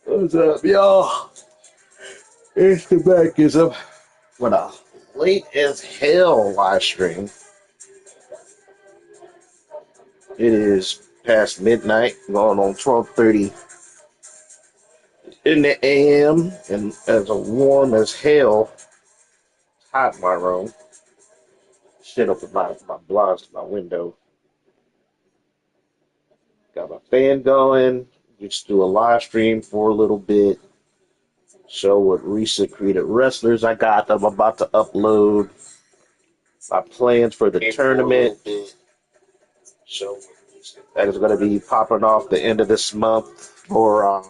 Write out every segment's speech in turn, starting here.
What's up, y'all? It's the back is up with a late as hell live stream. It is past midnight, going on 12:30 in the AM, and as warm as hell. It's hot in my room. Shit up my blinds to my window. Got my fan going. Just do a live stream for a little bit. Show what recent created wrestlers I got that I'm about to upload. My plans for the tournament. So that is going to be popping off the end of this month for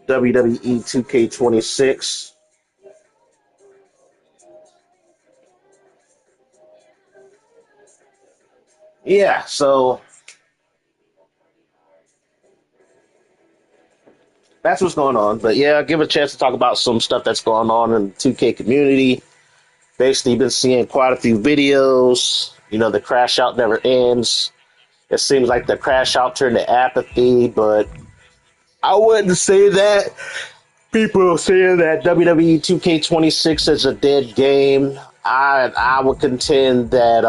WWE2k26. Yeah, so that's what's going on. But yeah, I'll give a chance to talk about some stuff that's going on in the 2K community. Basically, been seeing quite a few videos. You know, the crash out never ends. It seems like the crash out turned to apathy, but I wouldn't say that. People saying that WWE 2K26 is a dead game. I would contend that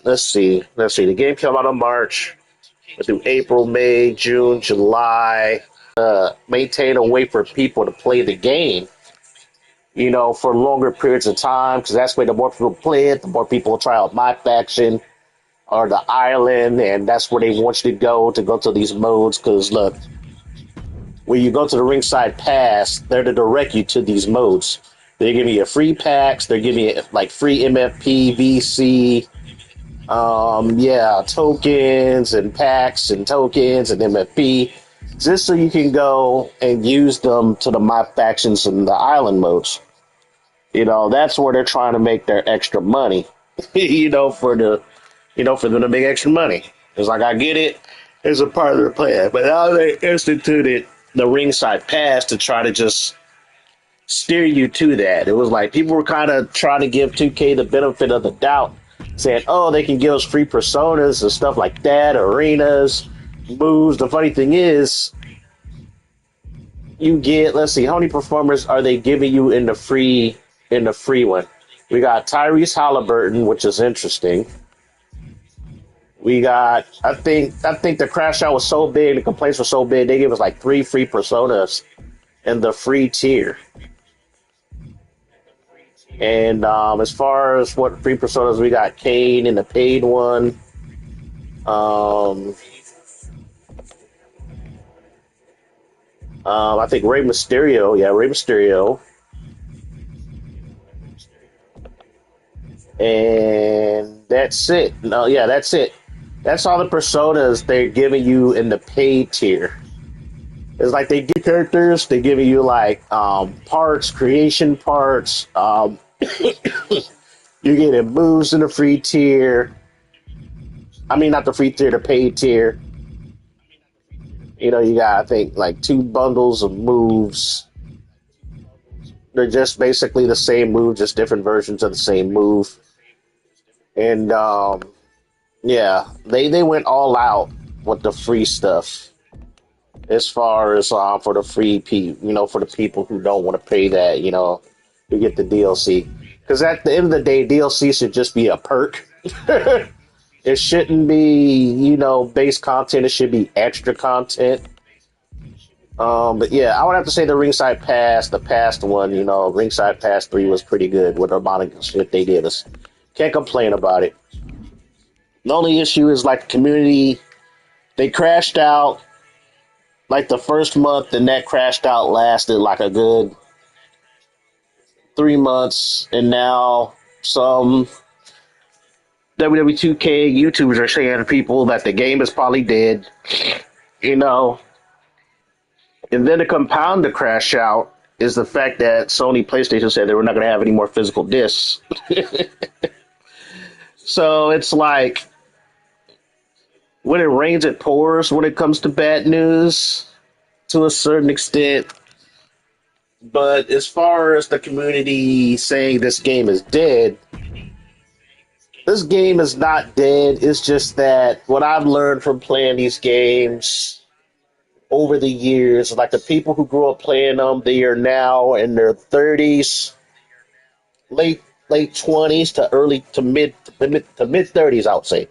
let's see. The game came out in March through April, May, June, July. Maintain a way for people to play the game, you know, for longer periods of time, because that's where the more people play it, the more people will try out my faction or the island, and that's where they want you to go to these modes. Because look, when you go to the ringside pass, they're to direct you to these modes. They're giving you free packs. They're giving you like free MFP, VC, tokens and packs and tokens and MFP, just so you can go and use them to the my factions and the island modes. You know, that's where they're trying to make their extra money. For them to make extra money. It's like, I get it, it's a part of their plan, but now they instituted the ringside pass to try to just steer you to that. It was like people were kind of trying to give 2K the benefit of the doubt, saying, oh, they can give us free personas and stuff like that, arenas, moves. The funny thing is, you get, let's see, how many performers are they giving you in the free one? We got Tyrese Halliburton, which is interesting. We got, I think the crash out was so big, the complaints were so big, they gave us like 3 free personas in the free tier. And as far as what free personas, we got Kane in the paid one. I think Rey Mysterio. Yeah, Rey Mysterio. And that's it. No, yeah, that's it. That's all the personas they're giving you in the paid tier. It's like they give characters, they're giving you like parts, creation parts. You're getting moves in the free tier. I mean, not the free tier, the paid tier. You know, you got, I think, like 2 bundles of moves. They're just basically the same move, just different versions of the same move. And they went all out with the free stuff. As far as for the free for the people who don't want to pay that, to get the DLC. Because at the end of the day, DLC should just be a perk. It shouldn't be, base content. It should be extra content. But yeah, I would have to say the Ringside Pass, the past one, Ringside Pass 3 was pretty good with the amount of shit they did. Can't complain about it. The only issue is like the community, they crashed out like the first month, and that crashed out lasted like a good 3 months, and now some WWE2k YouTubers are saying to people that the game is probably dead, And then to compound the crash out is the fact that Sony PlayStation said they were not going to have any more physical discs. So it's like, when it rains, it pours when it comes to bad news to a certain extent. But as far as the community saying this game is dead, This game is not dead. It's just that what I've learned from playing these games over the years, like the people who grew up playing them, they are now in their 30s, late 20s to early to mid 30s. I would say.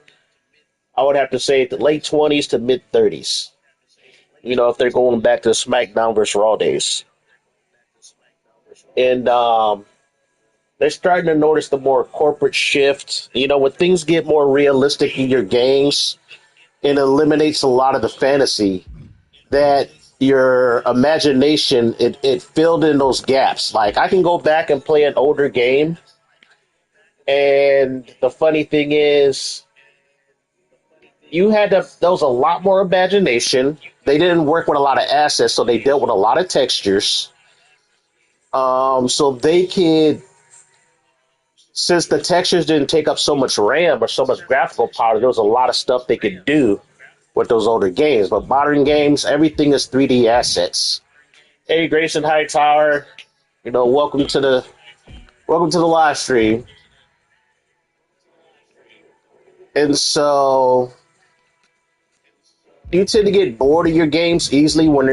I would have to say the late 20s to mid 30s. If they're going back to SmackDown versus Raw days, and they're starting to notice the more corporate shift. When things get more realistic in your games, it eliminates a lot of the fantasy that your imagination it filled in those gaps. Like I can go back and play an older game, and the funny thing is, there was a lot more imagination. They didn't work with a lot of assets, so they dealt with a lot of textures. So they could, since the textures didn't take up so much RAM or so much graphical power, there was a lot of stuff they could do with those older games. But modern games, everything is 3D assets. Hey, Grayson Hightower, welcome to the live stream. And so you tend to get bored of your games easily when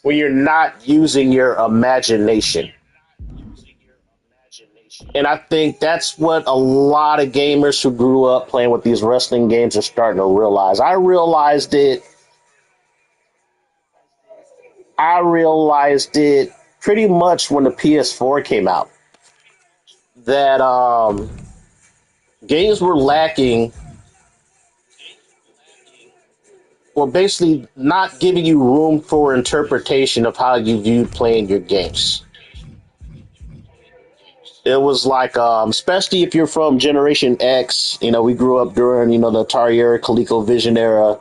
you're not using your imagination. And I think that's what a lot of gamers who grew up playing with these wrestling games are starting to realize. I realized it pretty much when the PS4 came out, that games were lacking, well, basically not giving you room for interpretation of how you viewed playing your games. It was like, especially if you're from Generation X, we grew up during, the Atari era, ColecoVision era.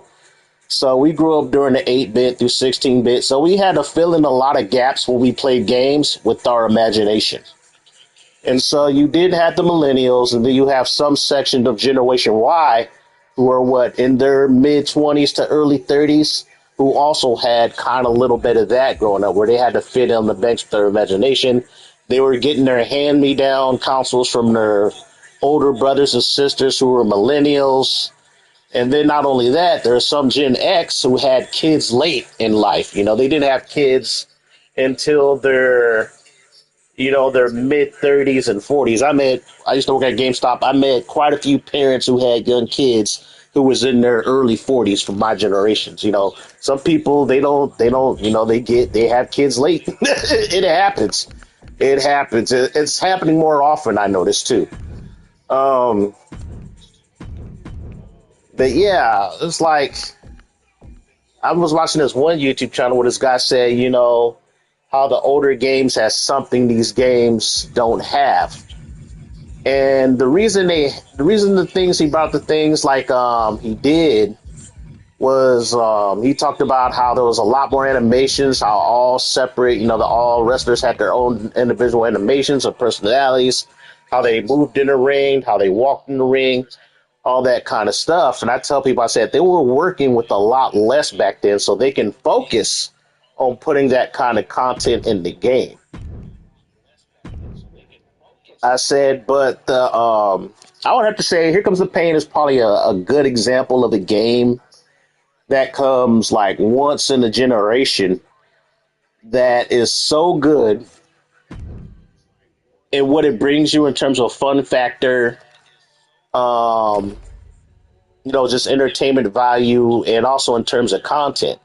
So we grew up during the 8-bit through 16-bit. So we had to fill in a lot of gaps when we played games with our imagination. And so you did have the millennials, and then you have some section of Generation Y who are in their mid 20s to early 30s, who also had kind of a little bit of that growing up, where they had to fit in the bench with their imagination. They were getting their hand-me-down consoles from their older brothers and sisters who were millennials. And then not only that, there are some Gen X who had kids late in life. They didn't have kids until their mid 30s and 40s. I used to work at GameStop. I met quite a few parents who had young kids who was in their early 40s from my generations. Some people, they have kids late. It happens. It happens. It's happening more often, I notice too. But yeah, it's like, I was watching this one YouTube channel where this guy said, how the older games has something these games don't have. And the reason the things he brought, the things like he did, was he talked about how there was a lot more animations, how all separate, all wrestlers had their own individual animations or personalities, how they moved in the ring, how they walked in the ring, all that kind of stuff. And I tell people, I said they were working with a lot less back then, so they can focus on putting that kind of content in the game. I said, but I would have to say, Here Comes the Pain is probably a good example of a game that comes like once in a generation, that is so good in what it brings you in terms of fun factor, just entertainment value, and also in terms of content.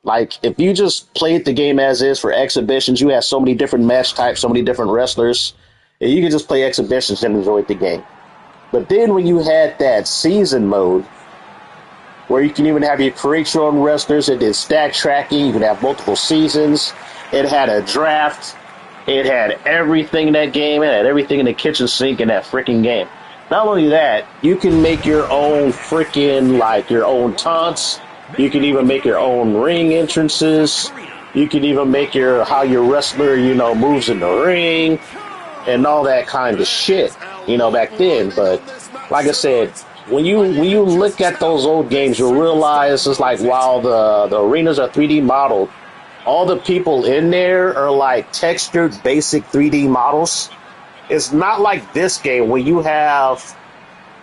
Like, if you just played the game as is for exhibitions, you have so many different match types, so many different wrestlers, and you can just play exhibitions and enjoy the game. But then when you had that season mode, where you can even have your create your own wrestlers, it did stack tracking, you could have multiple seasons, it had a draft, it had everything in that game, it had everything in the kitchen sink in that freaking game. Not only that, you can make your own your own taunts. You can even make your own ring entrances. You can even make how your wrestler, moves in the ring and all that kind of shit, back then. But like I said, when you look at those old games, you'll realize it's like, while the arenas are 3D modeled, all the people in there are like textured, basic 3D models. It's not like this game where you have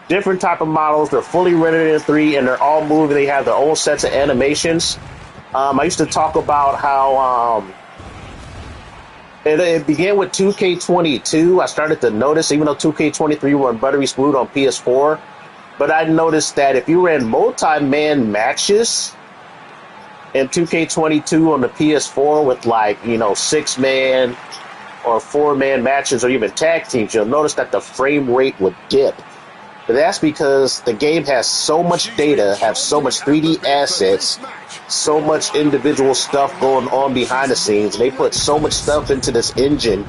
different type of models. They're fully rendered in 3 and they're all moving. They have their own sets of animations. I used to talk about how it began with 2K22. I started to notice, even though 2K23 were buttery smooth on PS4, but I noticed that if you ran multi-man matches in 2K22 on the PS4 with, like, 6-man or 4-man matches or even tag teams, you'll notice that the frame rate would dip. But that's because the game has so much data, has so much 3D assets, so much individual stuff going on behind the scenes. They put so much stuff into this engine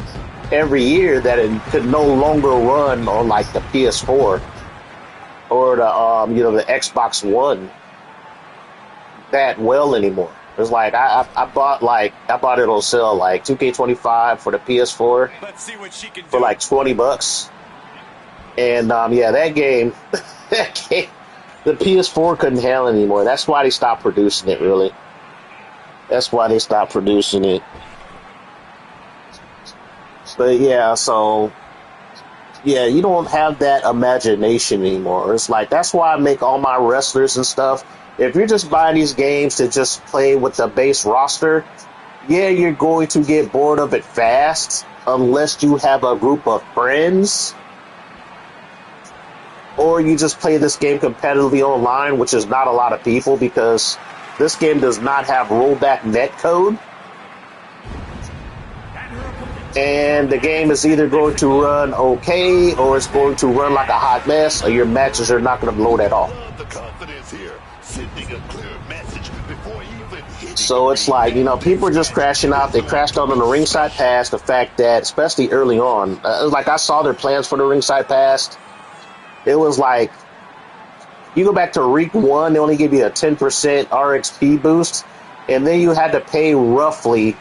every year that it could no longer run on, like, the PS4 or the Xbox One that well anymore. It's like I bought it on sale, like 2K25 for the PS4 for like $20. And that game, the PS4 couldn't handle it anymore. That's why they stopped producing it, really. That's why they stopped producing it. But yeah, so yeah, you don't have that imagination anymore. It's like, that's why I make all my wrestlers and stuff. If you're just buying these games to just play with the base roster, yeah, you're going to get bored of it fast unless you have a group of friends. Or you just play this game competitively online, which is not a lot of people because this game does not have rollback netcode. And the game is either going to run okay or it's going to run like a hot mess, or your matches are not going to load at all. So it's like, people are just crashing out. They crashed out on the ringside pass. The fact that, especially early on, like I saw their plans for the ringside pass. It was like, you go back to week 1, they only give you a 10% RXP boost, and then you had to pay roughly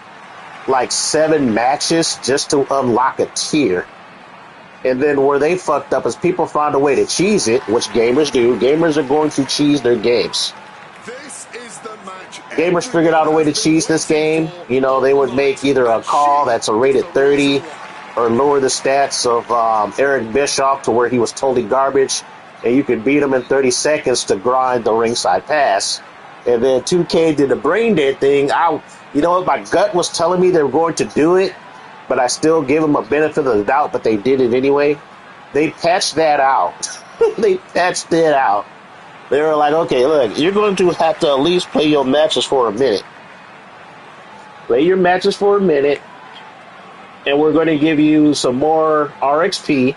like 7 matches just to unlock a tier. And then where they fucked up is people found a way to cheese it, which gamers do. Gamers are going to cheese their games. Gamers figured out a way to cheese this game. They would make either a call that's a rated 30 or lower the stats of Eric Bischoff to where he was totally garbage, and you could beat him in 30 seconds to grind the ringside pass. And then 2K did the brain dead thing. My gut was telling me they were going to do it, but I still give them a benefit of the doubt, but they did it anyway. They patched that out. They patched it out. They were like, okay, look, you're going to have to at least play your matches for a minute. Play your matches for a minute, and we're going to give you some more RXP.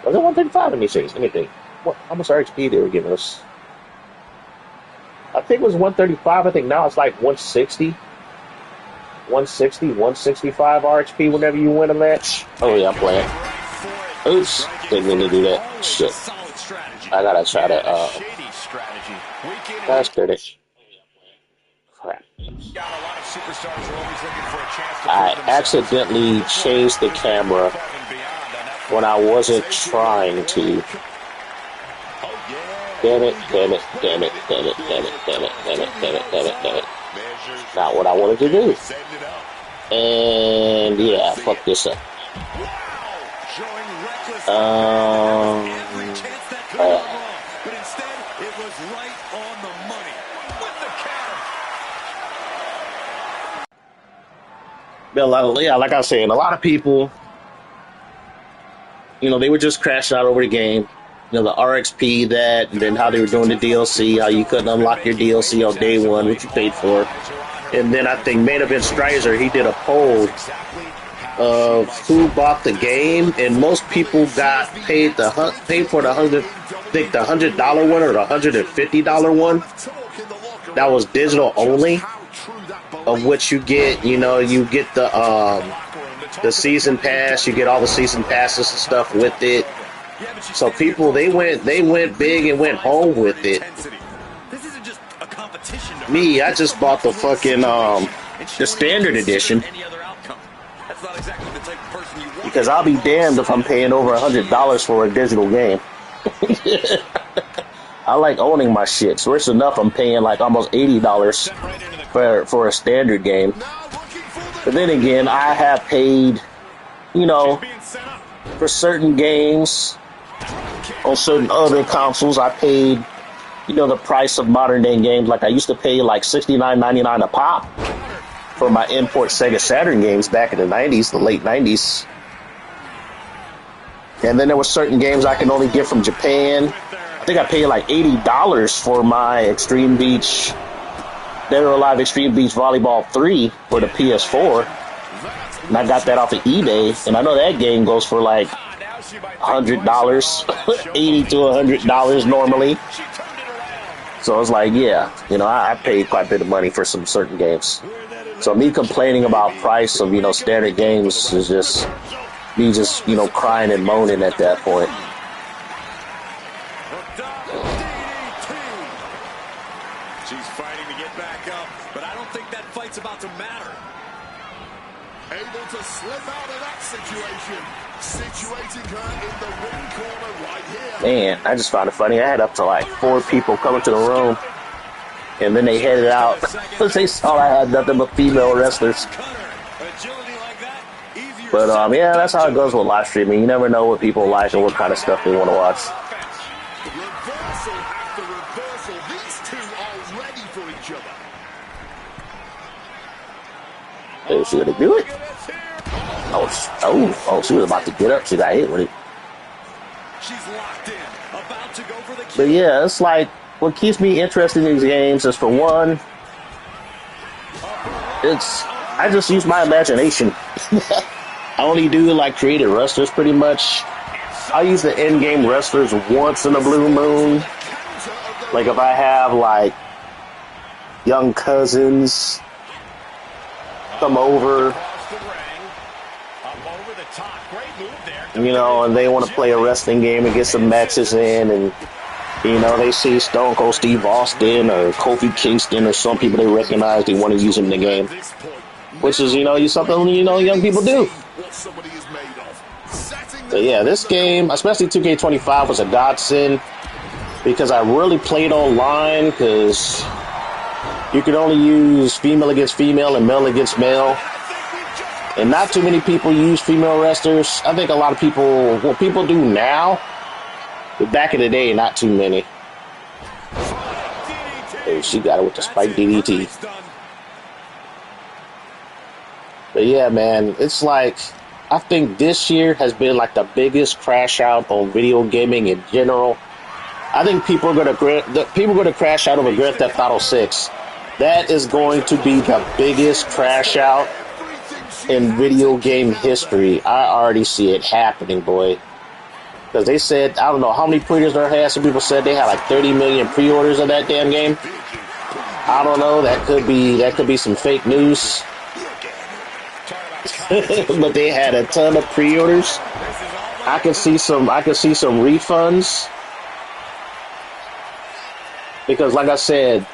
Was it 135? Let me see. Let me think. How much RXP they were giving us? I think it was 135. I think now it's like 160. 160, 165 RXP whenever you win a match. Oh, yeah, I'm playing. Oops. Didn't mean to do that. Shit. I gotta try to, that's it. Crap. I accidentally changed the camera when I wasn't trying to. Damn it, damn it, damn it, damn it, damn it, damn it, damn it, damn it, damn it, damn it. Not what I wanted to do. And yeah, fuck this up. Yeah, like I was saying, a lot of people, they were just crashing out over the game. The RXP that, and then how they were doing the DLC, how you couldn't unlock your DLC on day one, which you paid for. And then I think Main Event Strizer, he did a poll of who bought the game, and most people got paid for the $100 one or the $150 one. That was digital only, of which you get, you get the season pass, you get all the season passes and stuff with it. So people, they went big and went home with it. Me, I just bought the fucking the standard edition because I'll be damned if I'm paying over $100 for a digital game. I like owning my shit, so it's enough I'm paying like almost $80 for a standard game. But then again, I have paid, you know, for certain games on certain other consoles. I paid, you know, the price of modern day games. Like I used to pay like $69.99 a pop for my import Sega Saturn games back in the 90s, the late 90s. And then there were certain games I could only get from Japan. I think I paid like $80 for my Extreme Beach, Dead or Alive Extreme Beach Volleyball 3 for the PS4. And I got that off of eBay. And I know that game goes for like $100, $80 to $100 normally. So it's like, yeah, you know, I paid quite a bit of money for some certain games. So me complaining about price of, you know, standard games is just me just, you know, crying and moaning at that point. She's fighting to get back up, but I don't think that fight's about to matter. Able to slip out of that situation. Situating her in the ring corner right here. Man, I just found it funny. I had up to like 4 people come into the room, and then they headed out because they saw I had nothing but female wrestlers. But yeah, that's how it goes with live streaming. You never know what people like and what kind of stuff they want to watch. Reversal after reversal. These two are ready for each other. Is she gonna do it? Oh, she was about to get up. She got hit with it. She's locked in, about to go for the kill. But yeah, it's like what keeps me interested in these games is, for one, I just use my imagination. I only do like creative wrestlers pretty much. I use the in-game wrestlers once in a blue moon. Like if I have like young cousins come over, you know, and they want to play a wrestling game and get some matches in, and you know, they see Stone Cold Steve Austin or Kofi Kingston or some people they recognize, they want to use him in the game, which is, you know, something, you know, young people do. But yeah, this game, especially 2K25, was a godsend because I really played online, because you could only use female against female and male against male. And not too many people use female wrestlers. I think a lot of people, well, people do now, but back in the day, not too many. Oh, she got it with the spike DDT. But yeah, man, it's like, I think this year has been like the biggest crash out on video gaming in general. I think people are going to crash out over Grand Theft Auto 6. That is going to be the biggest crash out in video game history. I already see it happening, boy. Because they said, I don't know how many pre-orders there had. Some people said they had like 30 million pre-orders of that damn game. I don't know. That could be some fake news. But they had a ton of pre-orders. I can see some refunds. Because like I said,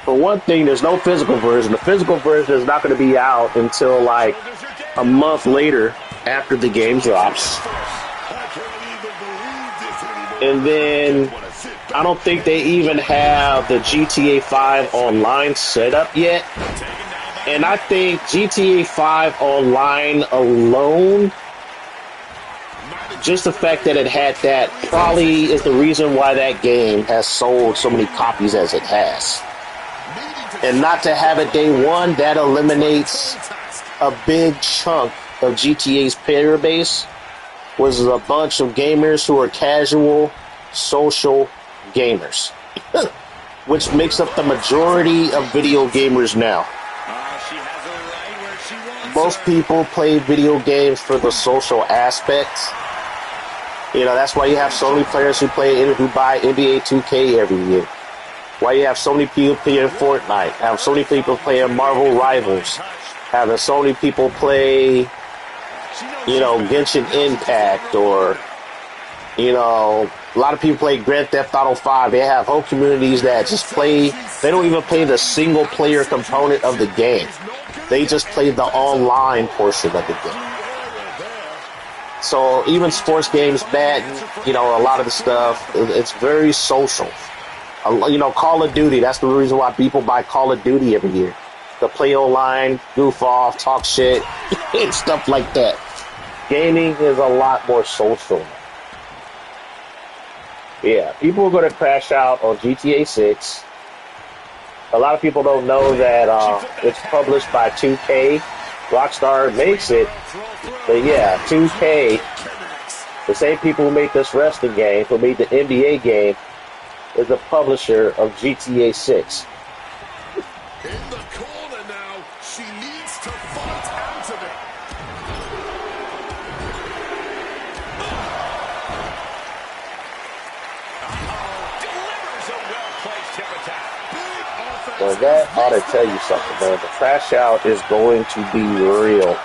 for one thing, there's no physical version. The physical version is not going to be out until like a month later after the game drops. And then I don't think they even have the GTA 5 online set up yet. And I think GTA 5 online alone, just the fact that it had that, probably is the reason why that game has sold so many copies as it has. And not to have it day one, that eliminates a big chunk of GTA's player base, which is a bunch of gamers who are casual, social gamers, which makes up the majority of video gamers now. Most people play video games for the social aspect. You know, that's why you have so many players who buy NBA 2K every year. Why you have so many people playing Fortnite, have so many people playing Marvel Rivals, having so many people play, you know, Genshin Impact, or, you know, a lot of people play Grand Theft Auto 5. They have whole communities that just play, they don't even play the single player component of the game. They just play the online portion of the game. So even sports games, Madden, you know, a lot of the stuff, it's very social. You know, Call of Duty, that's the reason why people buy Call of Duty every year. to play online, goof off, talk shit, and stuff like that. Gaming is a lot more social now. Yeah, people are going to crash out on GTA 6. A lot of people don't know that it's published by 2K. Rockstar makes it, but yeah, 2K, the same people who make this wrestling game, who made the NBA game, is the publisher of GTA 6. In the corner now, she needs to fight out of it. Delivers a well-placed hip attack. Big offense. Well, that ought to tell you something, man. The crash out is going to be real.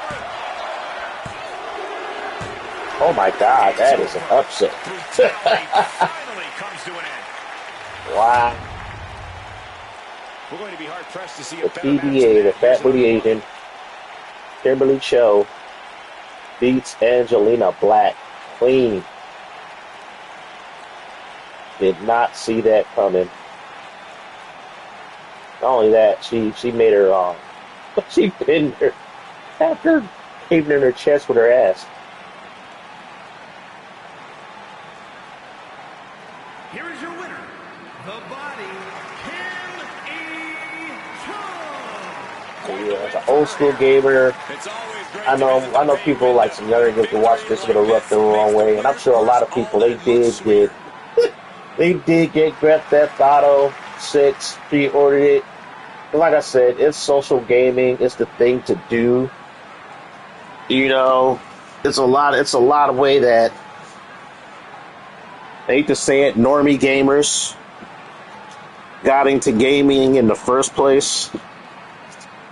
Oh my God, that is an upset. Finally comes to an end. Wow. We're going to be hard pressed to see a The better match PBA, than the that. Fat Booty Asian, Kimberly Cho beats Angelina Black clean. Did not see that coming. Not only that, she made her she pinned her after caving in her chest with her ass. Here is your winner, the Body, Kim E. Yeah, as an old school gamer, It's always great I to visit the know great people like some younger kids who watch this are gonna rub the wrong way, and I'm sure a lot of people they did get Grand Theft Auto 6 pre-ordered it. But like I said, it's social gaming. It's the thing to do. You know, it's a lot of way that I hate to say it, normie gamers got into gaming in the first place.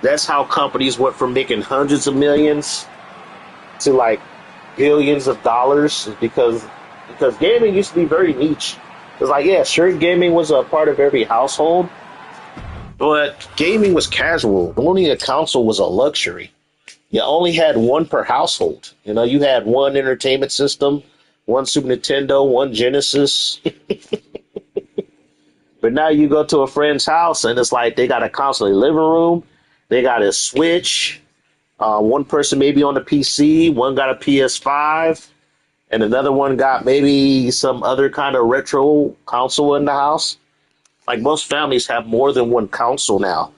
That's how companies went from making hundreds of millions to like billions of dollars, because gaming used to be very niche. It's like, yeah, sure, gaming was a part of every household, but gaming was casual. Owning a console was a luxury. You only had one per household. You know, you had one entertainment system, one Super Nintendo, one Genesis. But now you go to a friend's house and it's like they got a console in the living room, they got a Switch, one person maybe on the PC, one got a PS5, and another one got maybe some other kind of retro console in the house. Like most families have more than one console now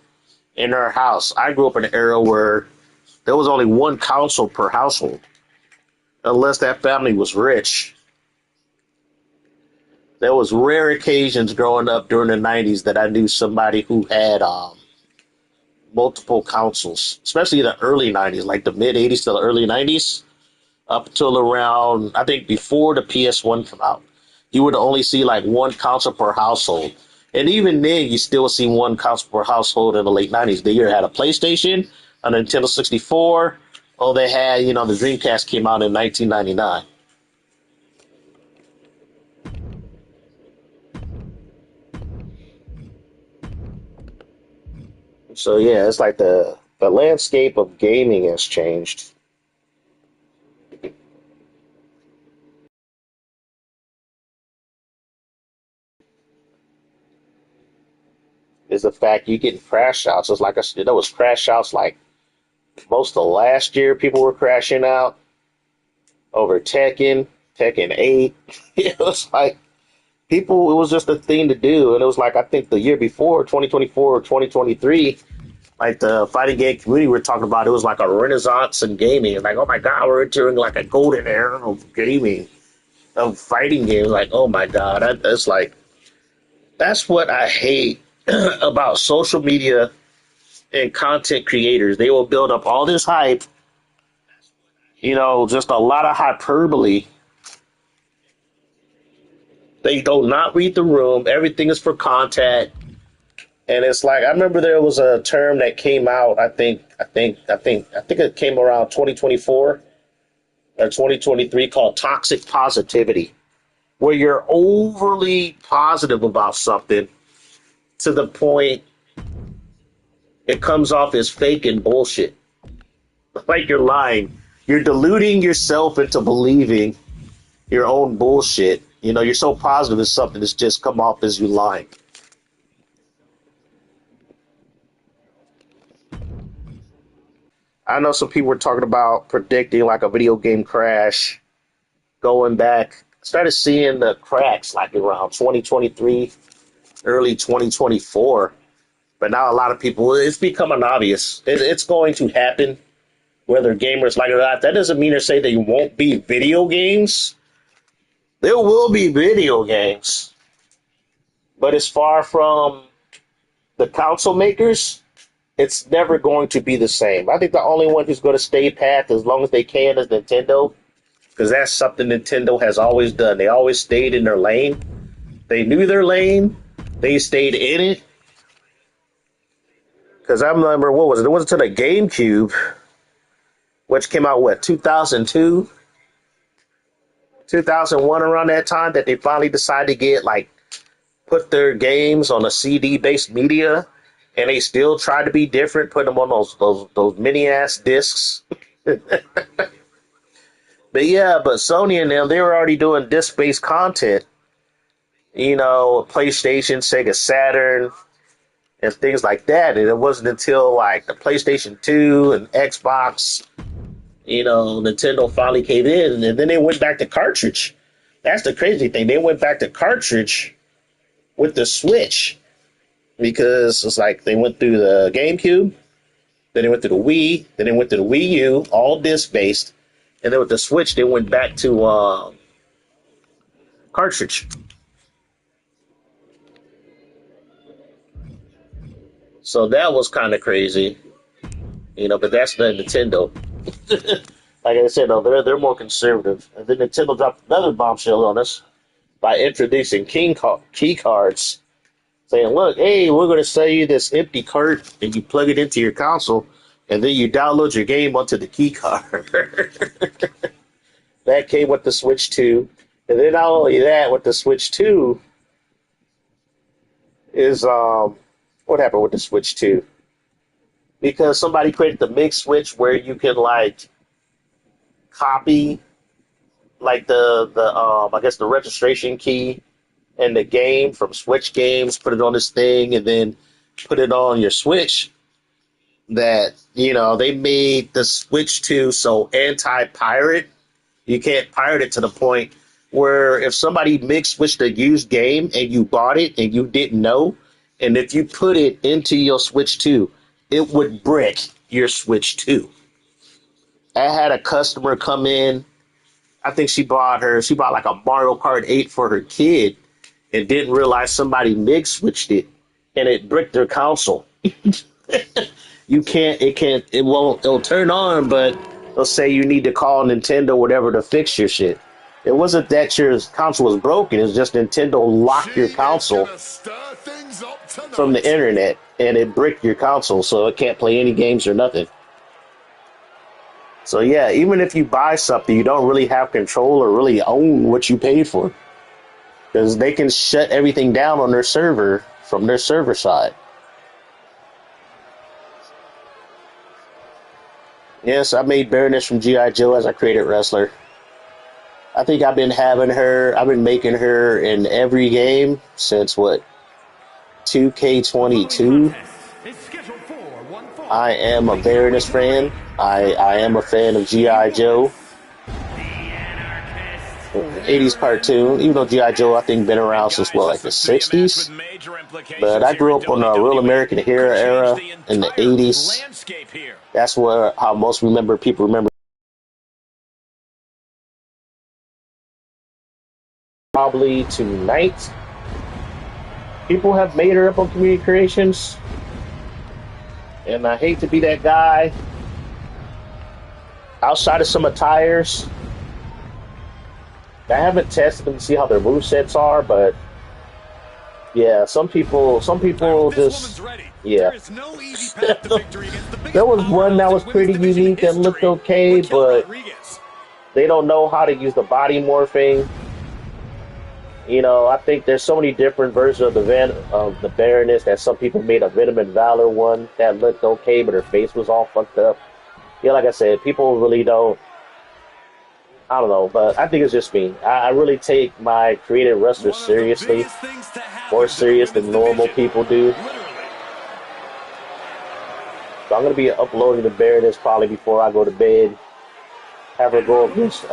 in their house. I grew up in an era where there was only one console per household, unless that family was rich. There was rare occasions growing up during the 90s that I knew somebody who had multiple consoles, especially the early 90s, like the mid 80s to the early 90s, up until around, I think before the PS1 came out. You would only see like one console per household. And even then, you still see one console per household in the late 90s. They either had a PlayStation, a Nintendo 64, or they had, the Dreamcast came out in 1999. So yeah, it's like the landscape of gaming has changed. Is the fact you getting crash outs. It's like I said, there was crash outs like most of last year. People were crashing out over Tekken 8. It was like people. It was just a thing to do, and it was like I think the year before, 2024 or 2023. Like the fighting game community we're talking about, it was like a renaissance in gaming. It's like, oh my God, we're entering like a golden era of gaming, of fighting games. Like, oh my God, it's like, that's what I hate about social media and content creators. They will build up all this hype, just a lot of hyperbole. They do not read the room. Everything is for content. And it's like, I remember there was a term that came out, I think it came around 2024 or 2023, called toxic positivity, where you're overly positive about something to the point it comes off as fake and bullshit. Like you're lying. You're deluding yourself into believing your own bullshit. You're so positive it's something that's just come off as you lying. I know some people were talking about predicting like a video game crash going back. Started seeing the cracks like around 2023, early 2024. But now a lot of people, it's becoming obvious. It's going to happen, whether gamers like it or not. That doesn't mean to say there won't be video games. There will be video games. But as far from the console makers, it's never going to be the same. I think the only one who's going to stay pat as long as they can is Nintendo, because that's something Nintendo has always done. They always stayed in their lane. They knew their lane. They stayed in it. Because I remember, what was it? It wasn't until the GameCube, which came out, what, 2002? 2001, around that time, that they finally decided to get, like, put their games on a CD-based media, and they still tried to be different, put them on those mini-ass discs. But yeah, but Sony and them, they were already doing disc-based content. You know, PlayStation, Sega Saturn, and things like that. And it wasn't until like the PlayStation 2 and Xbox, you know, Nintendo finally came in, and then they went back to cartridge. That's the crazy thing. They went back to cartridge with the Switch, because it's like they went through the GameCube, then they went to the Wii, then they went to the Wii U, all disc-based, and then with the Switch, they went back to cartridge. So that was kind of crazy, you know. But that's the Nintendo. Like I said, though, they're more conservative. And then Nintendo dropped another bombshell on us by introducing key cards, saying, "Look, hey, we're going to sell you this empty cart, and you plug it into your console, and then you download your game onto the key card." That came with the Switch 2, and then not only that, with the Switch 2 is what happened with the Switch 2? Because somebody created the Mix Switch where you can like copy like the I guess the registration key and the game from Switch games, put it on this thing, and then put it on your Switch. That, you know, they made the Switch 2 so anti-pirate. You can't pirate it to the point where if somebody mix switched a used game and you bought it and you didn't know, and if you put it into your Switch 2, it would brick your Switch 2. I had a customer come in. I think she bought like a Mario Kart 8 for her kid, and didn't realize somebody mix switched it, and it bricked their console. It'll turn on, but they'll say you need to call Nintendo, whatever, to fix your shit. It wasn't that your console was broken. It's just Nintendo locked your console from the internet, and it bricked your console, so it can't play any games or nothing. So yeah, even if you buy something, you don't really have control or really own what you paid for, because they can shut everything down on their server from their server side. Yes, I made Baroness from G.I. Joe as a created wrestler. I think I've been making her in every game since, what, 2K22? I am a Baroness fan. I am a fan of G.I. Joe. 80s cartoon, even though G.I. Joe, I think, been around since, what, like the 60s? But I grew up on the Real American Hero era in the 80s. That's how most people remember. Probably tonight, people have made her up on community creations. And I hate to be that guy. Outside of some attires, I haven't tested them to see how their movesets are, but yeah, some people just, yeah. There was one that was pretty unique that looked okay, but they don't know how to use the body morphing. You know, I think there's so many different versions of the Baroness that some people made a Venom and Valor one that looked okay, but her face was all fucked up. Yeah, like I said, people really don't. I don't know, but I think it's just me. I really take my creative wrestlers seriously, more serious than normal people do. So I'm going to be uploading the Bear this probably before I go to bed. Have her go against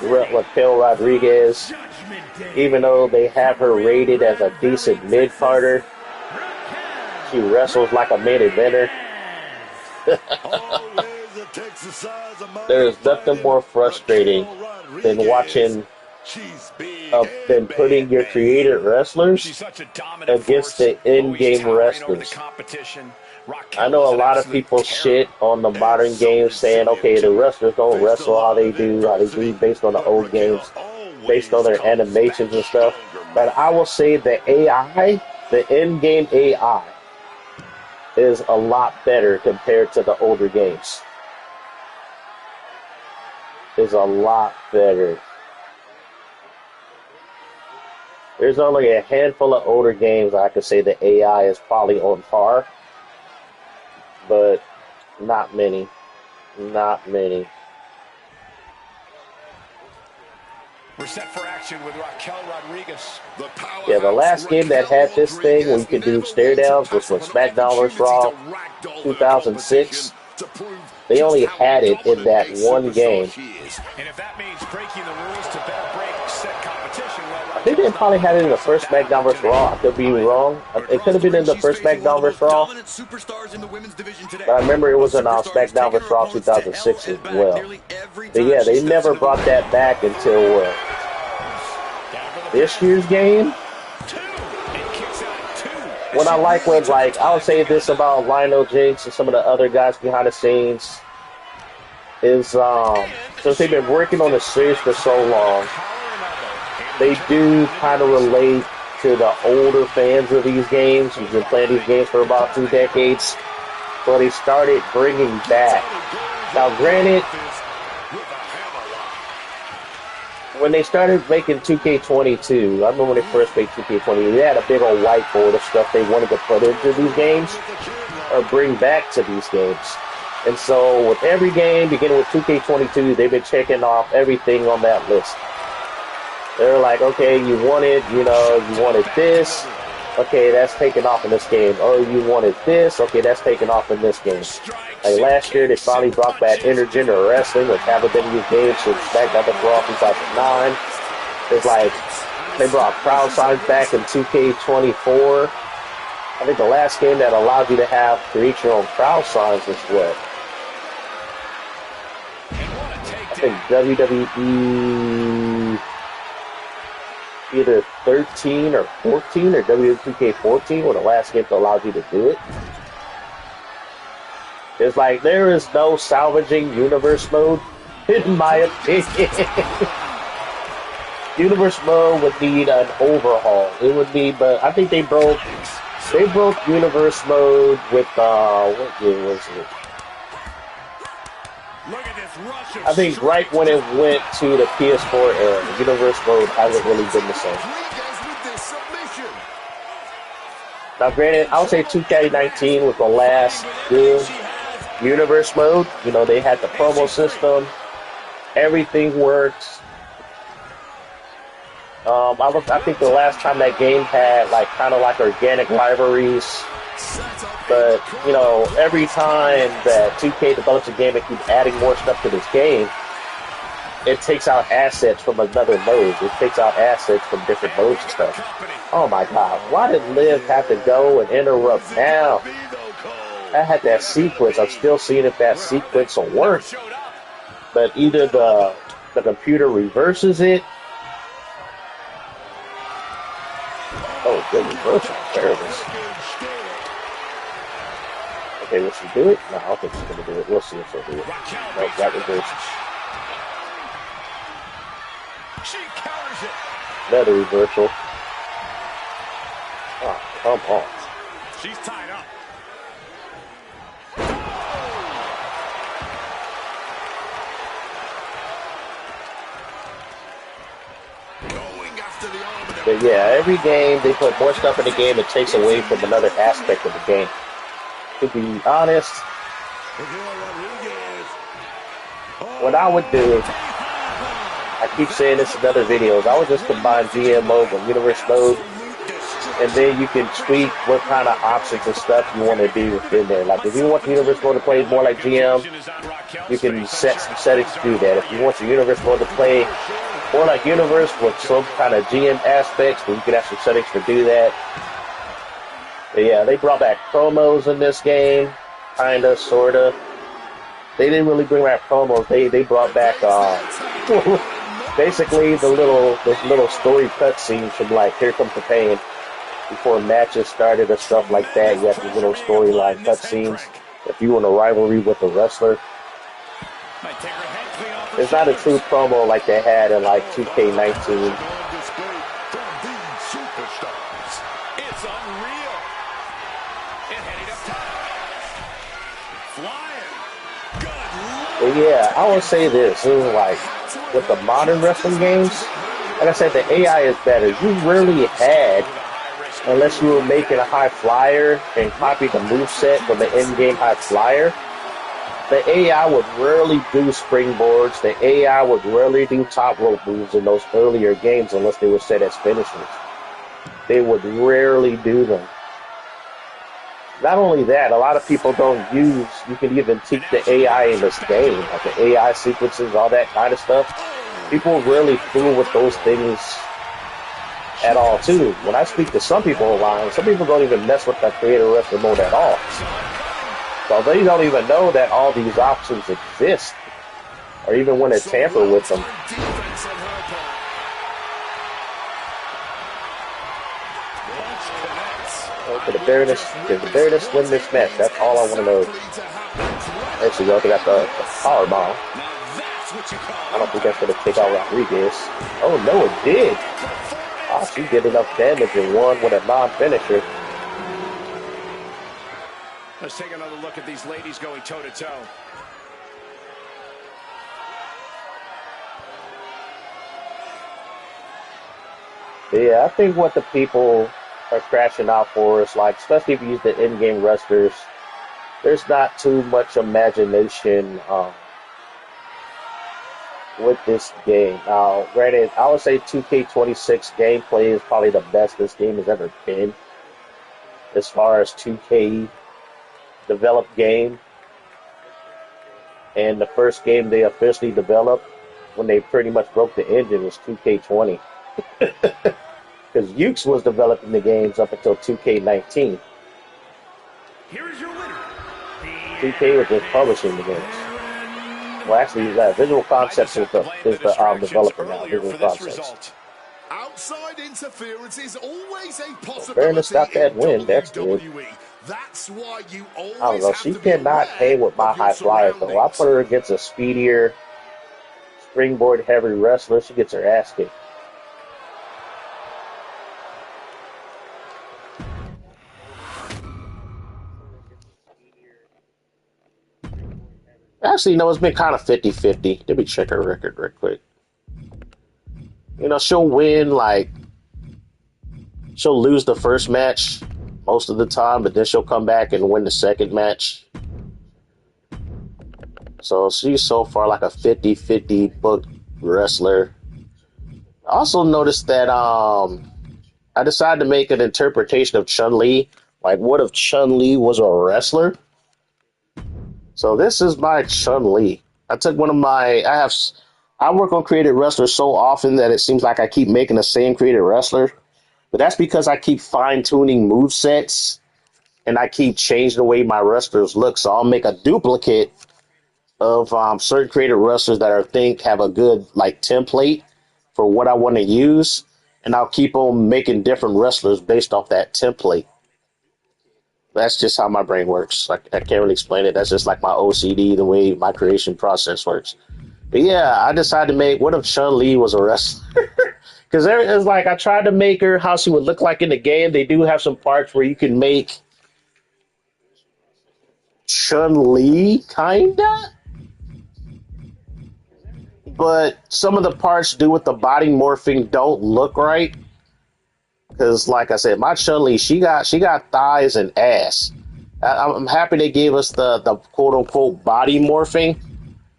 Raquel Rodriguez. Even though they have her rated as a decent mid-carder, she wrestles like a main eventer. There is nothing more frustrating than watching, than putting your created wrestlers against the in-game wrestlers. I know a lot of people shit on the modern games saying, okay, the wrestlers don't wrestle how they do based on the old games, based on their animations and stuff. But I will say the AI, the in-game AI, is a lot better compared to the older games. Is a lot better. There's only a handful of older games I could say the AI is probably on par, but not many. Not many. We're set for action with Raquel Rodriguez. Yeah, the last game that had this thing where you could do stare downs was when SmackDown vs. Raw 2006. They only had it in that one game. And if that means breaking the rules to better break set competition, well, I think they probably had it in the first SmackDown vs. Raw. I could be wrong. It could have been in the first SmackDown vs. Raw. But I remember it was in SmackDown vs. Raw 2006 as well. But yeah, they never brought that back until this year's game. What I like was, like, I'll say this about Lionel Jinx and some of the other guys behind the scenes is, since they've been working on the series for so long, they do kind of relate to the older fans of these games who've been playing these games for about 2 decades. So they started bringing back. Now, granted, when they started making 2K22, I remember when they first made 2K20, they had a big old whiteboard of stuff they wanted to put into these games or bring back to these games. And so with every game, beginning with 2K22, they've been checking off everything on that list. They're like, okay, you wanted this. Okay, that's taken off in this game. Oh, you wanted this. Okay, that's taken off in this game. Like last year, they finally brought back intergender wrestling, which haven't been used games since SmackDown vs. Raw 2009. It's like they brought crowd signs back in 2K24. I think the last game that allowed you to create your own crowd signs was what? I think WWE either 13 or 14 or WWE2k14 were the last game that allowed you to do it. It's like there is no salvaging universe mode, in my opinion. Universe mode would need an overhaul. It would need, but I think they broke universe mode with what game was it? I think right when it went to the PS4 era, the universe mode hasn't really been the same. Now, granted, I would say 2K19 was the last good universe mode. You know, they had the promo system, everything works. I think the last time that game had kind of organic rivalries. But, you know, every time that 2K develops a game and keeps adding more stuff to this game, it takes out assets from another mode. It takes out assets from different modes and stuff. Oh my god, why did Liv have to go and interrupt now? I had that sequence. I'm still seeing if that sequence will work. But either the computer reverses it. Oh, good reversal. There it is. Okay, will she do it? No, I don't think she's going to do it. We'll see if she'll do it. No, that reversal. Another reversal. Oh, come on. She's tied up. But yeah, every game they put more stuff in the game, it takes away from another aspect of the game. To be honest, what I would do, I keep saying this in other videos, I would just combine GM mode with universe mode and then you can tweak what kind of options and stuff you want to do within there. Like if you want the universe mode to play more like GM, you can set some settings to do that. If you want your universe mode to play more like universe with some kind of GM aspects, then you can have some settings to do that. But yeah, they brought back promos in this game, kinda, sorta. They didn't really bring back promos. They brought back basically those little story cutscenes from like Here Comes the Pain before matches started or stuff like that. You have these little storyline cutscenes. If you were in a rivalry with a wrestler, it's not a true promo like they had in like 2K19. It's unreal. And heading up top. Flying. Good. But yeah, I would say this. It was like with the modern wrestling games, like I said, the AI is better. You rarely had, unless you were making a high flyer and copied the moveset from the in-game high flyer, the AI would rarely do springboards. The AI would rarely do top rope moves in those earlier games unless they were set as finishers. They would rarely do them. Not only that, a lot of people don't use, you can even teach the AI in this game, like the AI sequences, all that kind of stuff. People rarely fool with those things at all, too. When I speak to some people online, some people don't even mess with the creator wrestler mode at all. So they don't even know that all these options exist, or even want to tamper with them. Can the Baroness win this match? That's all I want to know. Actually, y'all got the power bomb. I don't think that's going to take out Rodriguez. Oh no, it did. Oh, she did enough damage and won with a non-finisher. Let's take another look at these ladies going toe-to-toe. Yeah, I think what the people are crashing out for is like, especially if you use the in-game wrestlers, there's not too much imagination with this game. Now, granted, I would say 2K26 gameplay is probably the best this game has ever been as far as 2K developed game. And the first game they officially developed when they pretty much broke the engine was 2K20. Because Ukes was developing the games up until 2K19. Here is your winner. 2K was just publishing the games. Well, actually, Visual Concepts is the developer now. Visual Concepts. Outside interference is always a possibility. Fairness got that win. That's good. That's why you always I don't know. She cannot hang with my high flyer, though. I put her against a speedier, springboard heavy wrestler. She gets her ass kicked. Actually, no, it's been kind of 50-50. Let me check her record real quick. You know, she'll win, like, she'll lose the first match most of the time, but then she'll come back and win the second match. So she's so far like a 50-50 booked wrestler. I also noticed that I decided to make an interpretation of Chun-Li. Like, what if Chun-Li was a wrestler? So this is my Chun-Li. I took one of my, I work on creative wrestlers so often that it seems like I keep making the same creative wrestler. But that's because I keep fine-tuning movesets and I keep changing the way my wrestlers look. So I'll make a duplicate of certain creative wrestlers that I think have a good like template for what I want to use. And I'll keep on making different wrestlers based off that template. That's just how my brain works. I can't really explain it. That's just like my OCD, the way my creation process works. But yeah, I decided to make, what if Chun-Li was a wrestler? Because it's like I tried to make her how she would look like in the game. They do have some parts where you can make Chun-Li, kinda. But some of the parts do with the body morphing don't look right. Because, like I said, my Chun-Li, she got thighs and ass. I'm happy they gave us the quote-unquote body morphing,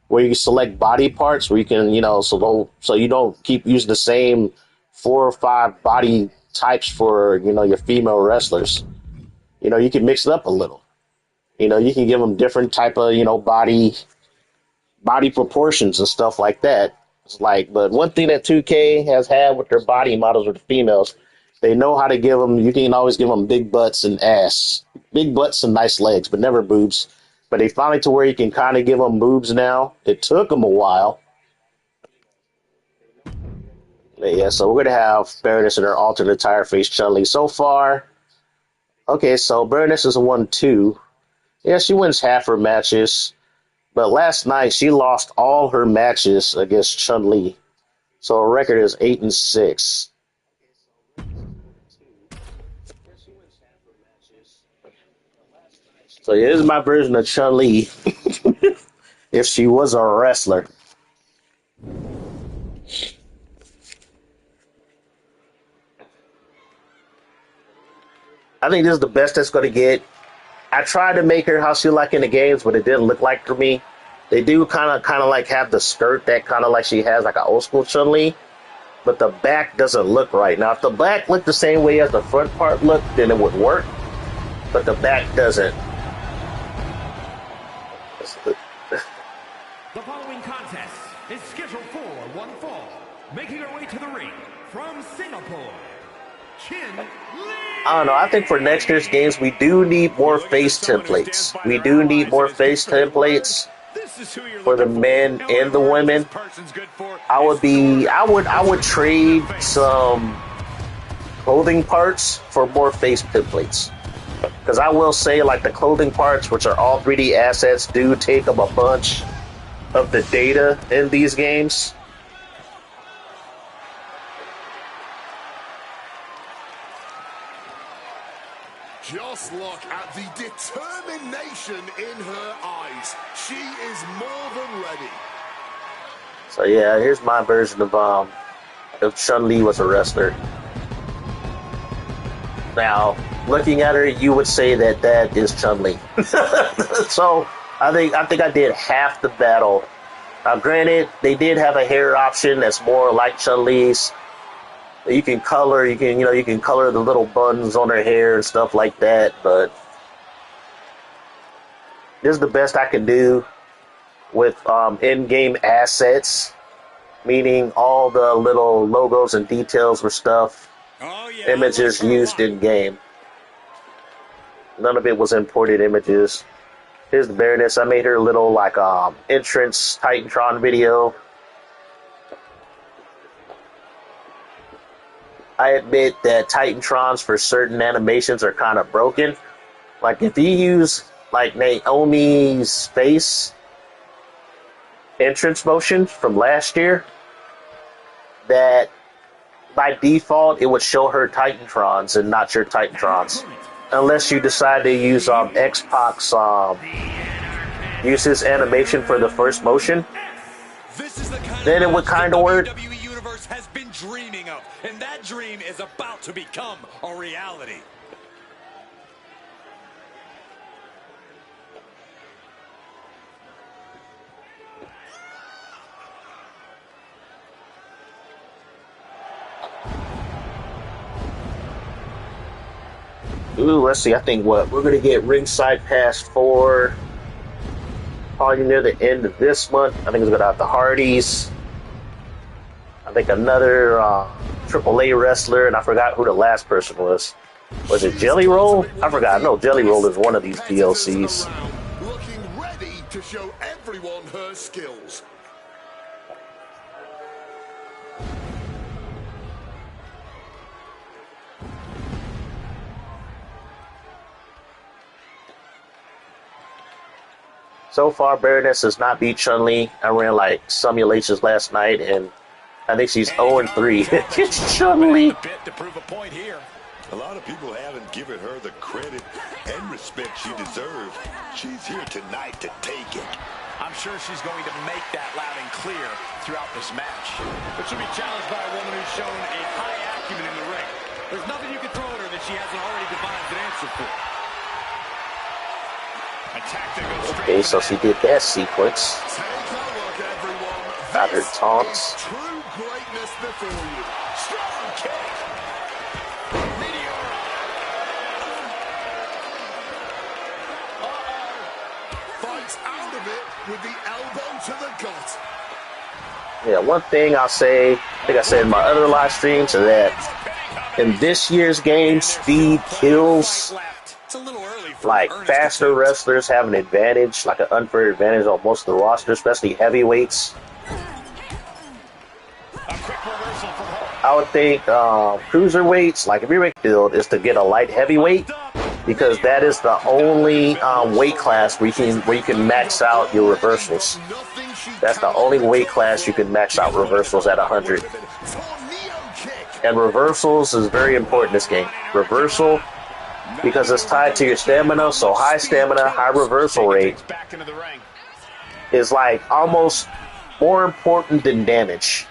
where you select body parts, where you can, so you don't keep using the same 4 or 5 body types for, you know, your female wrestlers. You know, you can mix it up a little. You know, you can give them different type of, you know, body proportions and stuff like that. It's like, but one thing that 2K has had with their body models with the females, they know how to give them. You can always give them big butts and ass, big butts and nice legs, but never boobs. But they finally to where you can kind of give them boobs now. It took them a while. But yeah, so we're gonna have Baroness in her alternate tire face Chun-Li. So far, okay, so Baroness is a 1-2. Yeah, she wins half her matches. But last night she lost all her matches against Chun-Li. So her record is 8-6. So yeah, this is my version of Chun-Li if she was a wrestler. I think this is the best that's going to get. I tried to make her how she like in the games, but it didn't look like for me. They do kind of like have the skirt that kind of like she has like an old school Chun-Li, but the back doesn't look right. Now, if the back looked the same way as the front part looked, then it would work, but the back doesn't. The following contest is scheduled for one fall. Making her way to the ring from Singapore, I don't know. I think for next year's games, we do need more face templates. We do need more face templates for the men and the women. I would trade some clothing parts for more face templates. Because I will say, like, the clothing parts, which are all 3D assets, do take up a bunch of the data in these games. Just look at the determination in her eyes. She is more than ready. So yeah, here's my version of if Chun-Li was a wrestler. Now, looking at her, you would say that that is Chun-Li. So I think I did half the battle. Now, granted, they did have a hair option that's more like Chun-Li's. You can color the little buttons on her hair and stuff like that, but this is the best I can do with in-game assets, meaning all the little logos and details were stuff, images used in-game. None of it was imported images. Here's the Baroness. I made her a little like entrance Titantron video. I admit that Titantrons for certain animations are kind of broken. Like if you use like Naomi's face entrance motion from last year, that by default it would show her Titantrons and not your Titantrons. Unless you decide to use X-Pac's use his animation for the first motion, then it would kind of work. Has been dreaming of, and that dream is about to become a reality. Ooh, let's see. I think we're gonna get Ringside Pass 4 probably near the end of this month. I think it's gonna have the Hardys. I think another AAA wrestler, and I forgot who the last person was. Was it Jelly Roll? I forgot. No, Jelly Roll is one of these DLCs. Looking ready to show everyone her skills. So far, Baroness has not beat Chun-Li. I ran like simulations last night, and I think she's 0-3 against Chun-Li. A lot of people haven't given her the credit and respect she deserves. She's here tonight to take it. I'm sure she's going to make that loud and clear throughout this match. But she'll be challenged by a woman who's shown a high acumen in the ring. There's nothing you can throw at her that she hasn't already devised an answer for. Okay, so she did that sequence. Take a look, everyone. Got her taunts. True greatness before you. Strong kick. with the elbow to the gut. Yeah, one thing I'll say, I think I said in my other live streams, is that in this year's game, speed kills. Like, faster wrestlers have an advantage, like an unfair advantage on most of the roster, especially heavyweights. I would think cruiserweights, like if you're making build, is to get a light heavyweight, because that is the only weight class where you can max out your reversals. That's the only weight class you can max out reversals at 100. And reversals is very important in this game. Reversal, because it's tied to your stamina, so high stamina, high reversal rate is like almost more important than damage.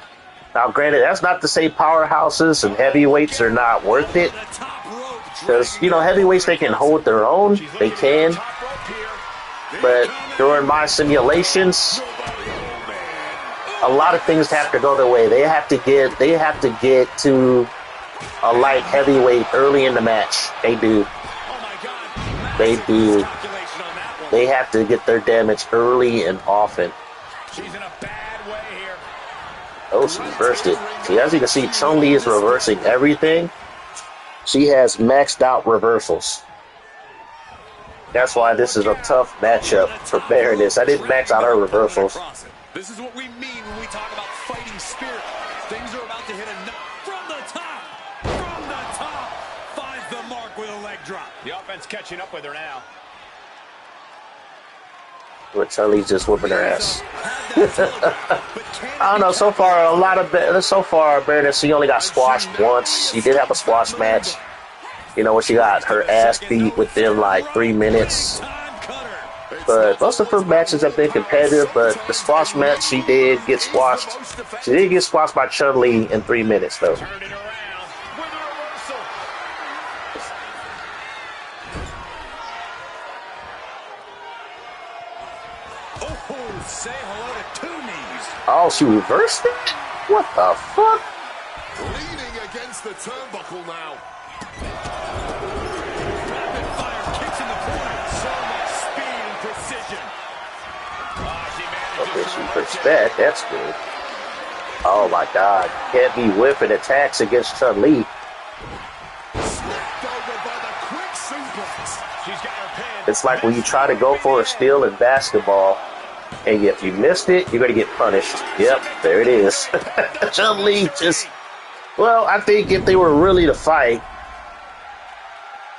Now, granted, that's not to say powerhouses and heavyweights are not worth it, because, you know, heavyweights, they can hold their own, they can, but during my simulations, a lot of things have to go their way. They have to get to a light heavyweight early in the match. They do. They do. They have to get their damage early and often. Oh, she reversed it. See, as you can see, Chun-Li is reversing everything. She has maxed out reversals. That's why this is a tough matchup for Baroness. I didn't max out her reversals. This is what we mean when we talk about fighting spirit. Things are about to hit a nut from the top. From the top. Finds the mark with a leg drop. The offense catching up with her now. But Chun-Li's just whooping her ass. I don't know. So far, Baroness, she only got squashed once. She did have a squash match. You know, where she got her ass beat within like 3 minutes. But most of her matches have been competitive. But the squash match, she did get squashed. She did get squashed by Chun-Li in 3 minutes, though. Say hello to two knees. Oh, she reversed it? What the fuck? Leaning against the turnbuckle now. Rapid fire kicks in the corner. So much speed and precision. Okay, she reversed that. That's good. Oh my god. Can't be whipping attacks against Chun-Li. It's like when you try to go for a steal in basketball, and if you missed it, you're going to get punished. Yep, there it is. Chun-Li just... Well, I think if they were really to fight,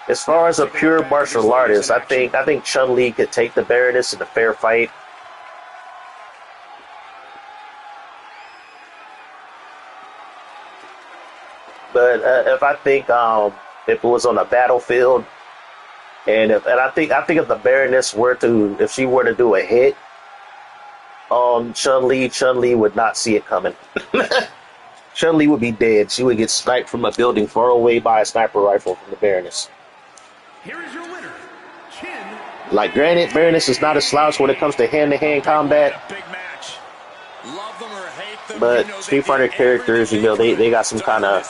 as far as a pure martial artist, I think Chun-Li could take the Baroness in a fair fight. But if it was on a battlefield, and I think if the Baroness if she were to do a hit on Chun-Li would not see it coming. Chun-Li would be dead. She would get sniped from a building far away by a sniper rifle from the Baroness. Here is your winner, Chin. Like, granted, Baroness is not a slouch when it comes to hand-to-hand combat. Big match. Love them or hate them, But Street Fighter characters, you know, they got some kind of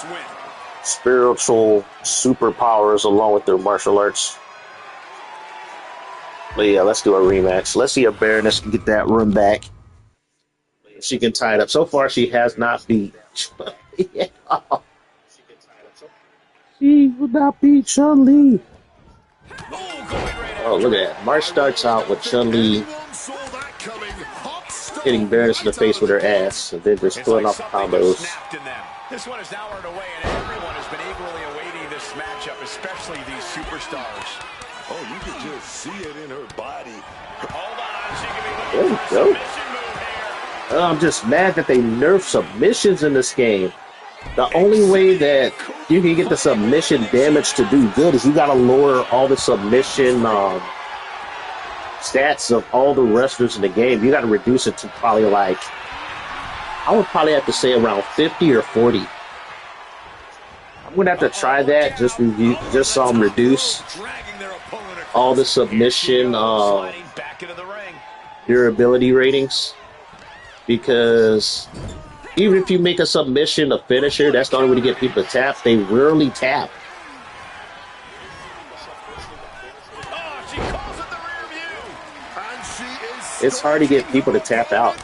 spiritual superpowers along with their martial arts. But yeah, let's do a rematch. Let's see if Baroness can get that run back. She can tie it up. So far, she has not beat. Yeah. She will not beat Chun-Li. Oh, look at that. March starts out with Chun-Li hitting Baroness in the face with her ass, and then just pulling off the combos. This one is now on the way, and everyone has been eagerly awaiting this matchup, especially these superstars. Oh, you could just see it in her body. Hold on, she can be There looking we for a go. submission move here. I'm just mad that they nerf submissions in this game. The only way that you can get the submission damage to do good is you gotta lower all the submission stats of all the wrestlers in the game. You gotta reduce it to probably like, I would probably have to say around 50 or 40. I'm gonna have to try that, just reduce all the submission durability ratings, because even if you make a submission a finisher, that's the only way to get people to tap. They rarely tap. It's hard to get people to tap out.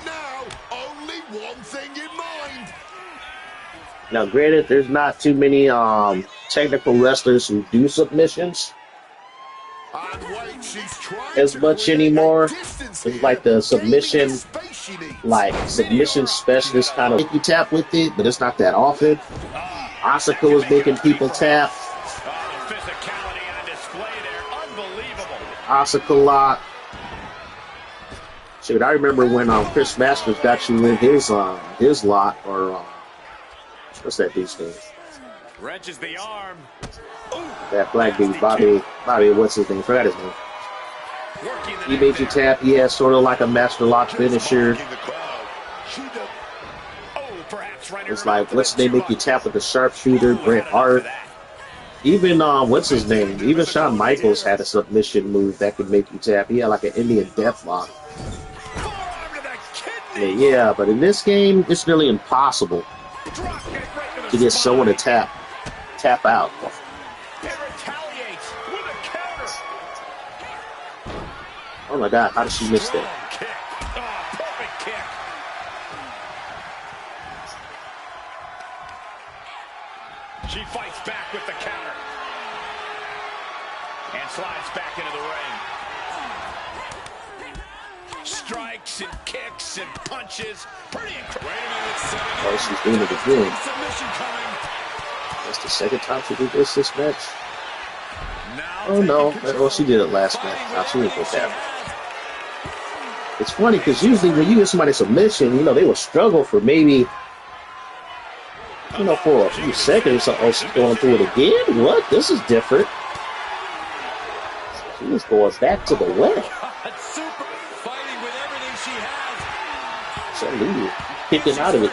Only one thing in mind. Now, granted, there's not too many technical wrestlers who do submissions And wait, she's trying as to much create anymore. a distance It's here, like the gaining submission, the space she needs. submission specialists kind of make you tap with it, but it's not that often. Asuka was making people tap. The physicality on display there, unbelievable. Asuka lock. Shoot, I remember when Chris Masters got you in his lock, or what's that dude's name? Wrenches the arm. That black dude, Bobby, what's his name? Forgot his name. Working the He made you tap. He has sort of like a master lock finisher. perhaps It's like, what's his name? Make you tap with the sharpshooter, Bret Hart. Even, what's his name? Even Shawn Michaels had a submission move that could make you tap. He had like an Indian death lock. Yeah, but in this game, it's nearly impossible to get someone to tap out. Oh my God, how did she miss that? Perfect kick. She fights back with the counter. And slides back into the ring. Strikes and kicks and punches. Pretty incredible. Wait a minute. Oh, she's doing it again. Submission coming. That's the second time she did this match. Now Oh no, well she did it last match. Now she didn't go tap. It's funny because usually when you get somebody submission, you know, they will struggle for maybe, you know, for a few seconds. Oh, she's going through it again? What? This is different. She was going back to the left. Super fighting with everything she has. So Lee kicking out of it.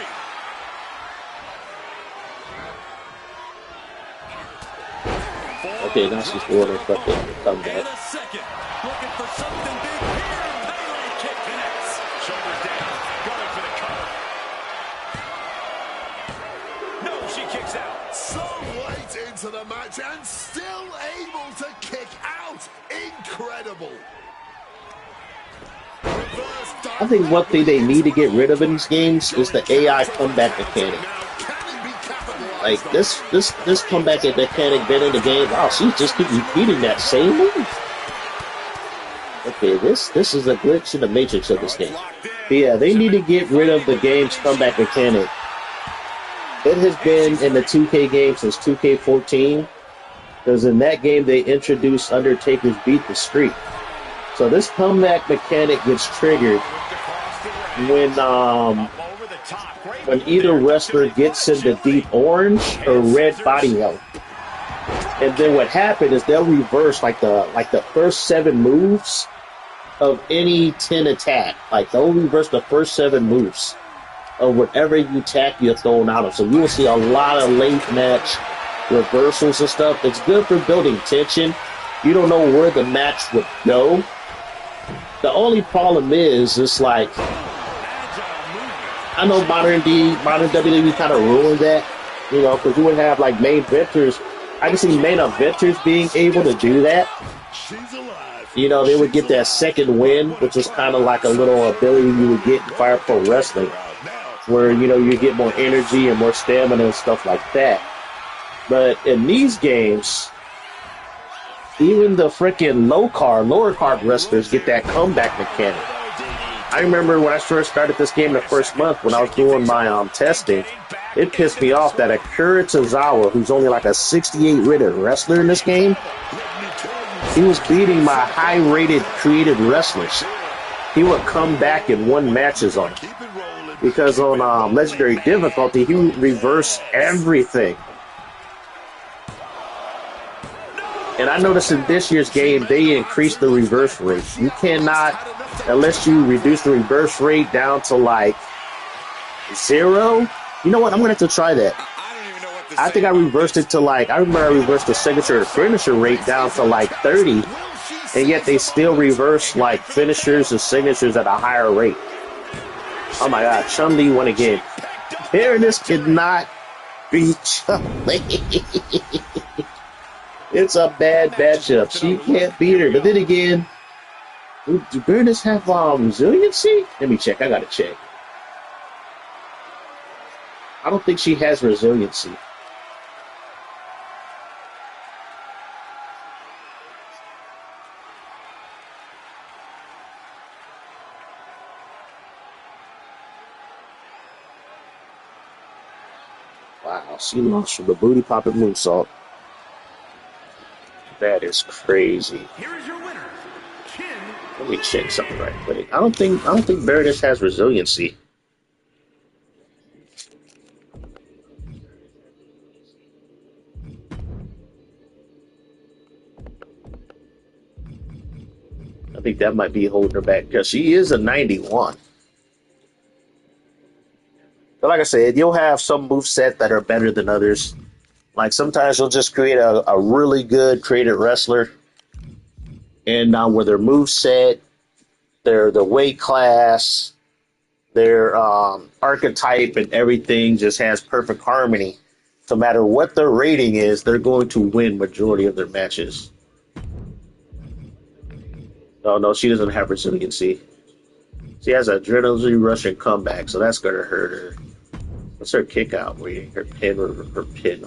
Okay, now she's going to fucking come back. And a second. Looking for something big here. Pele kick connects. Shoulders down. Going for the cover. No, she kicks out. Some weight into the match and still able to kick out. Incredible. I think one thing they need to get rid of in these games is the AI comeback mechanic. Like this comeback mechanic been in the game. Wow, she's just keep repeating that same move. Okay, this is a glitch in the matrix of this game. But yeah, they need to get rid of the game's comeback mechanic. It has been in the 2K game since 2K14, because in that game they introduced Undertaker's Beat the Streak. So this comeback mechanic gets triggered when either wrestler gets into deep orange or red body health. And then what happened is they'll reverse like the first 7 moves of any 10 attack. Like they'll reverse the first 7 moves of whatever you attack you're thrown out of. So you will see a lot of late match reversals and stuff. It's good for building tension. You don't know where the match would go. The only problem is, it's like, I know modern WWE kind of ruined that, you know, because you would have like main eventers. I can see main eventers being able to do that. You know, they would get that second win, which is kind of like a little ability you would get in Fire Pro Wrestling, where, you know, you get more energy and more stamina and stuff like that. But in these games, even the freaking lower card wrestlers get that comeback mechanic. I remember when I first started this game the first month, when I was doing my testing, it pissed me off that Akira Tozawa, who's only like a 68 rated wrestler in this game, he was beating my high rated creative wrestlers. He would come back and win matches on him. Because on Legendary difficulty, he would reverse everything. And I noticed in this year's game, they increased the reverse rate. You cannot, unless you reduce the reverse rate down to like 0. You know what? I'm going to have to try that. I think I reversed it to like, I remember I reversed the signature finisher rate down to like 30. And yet they still reverse like finishers and signatures at a higher rate. Oh my God, Chun-Li won again. Baroness cannot beat Chun-Li. It's a bad matchup. She can't beat her. But then again, Do Baroness have resiliency? Let me check. I gotta check. I don't think she has resiliency. Wow, she launched from the booty popping moonsault. That is crazy. Here is your winner, Kin. Let me check something right quick. I don't think Baroness has resiliency. I think that might be holding her back because she is a 91. But like I said, you'll have some moveset that are better than others. Like sometimes you'll just create a really good created wrestler, and where their moveset, their weight class, their archetype, and everything just has perfect harmony. No matter what their rating is, they're going to win majority of their matches. No, she doesn't have resiliency. She has adrenaline rush and comeback, so that's gonna hurt her. What's her kick out rating? Her pin or her pin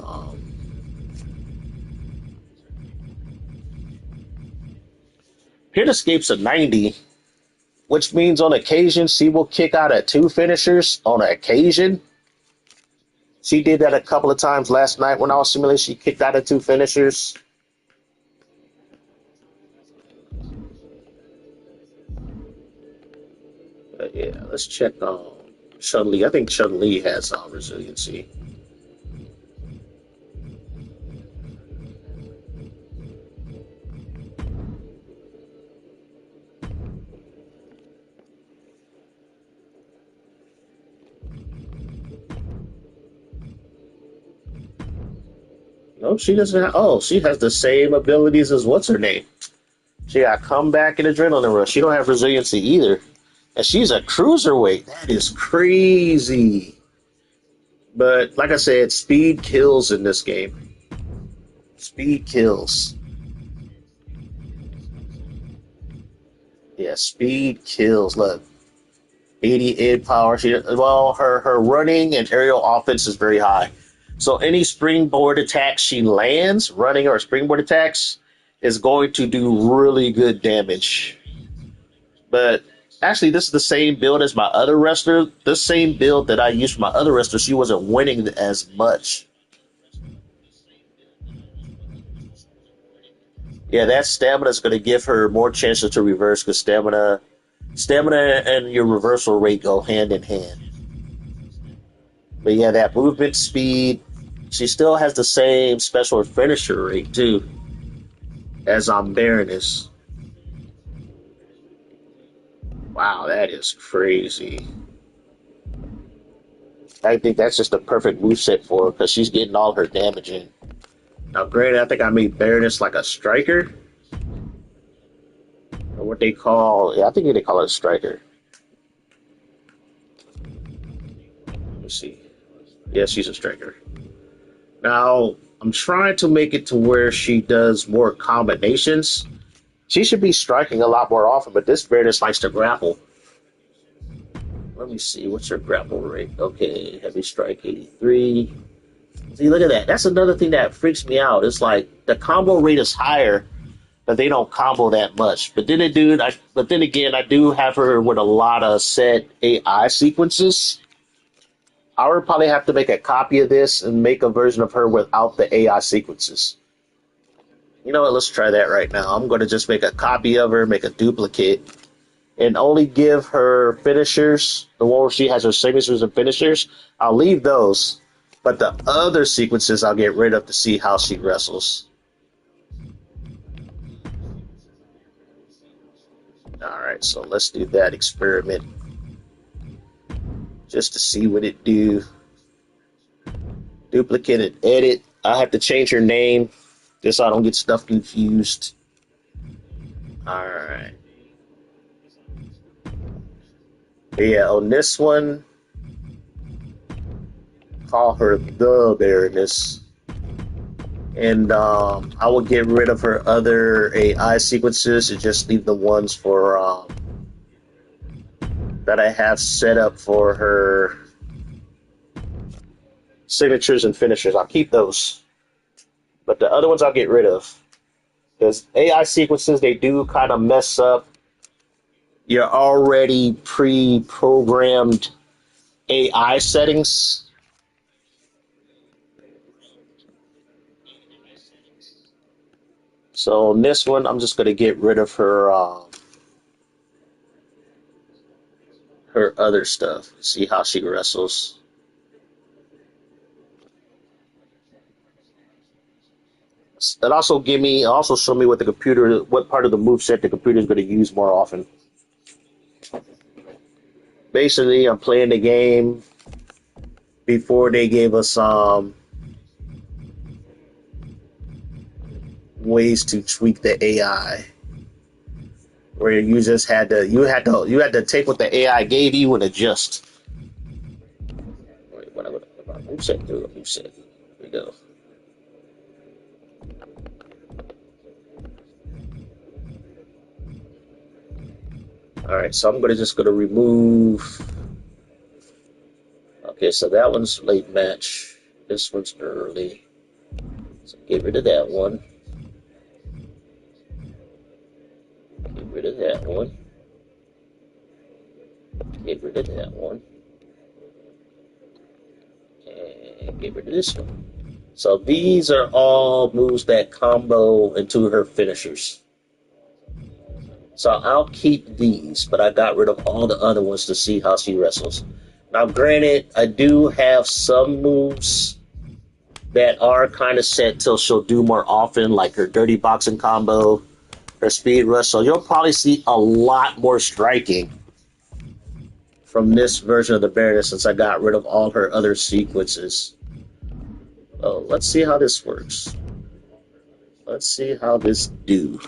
Pin escapes a 90, which means on occasion she will kick out at 2 finishers on occasion. She did that a couple of times last night when I was simulating. She kicked out at 2 finishers. But yeah, let's check on Chun-Li. I think Chun-Li has resiliency. No, she doesn't have. Oh, she has the same abilities as what's her name? She got comeback and adrenaline rush. She don't have resiliency either. And she's a cruiserweight. That is crazy. But like I said, speed kills in this game. Speed kills. Yeah, speed kills. Look. 80 id power. Her running and aerial offense is very high. So any springboard attacks she lands, running or springboard attacks, is going to do really good damage. But actually, this is the same build as my other wrestler. The same build that I used for my other wrestler, she wasn't winning as much. Yeah, that stamina is going to give her more chances to reverse because stamina and your reversal rate go hand in hand. But yeah, that movement speed, she still has the same special finisher rate too as Baroness. Wow, that is crazy. I think that's just the perfect moveset for her because she's getting all her damage in. Now, granted, I think I made Baroness like a striker. Or what they call, yeah, I think they call it a striker. Let me see. Yeah, she's a striker. Now, I'm trying to make it to where she does more combinations. She should be striking a lot more often, but this Baroness likes to grapple. Let me see, what's her grapple rate? Okay, heavy strike 83. See, look at that. That's another thing that freaks me out. It's like the combo rate is higher, but they don't combo that much. But then again, I do have her with a lot of set AI sequences. I would probably have to make a copy of this and make a version of her without the AI sequences. You know what? Let's try that right now. I'm going to just make a copy of her, make a duplicate, and only give her finishers, the one where she has her signatures and finishers. I'll leave those, but the other sequences I'll get rid of to see how she wrestles. All right, so let's do that experiment just to see what it do. Duplicate and edit. I have to change her name just so I don't get stuff confused. All right. Yeah, on this one, call her the Baroness. And I will get rid of her other AI sequences and just leave the ones for that I have set up for her signatures and finishers. I'll keep those, but the other ones I'll get rid of because AI sequences, they do kind of mess up your already pre-programmed AI settings. So on this one, I'm just going to get rid of her other stuff. See how she wrestles. And also show me what part of the moveset the computer is going to use more often. Basically, I'm playing the game before they gave us ways to tweak the AI, where you just had to take what the AI gave you and adjust. Wait, what about moveset? Do a moveset. Here we go. All right, so I'm just gonna remove. Okay, so that one's late match. This one's early. So get rid of that one. Get rid of that one. Get rid of that one. And get rid of this one. So these are all moves that combo into her finishers. So I'll keep these, but I got rid of all the other ones to see how she wrestles. Now, granted, I do have some moves that are kind of set till she'll do more often, like her dirty boxing combo, her speed rush. So you'll probably see a lot more striking from this version of the Baroness since I got rid of all her other sequences. Oh, let's see how this works. Let's see how this do.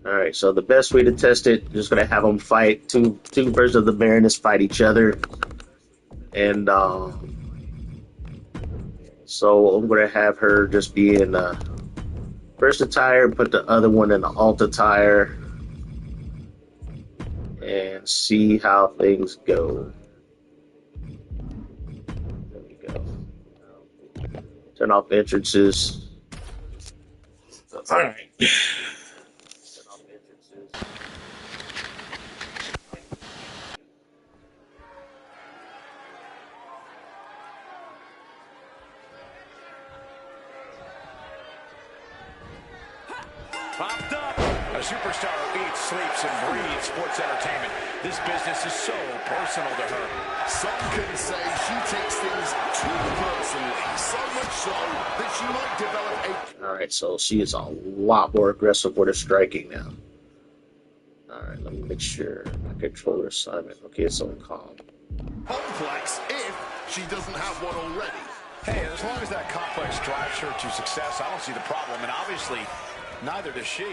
All right, so the best way to test it, just gonna have them fight. Two versions of the Baroness fight each other, and so I'm gonna have her just be in first attire, put the other one in the alt attire, and see how things go. There we go. Turn off entrances. All right. Popped up. A superstar who eats, sleeps, and breathes sports entertainment. This business is so personal to her. Some can say she takes things too personally, so much so that she might develop a... All right, so she is a lot more aggressive with her striking now. All right, let me make sure my controller assignment. Okay, it's on calm. complex if she doesn't have one already. Hey, as long as that complex drives her to success, I don't see the problem, and obviously, neither does she.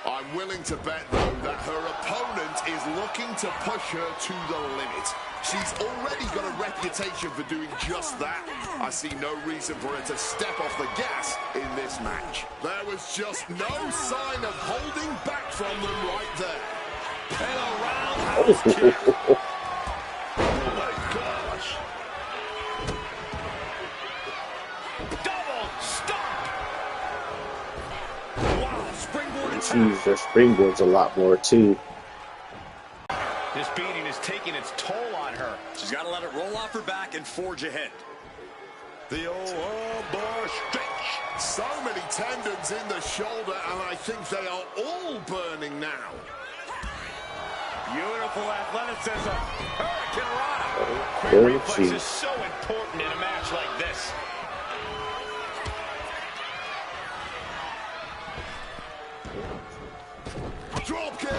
I'm willing to bet, though, that her opponent is looking to push her to the limit. She's already got a reputation for doing just that. I see no reason for her to step off the gas in this match. There was just no sign of holding back from them right there. And a roundhouse kick. Oh, my gosh. Double stomp. Wow, springboard attack. Jeez, their springboard's a lot more, too. This beating is taking its toll on her. She's got to let it roll off her back and forge ahead. The old bar stretch. So many tendons in the shoulder, and I think they are all burning now. Beautiful athleticism. Hurricane Rana. Quick Oh, reflex geez. is so important in a match like this. Drop kick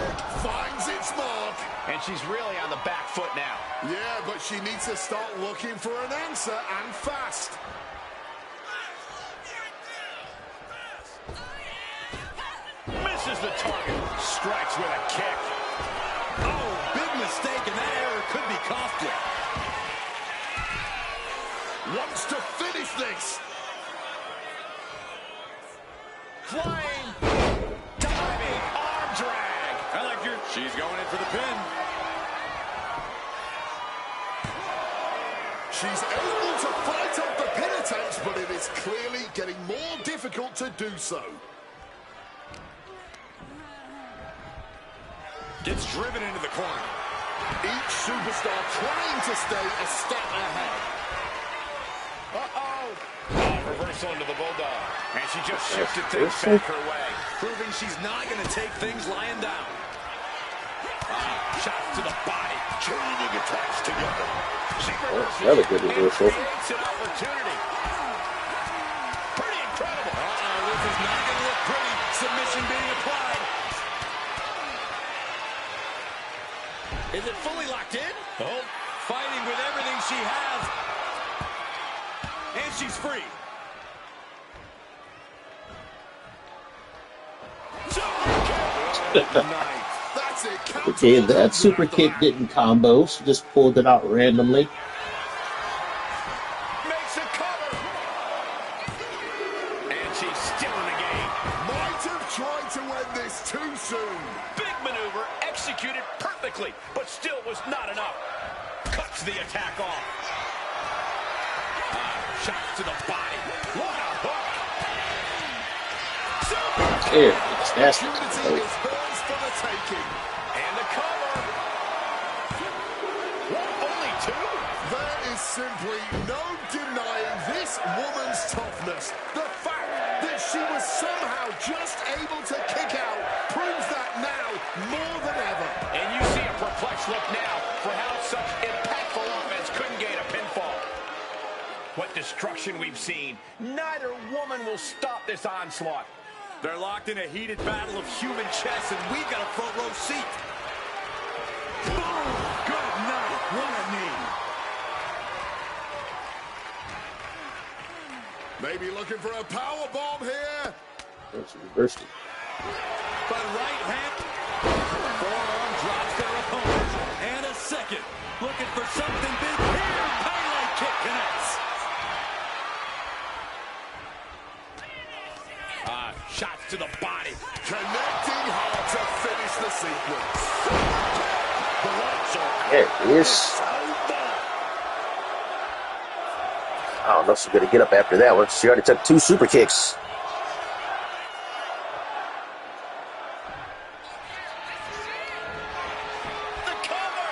finds its mark. And she's really on the back foot now. Yeah, but she needs to start looking for an answer, and fast. misses the target. Strikes with a kick. Oh, big mistake, and that error could be costly. Wants to finish this. Flying. Diving. Arm drag. I like your... She's going in for the pin. She's able to fight off the pin attempts, but it is clearly getting more difficult to do so. Gets driven into the corner. Each superstar trying to stay a step ahead. Uh-oh. Reversal into the Bulldog. And she just shifted things back her way, proving she's not going to take things lying down. Shots to the body. Chaining attacks together. She reverses another good reversal. and creates an opportunity. Pretty incredible. This is not going to look pretty. Submission being applied. Is it fully locked in? Oh, fighting with everything she has. And she's free. That's it. Okay, that super kick didn't combo. She just pulled it out randomly. Makes a cover. And she's still in the game. Might have tried to end this too soon. Big maneuver, executed perfectly, but still was not enough. Cuts the attack off. Shots to the body. What a hook. There, that's Opportunity is hers for the taking. And the cover. What, only two? There is simply no denying this woman's toughness. The fact that she was somehow just able to kick out proves that now more than ever. And you see a perplexed look now for how such impactful offense couldn't gain a pinfall. What destruction we've seen. Neither woman will stop this onslaught. They're locked in a heated battle of human chess, and we've got a front row seat. Boom! Good night. What a knee. Maybe looking for a power bomb here. reversed it. But right hand. Forearm drops their opponent. And a second. Looking for something big here. Pele kick connects. Shots to the body. Connecting hard to finish the sequence. There it is. I don't know if she's going to get up after that one. She already took 2 super kicks. The cover.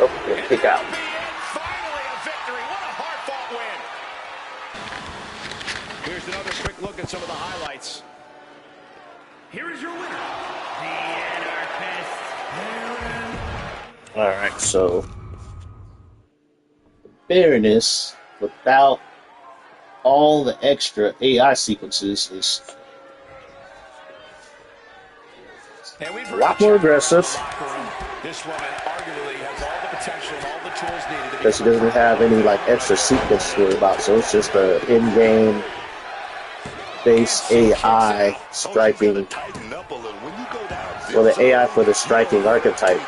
Oh, gonna kick out. Finally a victory. What a hard-fought win. Here's another quick look at some of the highlights. Here is your winner, the Anarchist. All right, so Baroness, without all the extra AI sequences, is a lot more aggressive. This woman arguably has all the potential and all the tools needed to Because she doesn't have any like extra sequence to worry about, so it's just a in-game base AI striking. Well, the AI for the striking archetype.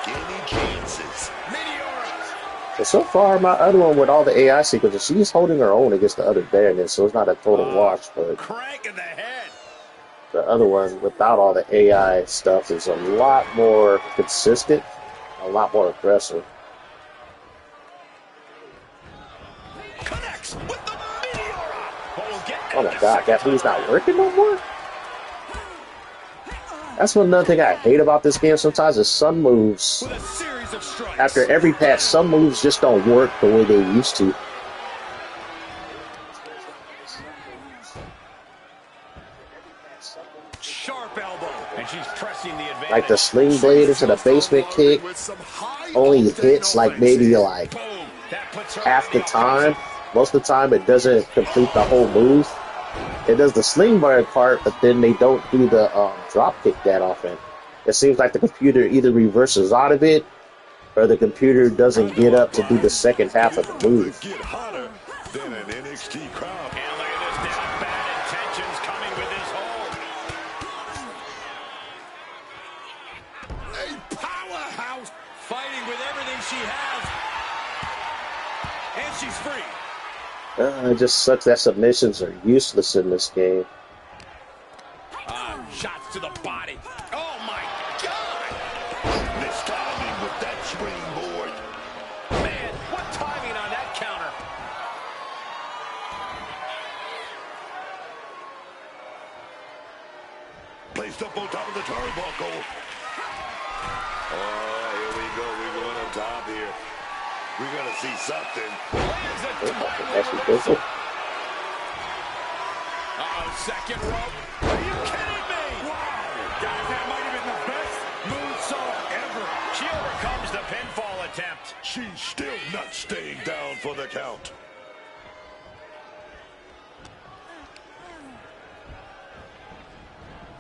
But so far, my other one with all the AI sequences, she's holding her own against the other Baroness, so it's not a total wash. But crank in the head. the other one, without all the AI stuff, is a lot more consistent, a lot more aggressive. Connects with the Meteora. Oh my god, that move's not working no more? That's another thing I hate about this game sometimes is some moves, With a series of strikes. after every patch, some moves just don't work the way they used to. Sharp elbow. And she's pressing the advantage. Like the sling blade into the basement kick only hits like maybe like Boom. That puts her half the on time. Most of the time it doesn't complete the whole move. It does the sling blade part, but then they don't do the drop kick that often. It seems like the computer either reverses out of it, or the computer doesn't get up to do the second half of the move. Get hotter than an NXT crowd. And look at this now. Bad intentions coming with this hold. she's free. It just sucks that submissions are useless in this game. Shots to the body. Oh my God! Missed timing with that springboard. Man, what timing on that counter. Placed up on top of the turnbuckle. Oh, here we go. We're going up top here. We're going to see something. Second rope. Are you kidding me? Wow. Guys, that might have been the best moonsault ever. She overcomes the pinfall attempt. She's still not staying down for the count.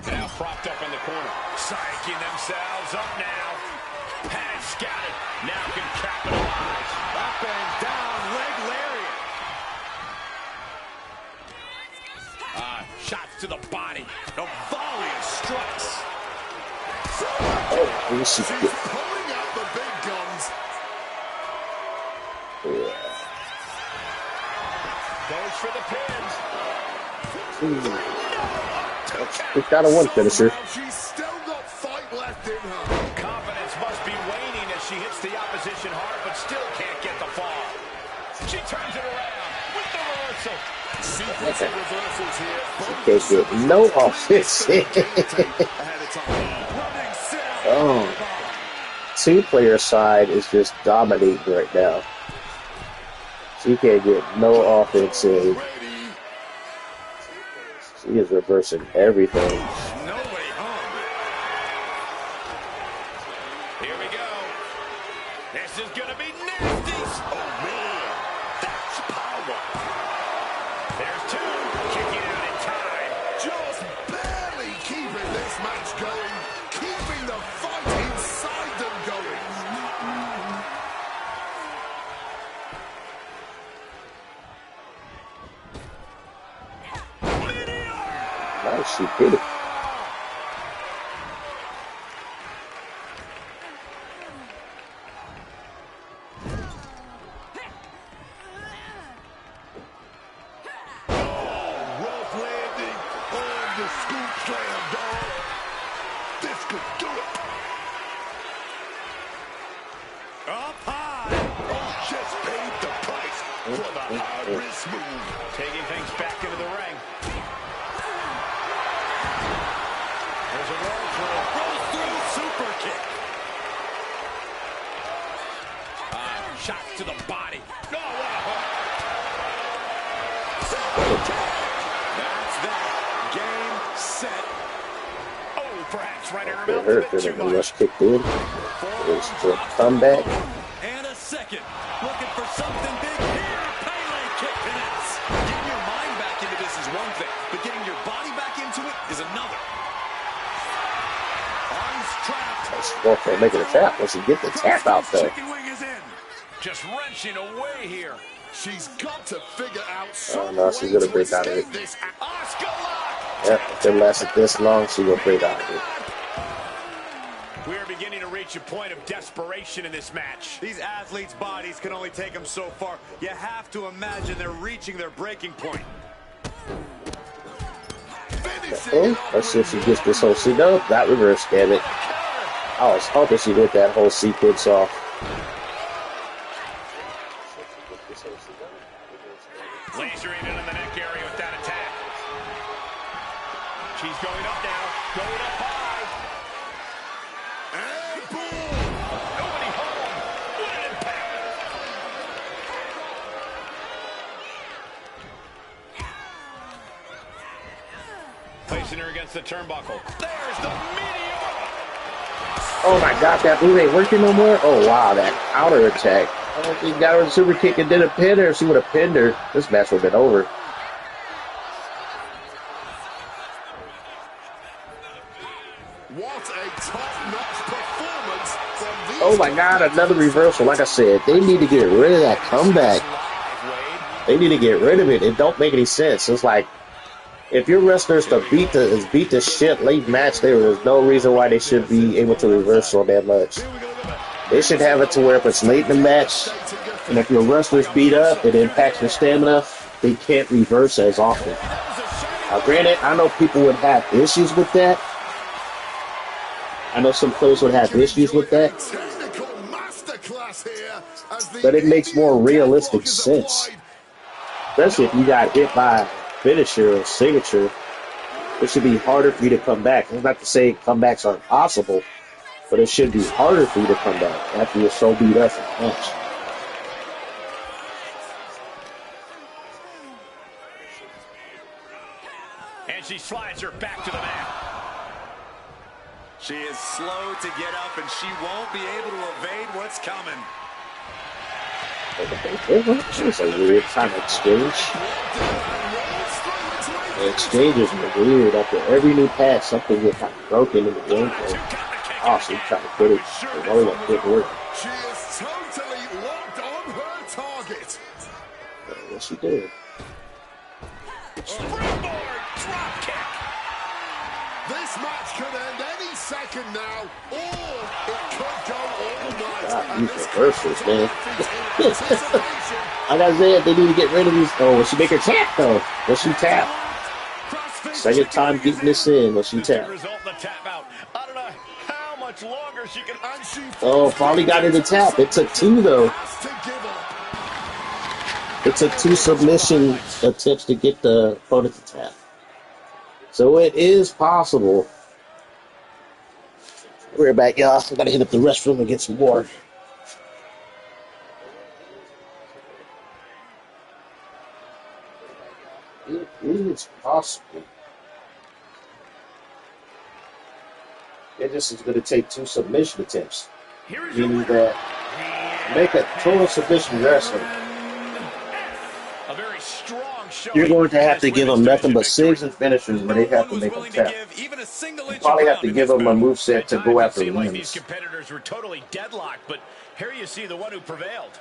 Now propped up in the corner. Psyching themselves up now. Has scouted. Now can capitalize. Up and down. Leg lariat. Shots to the body. A volley of strikes. She's pulling out the big guns. Goes for the pins. We've got a one finisher. She's still got fight left in her. Confidence must be waning as she hits the opposition hard, but still can't get the fall. She turns it around with the reversal. Sequence of reversals here. Can't get no offense. Oh, two-player side is just dominating right now. She can't get no offense in. She is reversing everything. Nobody home. Here we go. This is gonna be nasty. Oh, man. That's power. There's two. Kicking out in time. Just barely keeping this match going. Keeping the fight inside them going. Nice, she did it. Rough landing on the scoop slam, dog. This could do it. Up high. Oh, just paid the price for the high-risk move. Taking things back into the ring. There's a roll through super kick. Shots to the body. Oh, what a hook. That's that. Game, set. Oh, perhaps right in her It mouth. hurt that the rush kicked in. It was for a comeback. And a second. Looking for something big here. Pele kick connects. Getting your mind back into this is one thing, but getting your body back into it is another. Arms trapped. Well, can't make it a tap once you get the tap out though. Chicken wing is in. Just wrenching away here. She's got to figure out Oh some no, way she's gonna to break out of it. escape this. Oscar lock. Yeah, if it lasted this long, she will break out of it. We are beginning to reach a point of desperation in this match. These athletes' bodies can only take them so far. You have to imagine they're reaching their breaking point. Oh, let's see if she gets this whole scene. Nope, that reverse, damn it. I was hoping she get that whole sequence off. Lasering in on the neck area with that attack. She's going up now. Going up high. And boom! Nobody home. What an impact. Placing her against the turnbuckle. There's the meteor. Oh my god, that move ain't working no more? Oh wow, that counter attack. I don't think he got her in the super kick and didn't pin her. If she would have pinned her, this match would have been over. What a top-notch performance from these. Oh my god, another reversal. Like I said, they need to get rid of that comeback. They need to get rid of it. It don't make any sense. It's like, if your wrestlers to beat the shit late match, there is no reason why they should be able to reverse on that much. Here we go. They should have it to where if it's late in the match, and if your wrestler's beat up, it impacts your stamina, they can't reverse as often. Now, granted, I know people would have issues with that. I know some players would have issues with that. But it makes more realistic sense. Especially if you got hit by a finisher or signature, it should be harder for you to come back. It's not to say comebacks are impossible, but it should be harder for you to come back after you're so beat up in the match. And she slides her back to the mat. She is slow to get up, and she won't be able to evade what's coming. It's a weird kind of exchange. The exchanges are weird. After every new pass, something gets kind of broken in the gameplay. Oh, so you try to put it, the roll up didn't work. She is totally locked on her target. Yes, she did. Springboard drop kick. This match could end any second now, or it could go all night. God, these reversals, man. Like I said, they need to get rid of these. Oh, will she make her tap, though? Will she tap? Second time getting this in. Will she tap? I don't know how much longer she can. Oh, finally got it to tap. It took two, though. It took two submission attempts to get the opponent to tap. So it is possible. We're back, y'all. I gotta hit up the restroom and get some water. It is possible. It just is going to take two submission attempts. Meaning that make a total submission wrestler. A very strong show. You're going to have to give them nothing but SIGs and finishers where they have to make them tap. You probably have to give them a moveset to go after Like these wins. competitors were totally deadlocked, but here you see the one who prevailed.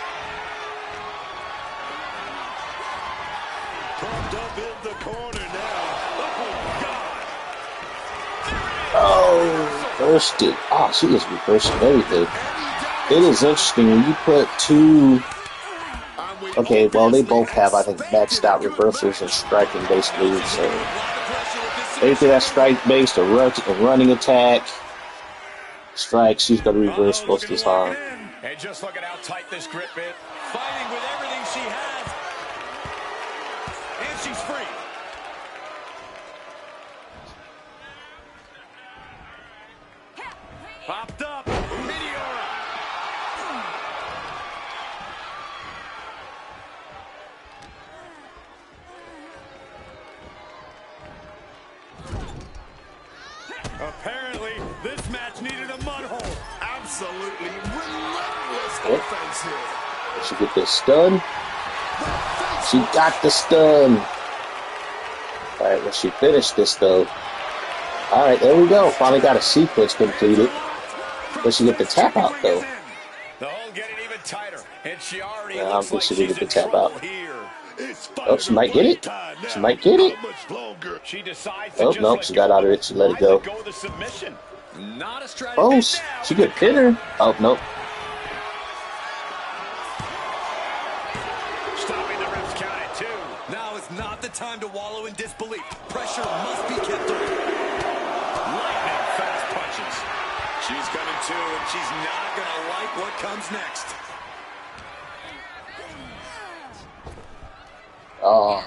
Pumped up in the corner now. Oh, bursted. Oh, she is reversing everything. It is interesting when you put two. Okay, well, they both have, I think, maxed out reversals and striking basically. So anything that's strike based or running attack, strike, she's going to reverse most of the time. And just look at how tight this grip is. Fighting with everything she has. And she's free. Popped up. Meteora. Apparently, this match needed a mud hole. Absolutely relentless offense here. Did she get this stun? She got the stun. All right, well, she finished this, though. All right, there we go. Finally got a sequence completed. But she get the tap out, though. The hole getting even tighter, and she already I don't looks think like she she's did get in the tap trouble out. here. Oh, she might get it. She might get it. She decides to Oh, just no, let she go. got out of it. She let it go. Go with the submission. Not a strategy. Oh, she could pin her. Oh, nope. Stopping the ref's count at 2. Now is not the time to wallow in disbelief. Pressure must be kept on. Lightning fast punches. She's coming to, and she's not going to like what comes next. Oh,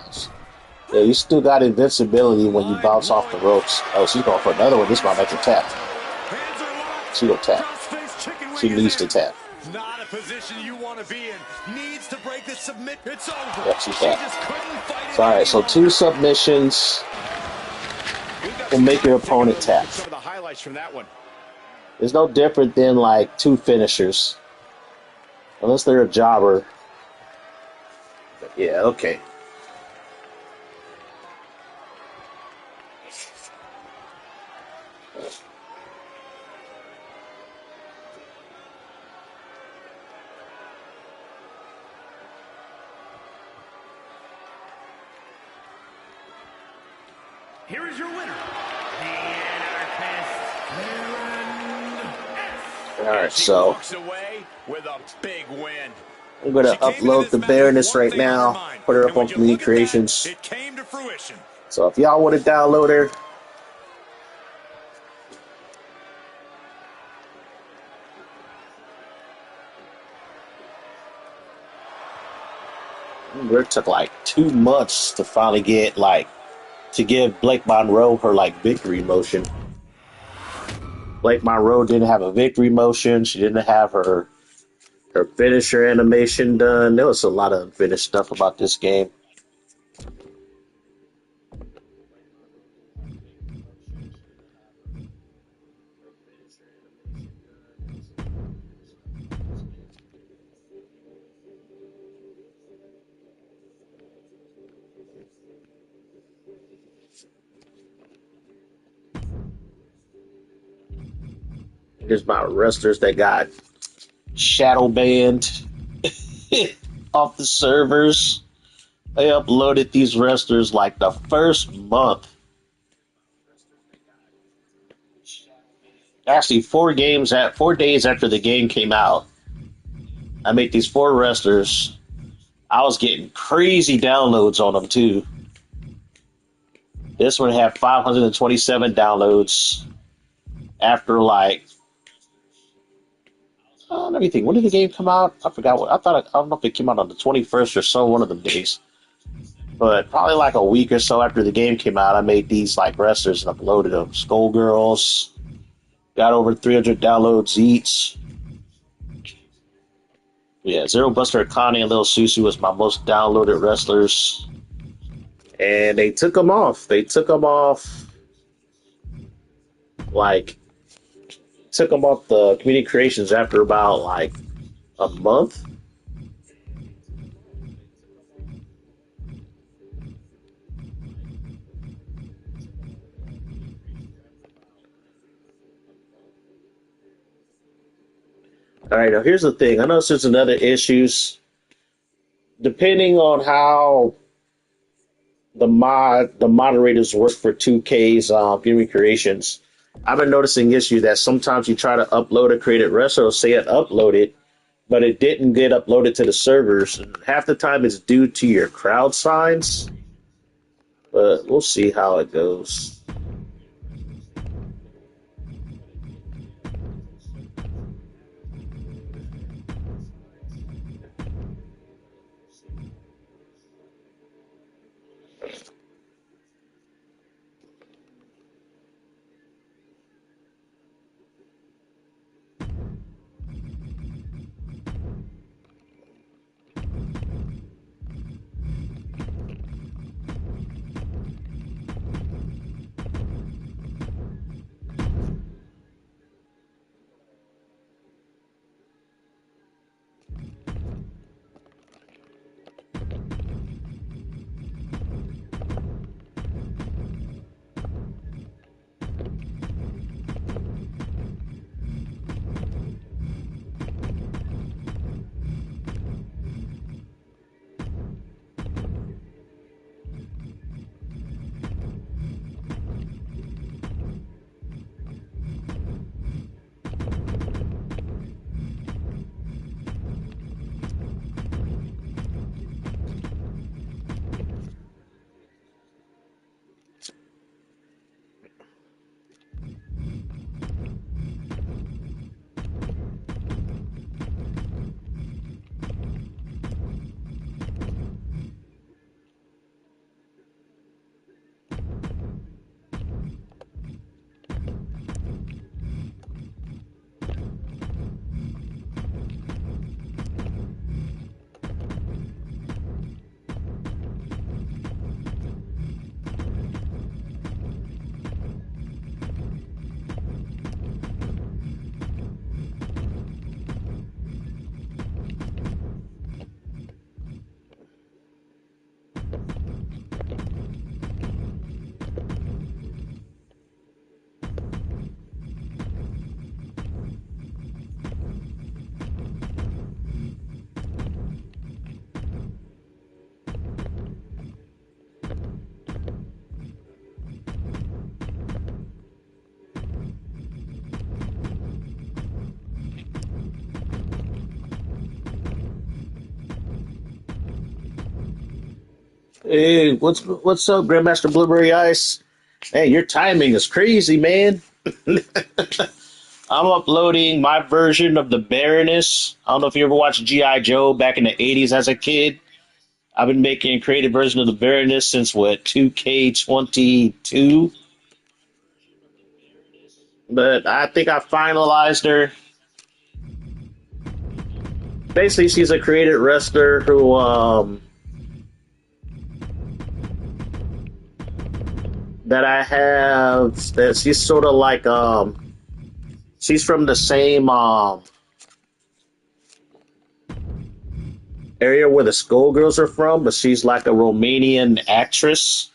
yeah, you still got invincibility when you bounce off the ropes. Oh, she's going for another one. This might make her tap. She will tap. She needs to tap. Not a position you want to be in. Needs to break the submit. It's over. Yep, she tapped. just couldn't fight it So, all right, so anymore. 2 submissions will make your opponent tap. Some of the highlights from that one. It's no different than like 2 finishers. Unless they're a jobber. But yeah, okay. Here is your winner, the Anarchist, All right, so Walks away with a big win. I'm going to upload the Baroness right now, put her up on Community Creations. It came to fruition. So if y'all want to download her, it took like 2 months to finally get to give Blake Monroe her victory motion. Blake Monroe didn't have a victory motion. She didn't have her finisher animation done. There was a lot of unfinished stuff about this game. Here's my wrestlers that got shadow banned off the servers. They uploaded these wrestlers like the first month. Actually, 4 days after the game came out, I made these 4 wrestlers. I was getting crazy downloads on them too. This one had 527 downloads after let me think. When did the game come out? I forgot. I don't know if it came out on the 21st or so, one of them days. But probably like a week or so after the game came out, I made these wrestlers and uploaded them. Skullgirls got over 300 downloads each. Yeah, Zero Buster Akane and Lil Susu was my most downloaded wrestlers. And they took them off. Took them off the Community Creations after about a month. All right, now here's the thing. I know there's another issues. Depending on how the moderators work for 2K's Gaming Creations. I've been noticing issue that sometimes you try to upload a created wrestler, or say it uploaded, but it didn't get uploaded to the servers. And half the time it's due to your crowd signs, but we'll see how it goes. Hey, what's up, Grandmaster Blueberry Ice? Hey, your timing is crazy, man. I'm uploading my version of the Baroness. I don't know if you ever watched G.I. Joe back in the 80s as a kid. I've been making a creative version of the Baroness since, what, 2K22? But I think I finalized her. Basically, she's a created wrestler who, that I have, that she's sort of like, she's from the same, area where the Skullgirls are from, but she's like a Romanian actress.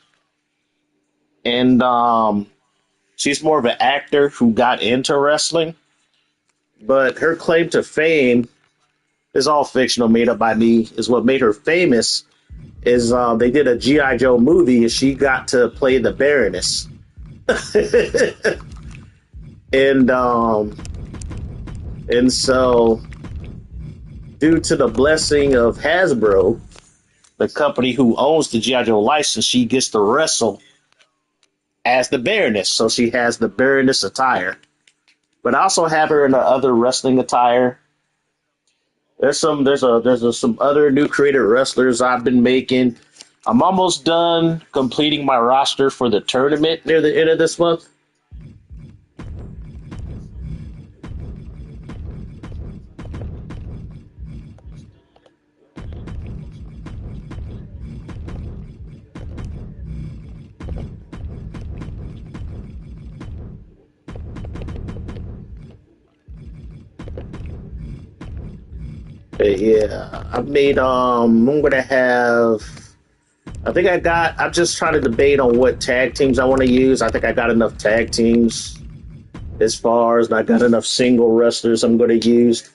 And, she's more of an actor who got into wrestling. But her claim to fame is all fictional, made up by me, is what made her famous. Is they did a G.I. Joe movie and she got to play the Baroness. and and so due to the blessing of Hasbro, the company who owns the G.I. Joe license, she gets to wrestle as the Baroness. So she has the Baroness attire. But I also have her in the other wrestling attire. There's some other new creative wrestlers I've been making. I'm almost done completing my roster for the tournament near the end of this month. But yeah, I've made I'm gonna have, I'm just trying to debate on what tag teams I want to use. I think I got enough tag teams as far as I got enough single wrestlers I'm gonna use.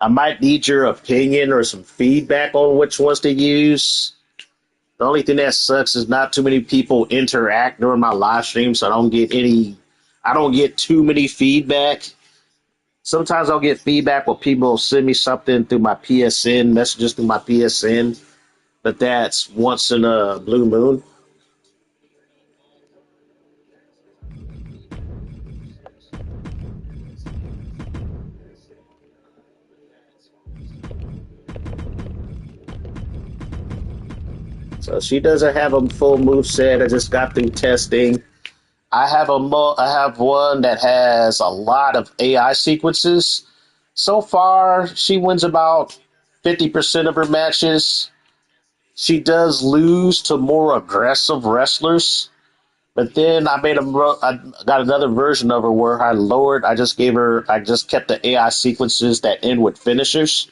I might need your opinion or some feedback on which ones to use. The only thing that sucks is not too many people interact during my live stream, so I don't get too many feedback. Sometimes I'll get feedback where people send me something through my PSN, messages through my PSN, but that's once in a blue moon. So she doesn't have a full move set. I just got through testing. I have one that has a lot of AI sequences. So far, she wins about 50% of her matches. She does lose to more aggressive wrestlers, but then I got another version of her where I just kept the AI sequences that end with finishers.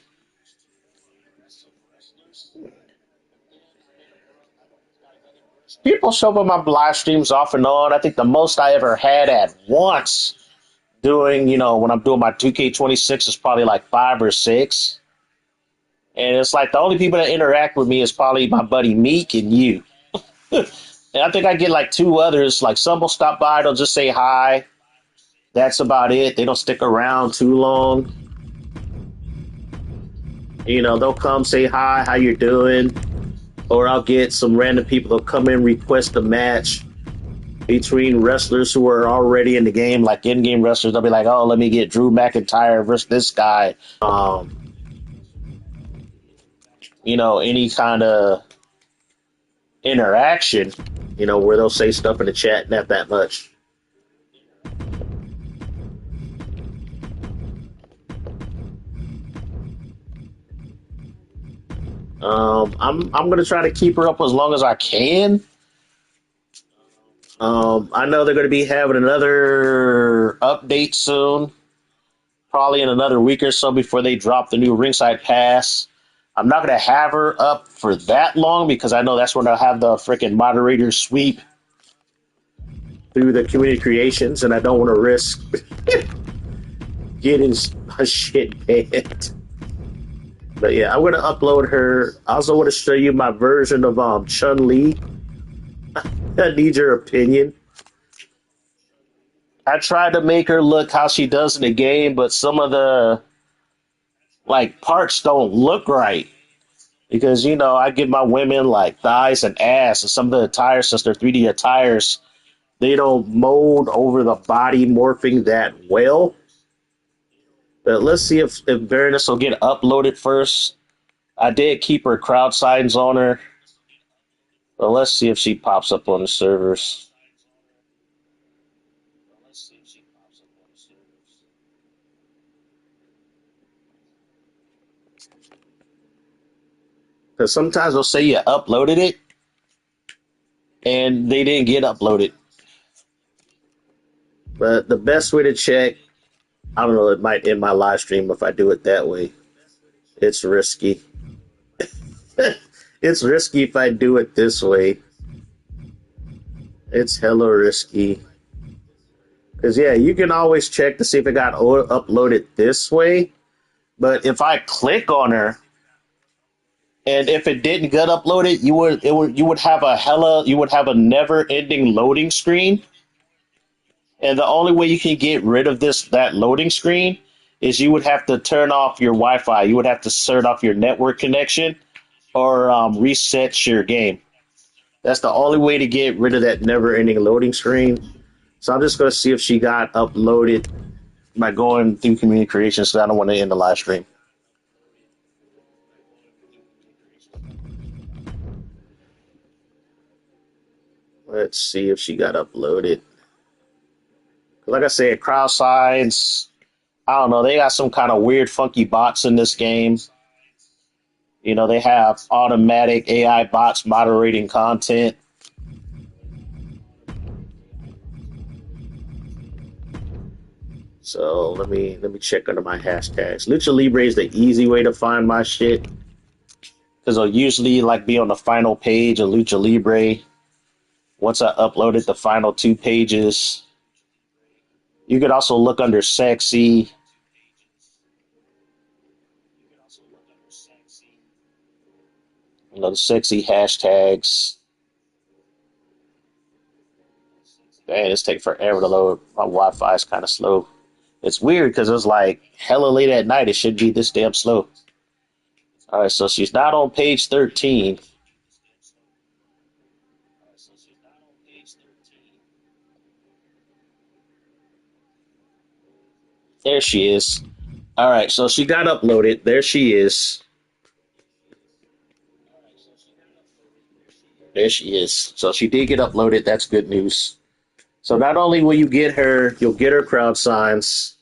People show up on my live streams off and on. I think the most I ever had at once when I'm doing my 2K26 is probably like 5 or 6. And it's like the only people that interact with me is probably my buddy Meek and you. And I think I get like 2 others. Like some will stop by, they'll just say hi. That's about it. They don't stick around too long. They'll come say hi, how you doing? Or I'll get some random people that'll come in, request a match between wrestlers who are already in the game, like in-game wrestlers. They'll be like, oh, let me get Drew McIntyre versus this guy. Any kind of interaction, where they'll say stuff in the chat, not that much. I'm gonna try to keep her up as long as I can. I know they're gonna be having another update soon, probably in another week or so before they drop the new ringside pass. I'm not gonna have her up for that long because I know that's when I'll have the freaking moderator sweep through the community creations, and I don't want to risk getting my shit banned. But yeah, I'm gonna upload her. I also want to show you my version of Chun-Li. I need your opinion. I tried to make her look how she does in the game, but some of the parts don't look right. Because I give my women like thighs and ass, and some of the attires, since they're 3D attires, they don't mold over the body morphing that well. But let's see if Baroness will get uploaded first. I did keep her crowd signs on her. But let's see if she pops up on the servers. Because sometimes they'll say you uploaded it, and they didn't get uploaded. But the best way to check, I don't know, it might end my live stream if I do it that way. It's risky. It's risky if I do it this way. It's hella risky. Because, yeah, you can always check to see if it got uploaded this way. But if I click on her, and if it didn't get uploaded, you would have a never-ending loading screen. And the only way you can get rid of that loading screen is you would have to turn off your Wi-Fi. You would have to turn off your network connection or reset your game. That's the only way to get rid of that never-ending loading screen. So I'm just going to see if she got uploaded by going through community creations, so I don't want to end the live stream. Let's see if she got uploaded. Like I said, crowd signs, I don't know, they got some kind of weird, funky bots in this game. They have automatic AI bots moderating content. So let me check under my hashtags. Lucha Libre is the easy way to find my shit, because I'll usually be on the final page of Lucha Libre once I uploaded the final 2 pages. You could also look under sexy. You know, the sexy hashtags. Man, it's taking forever to load. My Wi-Fi is kind of slow. It's weird because it's like hella late at night. It should be this damn slow. All right, so she's not on page 13. There she is. All right, so she got uploaded. There she is. There she is. So she did get uploaded. That's good news. So not only will you get her, you'll get her crowd signs.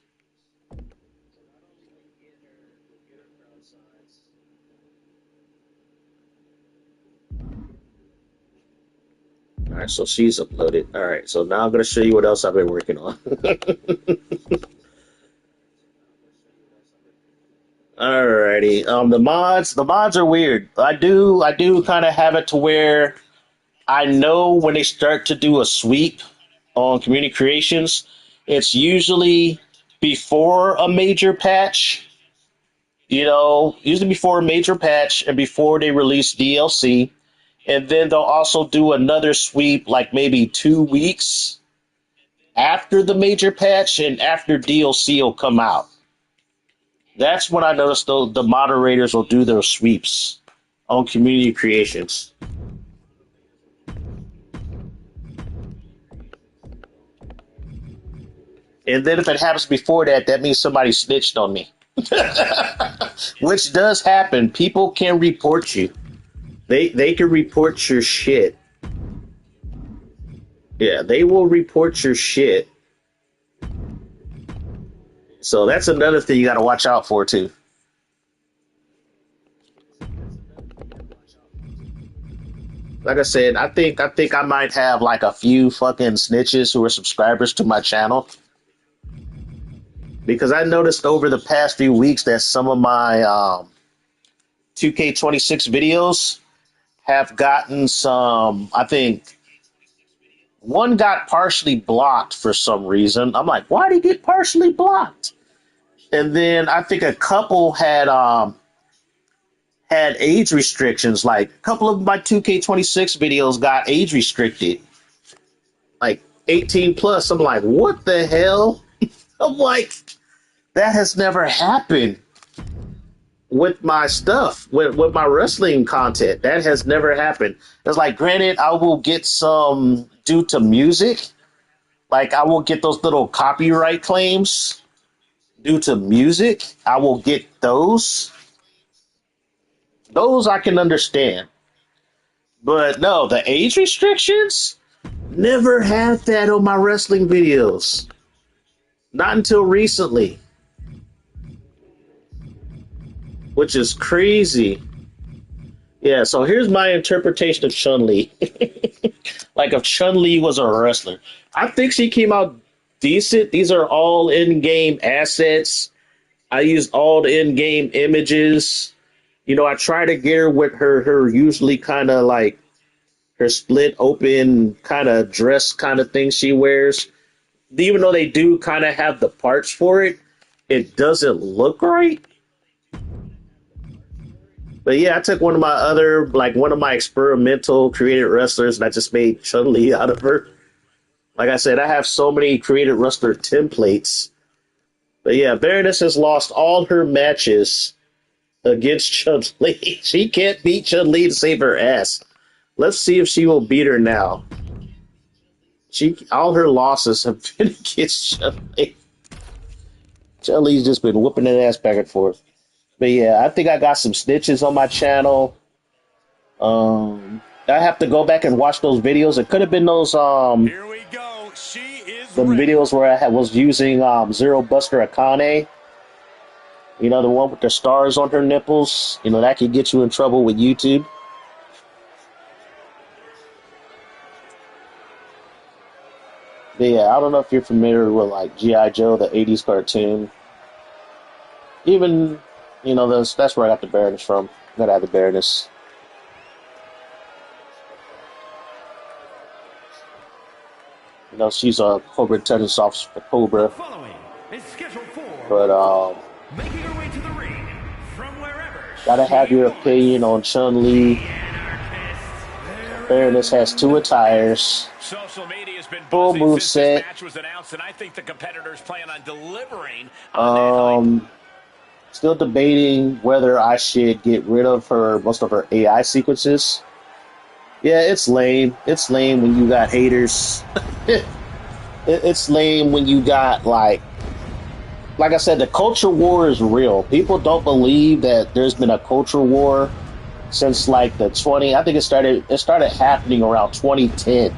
All right, so she's uploaded. All right, so now I'm going to show you what else I've been working on. Alrighty. The mods are weird. I do kind of have it to where I know when they start to do a sweep on community creations, it's usually before a major patch. You know, usually before a major patch and before they release DLC, and then they'll also do another sweep like maybe 2 weeks after the major patch and after DLC will come out. That's when I noticed the moderators will do their sweeps on community creations. And then if it happens before that, that means somebody snitched on me. Which does happen. People can report you. They can report your shit. Yeah, they will report your shit. So that's another thing you got to watch out for too. Like I said, I think I might have like a few fucking snitches who are subscribers to my channel because I noticed over the past few weeks that some of my 2K26 videos have gotten some. I think one got partially blocked for some reason. I'm like, why did he get partially blocked? And then I think a couple had age restrictions. Like a couple of my 2K26 videos got age restricted, like 18 plus. I'm like, what the hell? I'm like, that has never happened with my stuff, with my wrestling content. That has never happened. It's like, granted, I will get some due to music. Like, I will get those little copyright claims due to music. I will get those. Those I can understand. But no, the age restrictions? Never had that on my wrestling videos. Not until recently. Which is crazy. Yeah, so here's my interpretation of Chun-Li. Like if Chun-Li was a wrestler. I think she came out decent. These are all in-game assets. I used all the in-game images. You know, I try to get her with her usually kind of like her split open kind of dress kind of thing she wears. Even though they do kind of have the parts for it, it doesn't look right. But yeah, I took one of my experimental created wrestlers and I just made Chun-Li out of her. Like I said, I have so many created wrestler templates. But yeah, Baroness has lost all her matches against Chun-Li. She can't beat Chun-Li to save her ass. Let's see if she will beat her now. All her losses have been against Chun-Li. Chun-Li's just been whooping that ass back and forth. But yeah, I think I got some snitches on my channel. I have to go back and watch those videos. It could have been those Here we go. She is the ready. videos where I was using Zero Buster Akane. You know, the one with the stars on her nipples. You know, that could get you in trouble with YouTube. But yeah, I don't know if you're familiar with like G.I. Joe, the 80s cartoon. Even, you know, that's where I got the Baroness from. I gotta have the Baroness. You know, she's a Cobra Intelligence Officer for Cobra. Following is scheduled for But, making her way to the ring from wherever gotta have she your was. opinion on Chun-Li. Baroness has 2 attires. Social media has been Full buzzing move since this set. match was announced, and I think the competitors plan on delivering on that hype. Still debating whether I should get rid of most of her AI sequences. Yeah, it's lame. It's lame when you got haters. It's lame when you got like I said, the culture war is real. People don't believe that there's been a culture war since like I think it started happening around 2010.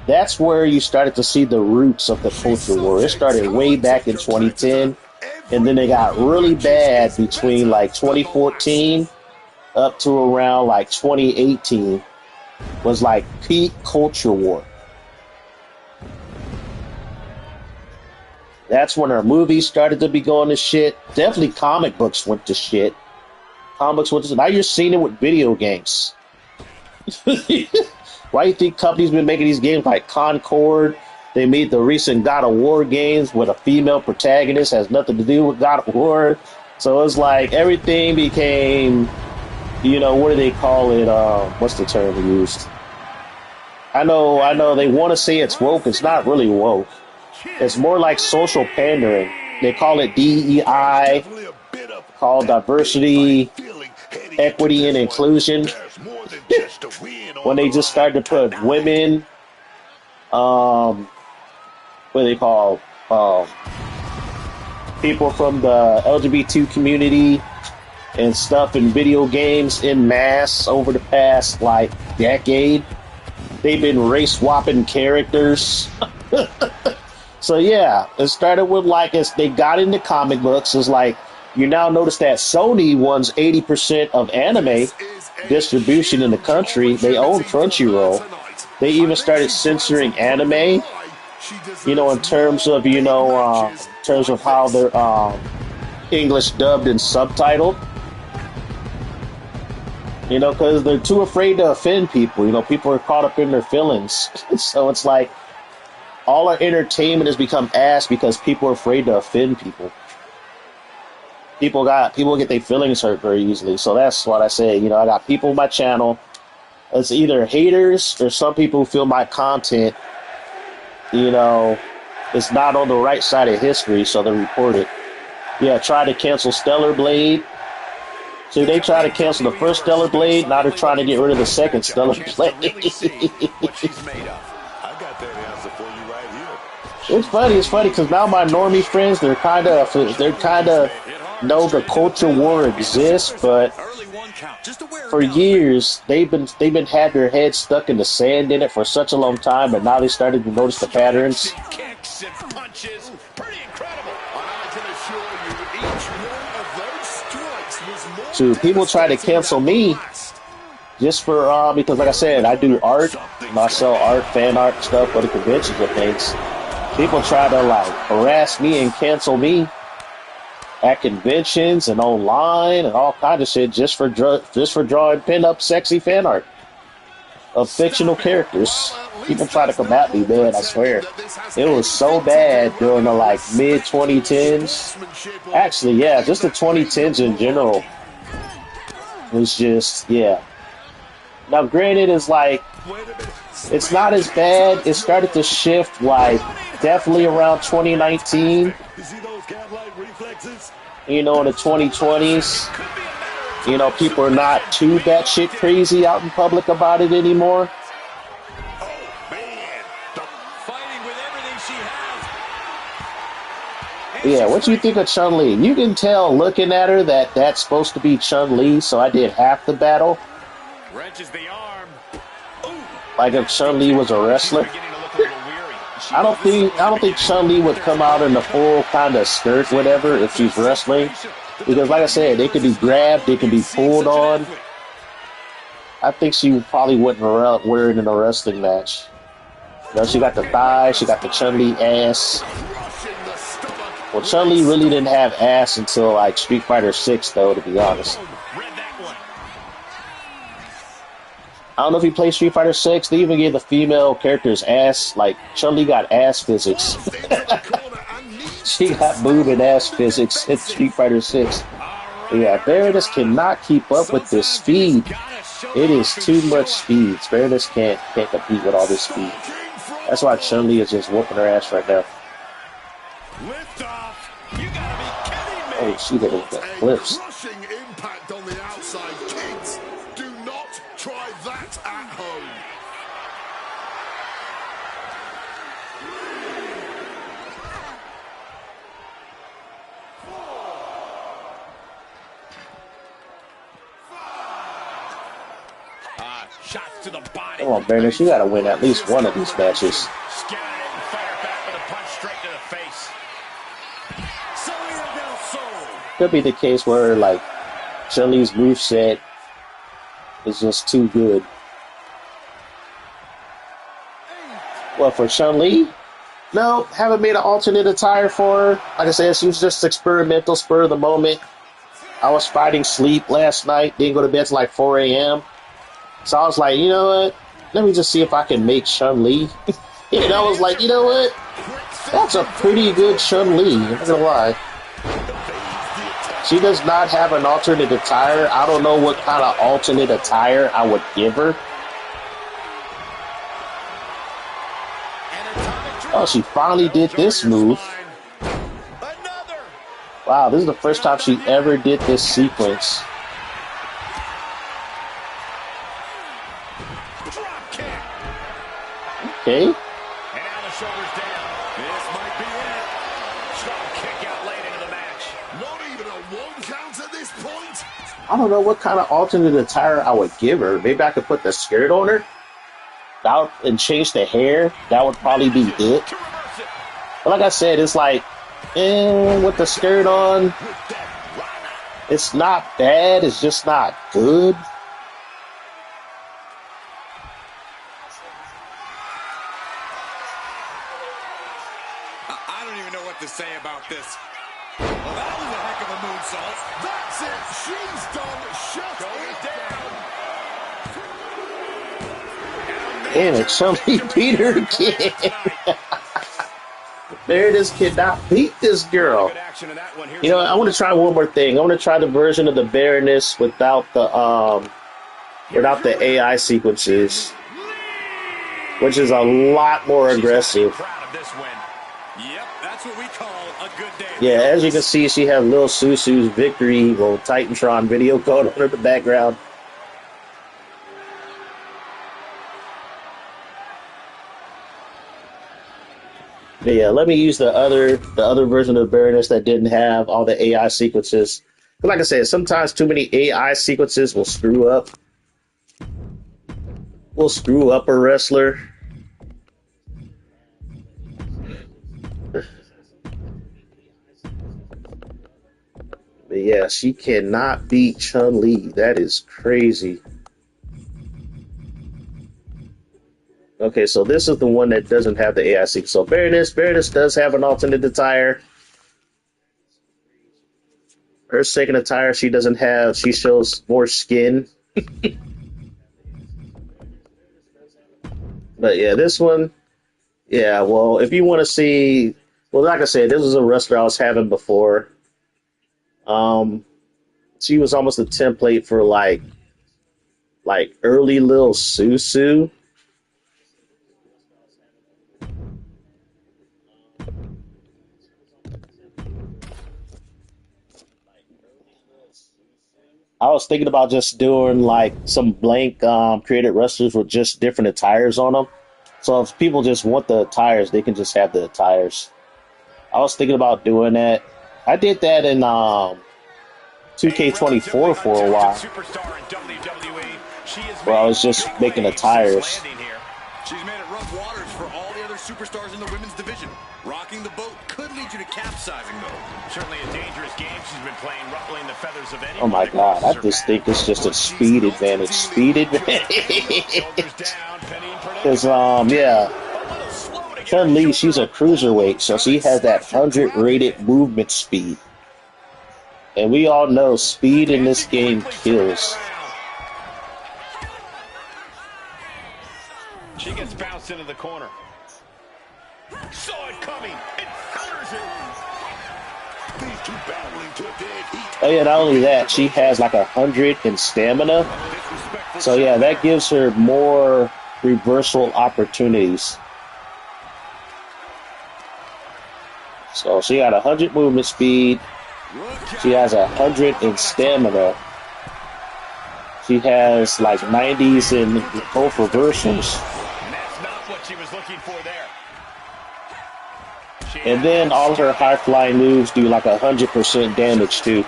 That's where you started to see the roots of the culture war. It started way back in 2010, and then it got really bad between like 2014 up to around like 2018 was like peak culture war. That's when our movies started to be going to shit. Definitely comic books went to shit. Comics went to shit. Now you're seeing it with video games. Why do you think companies been making these games like Concord? They made the recent God of War games with a female protagonist. Has nothing to do with God of War. So it's like everything became, what do they call it? What's the term used? I know they want to say it's woke. It's not really woke. It's more like social pandering. They call it DEI, called diversity, equity, and inclusion. When they just started to put women, what do they call people from the LGBT community and stuff in video games in mass over the past like decade. They've been race swapping characters. So yeah, it started with as they got into comic books. It's like you now notice that Sony owns 80% of anime distribution in the country. They own Crunchyroll. They even started censoring anime, in terms of how they're English dubbed and subtitled. Because they're too afraid to offend people. People are caught up in their feelings. So it's like all our entertainment has become ass because people are afraid to offend people. People get their feelings hurt very easily. So that's what I say. I got people on my channel. It's either haters or some people who feel my content, is not on the right side of history, so they report it. Yeah, try to cancel Stellar Blade. So they try to cancel the first Stellar Blade, now they're trying to get rid of the second Stellar Blade. It's funny because now my normie friends, they're kind of know the culture war exists, but for years they've been had their heads stuck in the sand in it for such a long time, but now they started to notice the patterns. Kicks and punches, pretty incredible. So people try to cancel me just for because, like I said, I do art. I sell art, fan art stuff for the conventions and things. People try to harass me and cancel me at conventions and online and all kinds of shit just for drawing pin-up sexy fan art of fictional characters. People try to combat me, man, I swear. It was so bad during the mid-2010s. Actually, yeah, just the 2010s in general was just, yeah. Now, granted, it's not as bad. It started to shift, definitely around 2019. In the 2020s. People are not too batshit crazy out in public about it anymore. Yeah, what do you think of Chun-Li? You can tell looking at her that that's supposed to be Chun-Li, so I did half the battle. Wrenches the arm. Like if Chun-Li was a wrestler. I don't think Chun-Li would come out in the full kind of skirt, whatever, if she's wrestling. Because like I said, they could be grabbed, they can be pulled on. I think she probably wouldn't wear it in a wrestling match. She got the thigh, she got the Chun-Li ass. Well, Chun-Li really didn't have ass until Street Fighter 6, though, to be honest. I don't know if you play Street Fighter 6. They even gave the female characters ass. Chun-Li got ass physics. She got boob and ass physics in Street Fighter 6. Yeah, Baroness cannot keep up with this speed. It is too much speed. Baroness can't compete with all this speed. That's why Chun-Li is just whooping her ass right now. Lift off. You gotta be kidding me. Oh, she hit it with the flips. Crushing impact on the outside. Kids, do not try that at home. Shots to the body. Come on, Baroness, you gotta win at least one of these matches. Scanning it and fire back with a punch straight to the face. Selena Del Sol. Could be the case where, like, Chun-Li's moveset is just too good. Well, for Chun-Li? No, haven't made an alternate attire for her. Like I said, she was just experimental, spur of the moment. I was fighting sleep last night, didn't go to bed till like 4 a.m. So I was like, you know what? Let me just see if I can make Chun-Li. And I was like, you know what? That's a pretty good Chun-Li. I'm not gonna lie. She does not have an alternate attire. I don't know what kind of alternate attire I would give her. Oh, she finally did this move. Wow, this is the first time she ever did this sequence. Okay. And now the shoulders down. This might be it. Strong kick out late into the match. Not even a one count at this point. I don't know what kind of alternate attire I would give her. Maybe I could put the skirt on her and change the hair. That would probably be it. But like I said, it's like, with the skirt on, it's not bad. It's just not good. I don't even know what to say about this. Well, that was a heck of a moonsault. That's it. She's done. Shut it down. Damn it, Chun-Li beat her again. Baroness cannot beat this girl. You know, I want to try one more thing. I want to try the version of the Baroness without the AI sequences, which is a lot more aggressive. Yep, that's what we call a good day. Yeah, as you can see, she has Lil Susu's Victory little Titantron video code on the background. But yeah, let me use the other version of the Baroness that didn't have all the AI sequences. But like I said, sometimes too many AI sequences will screw up. A wrestler. But yeah, she cannot beat Chun-Li. That is crazy. Okay, so this is the one that doesn't have the AI sequence. So Baroness does have an alternate attire. Her second attire, she doesn't have. She shows more skin. But yeah, this one, yeah. Well, if you want to see, well, like I said, this was a wrestler I was having before. She was almost a template for like early Lil Susu. I was thinking about just doing like some blank created wrestlers with just different attires on them. So if people just want the attires, they can just have the attires. I was thinking about doing that. I did that in 2K24 for a while, where I was just making attires. She's made it rough waters for all the other superstars in the women's division. Rocking the boat could lead you to capsizing, though. Certainly a dangerous game she's been playing, ruffling the feathers of anyone. Oh my god, I just think it's just a speed advantage. Speed advantage. Because, yeah. Chun-Li, she's a cruiserweight, so she has that 100 rated movement speed. And we all know speed in this game kills. She gets bounced into the corner. Saw it coming and counters it. two battling to a dead heat. Oh yeah, not only that, she has like 100 in stamina. So yeah, that gives her more reversal opportunities. So she got 100 movement speed. She has 100 in stamina. She has like 90s in both reversals. And that's not what she was looking for there. And then all her high-flying moves do like 100% damage too.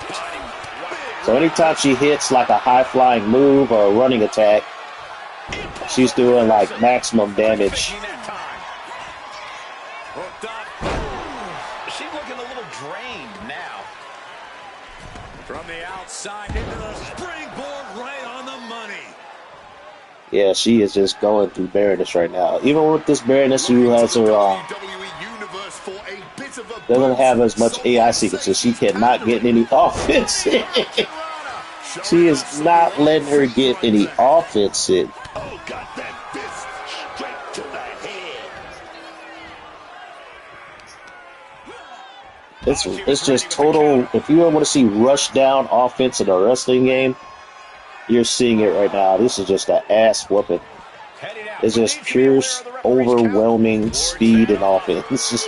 So anytime she hits like a high-flying move or a running attack, she's doing like maximum damage. She's looking a little drained now. From the outside into the springboard right on the money. Yeah, she is just going through Baroness right now. Even with this Baroness who has her doesn't have as much AI sequences, she cannot get any offense in. She is not letting her get any offense in. Oh, got that fist straight to the head. It's just total. If you want to see rush down offense in a wrestling game, you're seeing it right now. This is just an ass whooping. It's just pure, overwhelming speed and offense.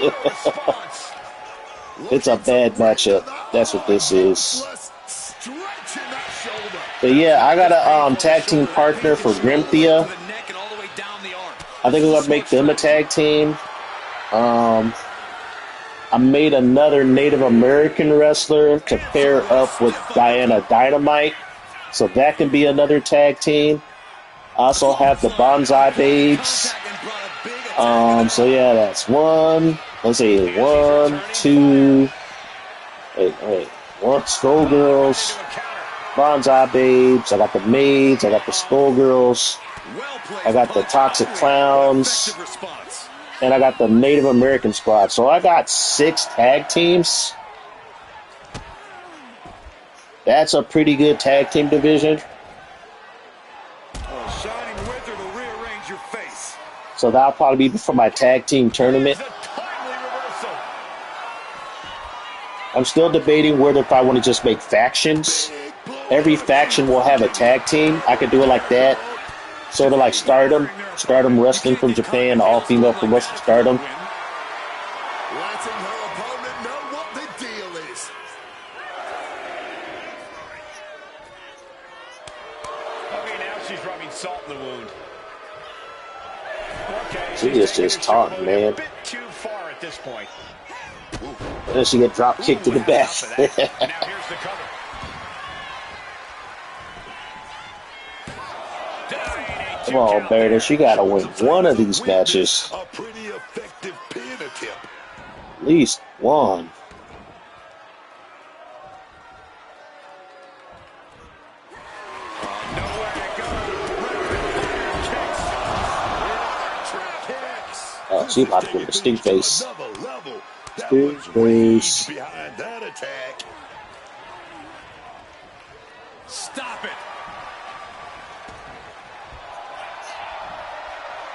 It's a bad matchup. That's what this is. But yeah, I got a tag team partner for Grimthea. I think I'm gonna make them a tag team. I made another Native American wrestler to pair up with Diana Dynamite, so that can be another tag team. I also have the Bonsai Babes. So yeah, that's one. Let's see, 1, 2. Wait. Skullgirls, Bonsai Babes. I got the Maids. I got the Skullgirls. I got the Toxic Clowns. And I got the Native American squad. So I got 6 tag teams. That's a pretty good tag team division. So that'll probably be for my tag team tournament. I'm still debating whether if I want to just make factions. Every faction will have a tag team. I could do it like that. Sort of like Stardom. Stardom Wrestling from Japan, all female from Western Stardom. Letting her opponent know what the deal is. Okay, now she's rubbing salt in the wound. Okay, She is just taunting, man. a bit too far at this point. And then she get drop kicked to the back. Now here's the cover. Come on, Baroness, you gotta win one of these matches. A pretty effective pin attempt. At least one. Oh, she about to go to Stink Face. Stink Face. Behind that attack. Stop it.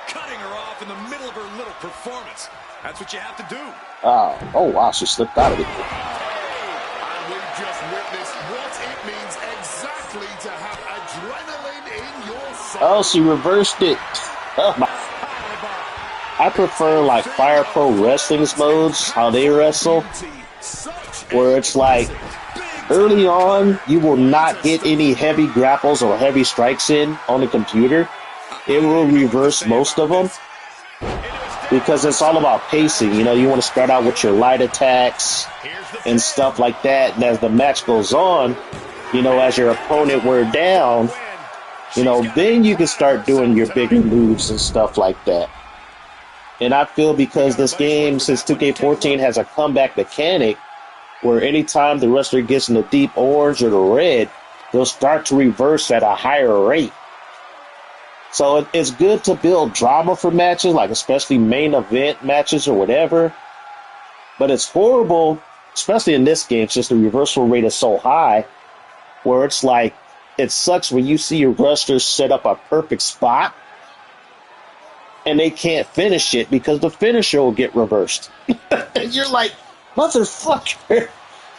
Cutting her off in the middle of her little performance. That's what you have to do. Oh wow, she slipped out of it. And we've just witnessed what it means exactly to have adrenaline in your soul. Oh, she reversed it. Oh my. I prefer like Fire Pro Wrestling's modes, how they wrestle, where it's like early on you will not get any heavy grapples or heavy strikes in on the computer. It will reverse most of them because it's all about pacing. You know, you want to start out with your light attacks and stuff like that, and as the match goes on, you know, as your opponent wear down, you know, then you can start doing your bigger moves and stuff like that. And I feel because this game, since 2K14 has a comeback mechanic, where anytime the wrestler gets in the deep orange or the red, they'll start to reverse at a higher rate. So it's good to build drama for matches, like especially main event matches or whatever. But it's horrible, especially in this game, since the reversal rate is so high, where it's like, it sucks when you see your wrestlers set up a perfect spot and they can't finish it because the finisher will get reversed. And you're like, motherfucker,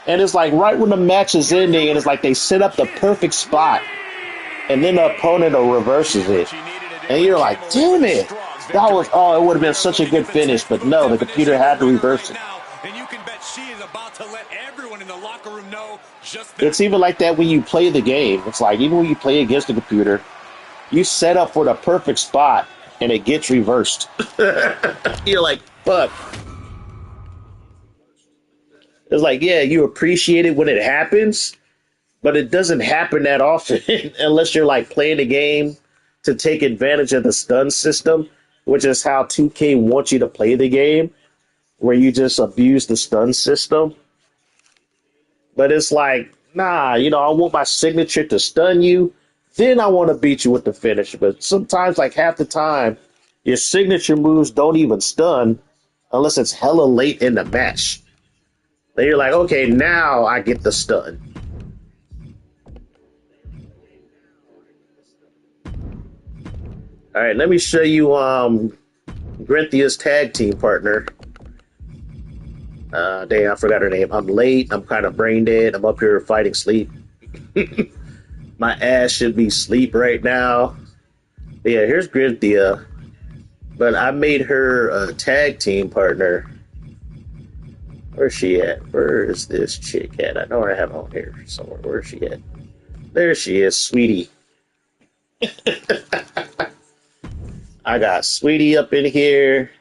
And it's like right when the match is ending, and it's like they set up the perfect spot, and then the opponent reverses it. And you're like, damn it. That was, oh, it would have been such a good finish, but no, the computer had to reverse it. And you can bet she is about to let everyone in the locker room know just that. It's even like that when you play the game. It's like, even when you play against the computer, you set up for the perfect spot, and it gets reversed. You're like, fuck. It's like, yeah, you appreciate it when it happens, but it doesn't happen that often unless you're like playing the game to take advantage of the stun system, which is how 2K wants you to play the game, where you just abuse the stun system. But it's like, nah, you know, I want my signature to stun you, then I want to beat you with the finish. But sometimes, like half the time, your signature moves don't even stun unless it's hella late in the match. Then you're like, okay, now I get the stun. All right, let me show you Grinthia's tag team partner. Damn, I forgot her name. I'm late. I'm kind of brain dead. I'm up here fighting sleep. My ass should be asleep right now. But yeah, here's Grinthia. But I made her a tag team partner. Where's she at? Where is this chick at? I know I have her on here somewhere. Where's she at? There she is, Sweetie. I got Sweetie up in here.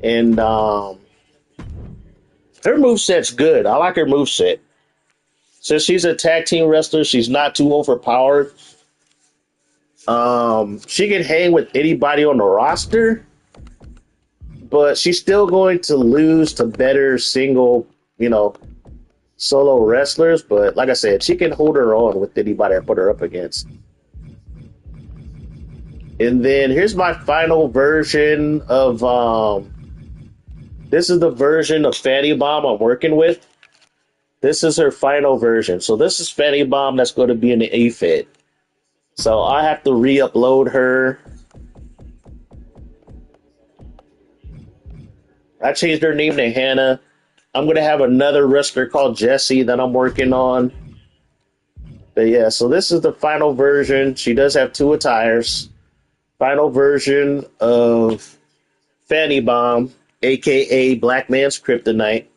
And her moveset's good. I like her moveset. Since she's a tag team wrestler, she's not too overpowered. She can hang with anybody on the roster, but she's still going to lose to better single, you know, solo wrestlers. But like I said, she can hold her own with anybody I put her up against. And then here's my final version of this is the version of Fanny Bomb I'm working with. This is her final version. So this is Fanny Bomb that's going to be in the AFED. So I have to re-upload her. I changed her name to Hannah. I'm going to have another wrestler called Jessie that I'm working on. But yeah, so this is the final version. She does have 2 attires. Final version of Fanny Bomb, a.k.a. Black Man's Kryptonite.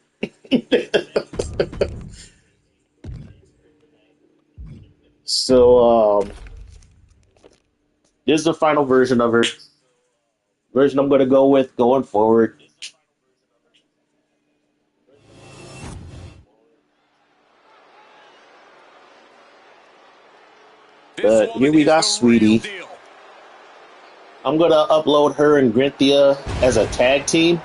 So, this is the final version of her. Version I'm going to go with going forward. But here we got Sweetie. I'm going to upload her and Grinthia as a tag team.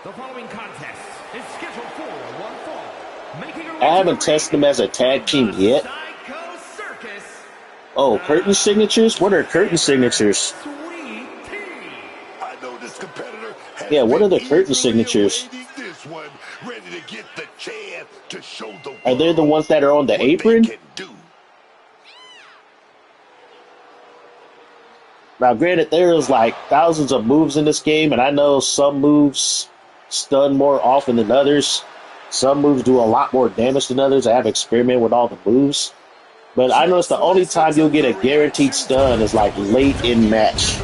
The following contest is scheduled for one fall. Making her way I to haven't the tested them ring as a tag team from yet. Psycho Circus, Oh, curtain signatures? What are curtain signatures? Sweet Tea. I know this competitor has Yeah, what are the been curtain eagerly signatures? awaiting this one, ready to get the chance to show the Are they the world ones that are on the what apron? they can do. Now, granted, there's like thousands of moves in this game, and I know some moves stun more often than others. Some moves do a lot more damage than others. I have experimented with all the moves. But I noticed the only time you'll get a guaranteed stun is like late in match.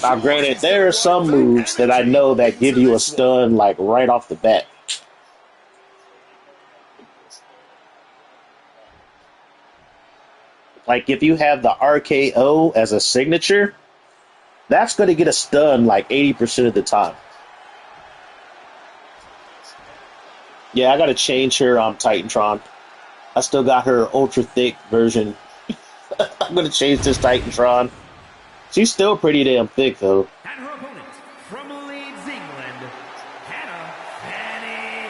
Now, granted, there are some moves that I know that give you a stun like right off the bat. Like if you have the RKO as a signature, that's going to get a stun like 80% of the time. Yeah, I got to change her Titantron. I still got her ultra thick version. I'm going to change this Titantron. She's still pretty damn thick though. And her opponent from Leeds, England, Hannah Fanny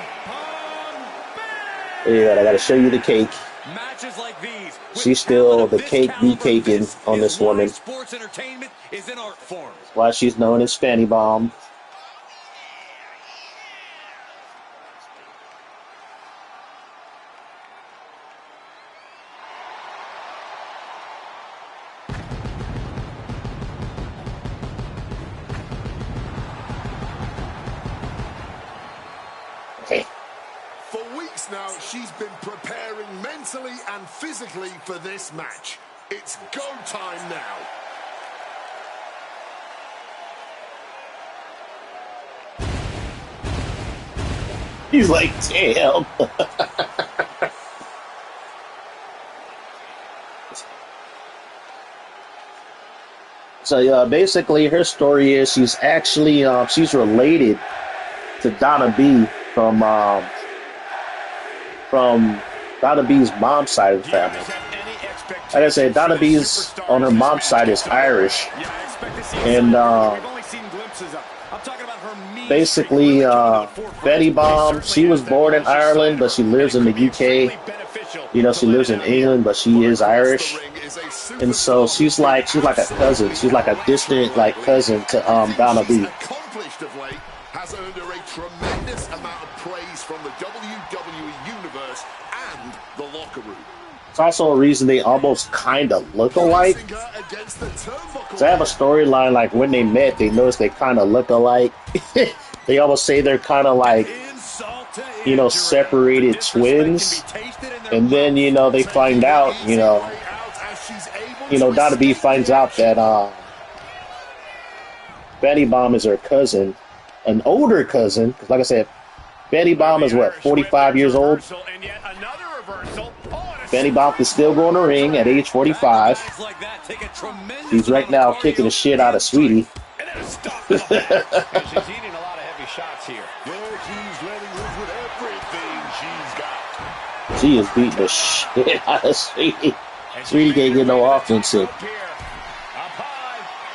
Bomb. Yeah, I got to show you the cake. Matches like these, She's still the cake be caking on this woman. Sports entertainment is an art form. That's why she's known as Fanny Bomb. this now. She's been preparing mentally and physically for this match. It's go time now. He's like, damn. So basically, her story is she's actually she's related to Donna B from Donna B's mom's side of the family. Like I said, Donna B's on her mom's side is Irish, and basically Betty Bomb, she was born in Ireland, but she lives in the UK. You know, she lives in England, but she is Irish, and so she's like a cousin. She's like a distant cousin to Donna B. Has earned her a tremendous amount of praise from the WWE Universe and the locker room. It's also a reason they almost kind of look alike. So I have a storyline like when they met, they noticed they kind of look alike. They almost say they're kind of like, you know, separated twins. And then, you know, they find out, you know, Donna B finds out that Betty Bomb is her cousin, an older cousin. Because like I said, Betty Bomb is what, 45 years old? Betty Bomb can still go in the ring at age 45. She's right now kicking the shit out of Sweetie. She's eating a lot of heavy shots here. She's letting loose with everything she's got. She is beating the shit out of Sweetie. Sweetie can't get no offense in.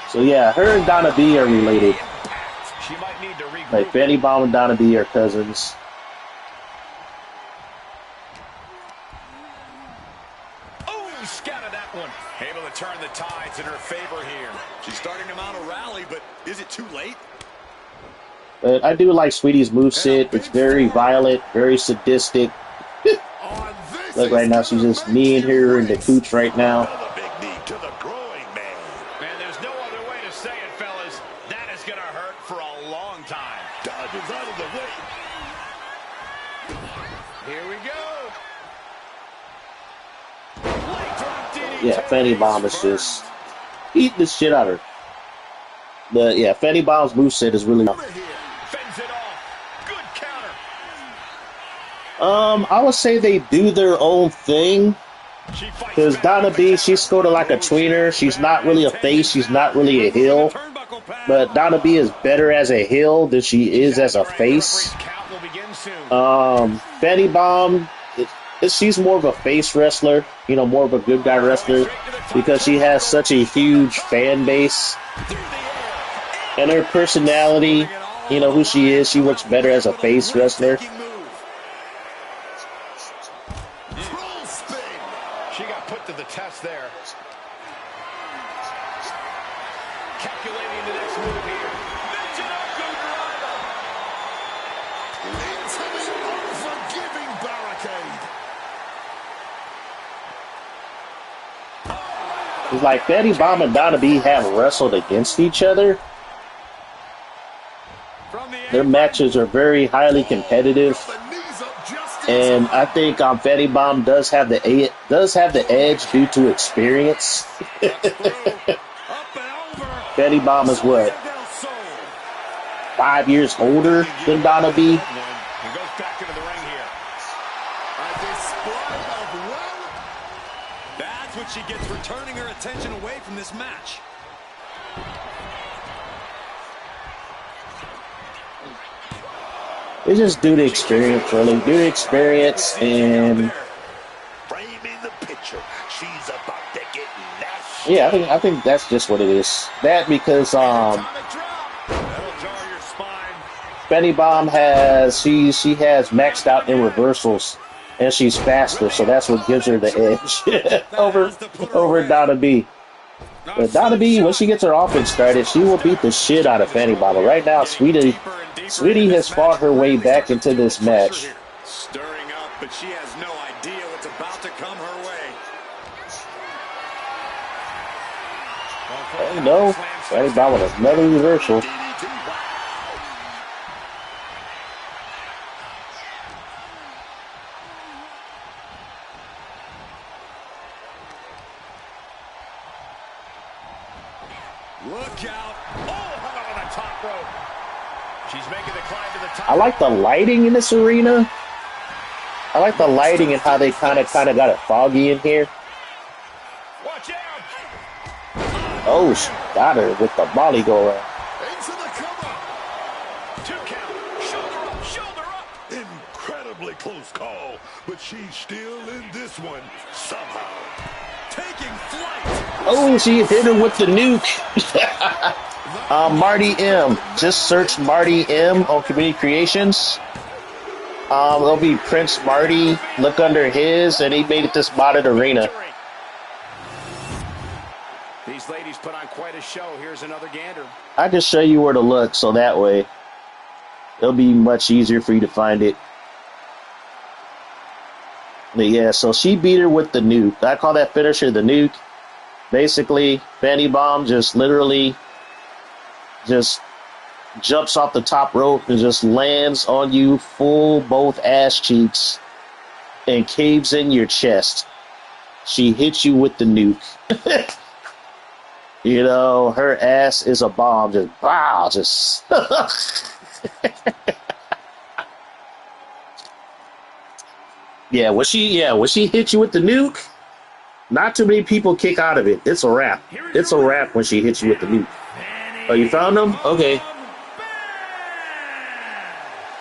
So yeah, her and Donna B are related. Like Betty Bomb and Donna B are cousins. Scattered that one. Able to turn the tides in her favor here. She's starting to mount a rally, but is it too late? But I do like Sweetie's moveset. It's very violent, very sadistic. Look, right now she's just kneeing her in the cooch right now. Big knee to the groin, man. And there's no other way to say it, fellas. That is going to hurt for a long time. Dodges out of the way. Here we go. Yeah, Fanny Bomb is just eating the shit out of her. But yeah, Fanny Bomb's moveset is really. Fends it off. Good counter. I would say they do their own thing. Because Donna B, she's sort of like a tweener. She's not really a face. She's not really a heel. But Donna B is better as a heel than she is as a face. Fanny Bomb, she's more of a face wrestler, you know, more of a good guy wrestler, because she has such a huge fan base. And her personality, you know, who she is, she works better as a face wrestler. She got put to the test there. Calculating the next move here. Into the unforgiving barricade. It's like Betty Bomb and Donna B have wrestled against each other. Their matches are very highly competitive, and I think Betty Bomb does have the edge due to experience. Betty Bomb is what, 5 years older than Donna B. And goes back into the ring here. A display of will. That's what she gets for turning her attention away from this match. It's just due to experience, really. Due to experience and Framing the picture. She's about to get nasty. yeah, I think that's just what it is. That because That'll jar your spine. Betty Bomb has she has maxed out in reversals, and she's faster, so that's what gives her the edge over Donna B. But Donna B, when she gets her offense started, she will beat the shit out of Fanny Bomb. But right now, Sweetie has fought her way back into this match. Stirring up, but she has no idea what's about to come her way. Oh no, Fanny Bomb with another reversal. Look out. Oh, hung up on the top rope. She's making the climb to the top. I like the lighting in this arena. I like the lighting and how they kind of got it foggy in here. Watch out. Oh, she got her with the volley go around. Into the cover. 2 count. Shoulder up, shoulder up. Incredibly close call, but she's still in this one somehow. Taking flight. Oh, she hit her with the nuke. Marty M. Just search Marty M on Community Creations. It'll be Prince Marty. Look under his, and he made it this modded arena. These ladies put on quite a show. Here's another gander. I can show you where to look, so that way it'll be much easier for you to find it. But yeah, so she beat her with the nuke. I call that finisher the nuke. Basically, Fanny Bomb just literally just jumps off the top rope and just lands on you full both ass cheeks and caves in your chest. She hits you with the nuke. You know, her ass is a bomb. Just wow, just yeah, when she hit you with the nuke, not too many people kick out of it. It's a wrap. It's a wrap when she hits you with the nuke. Oh, you found them? Okay.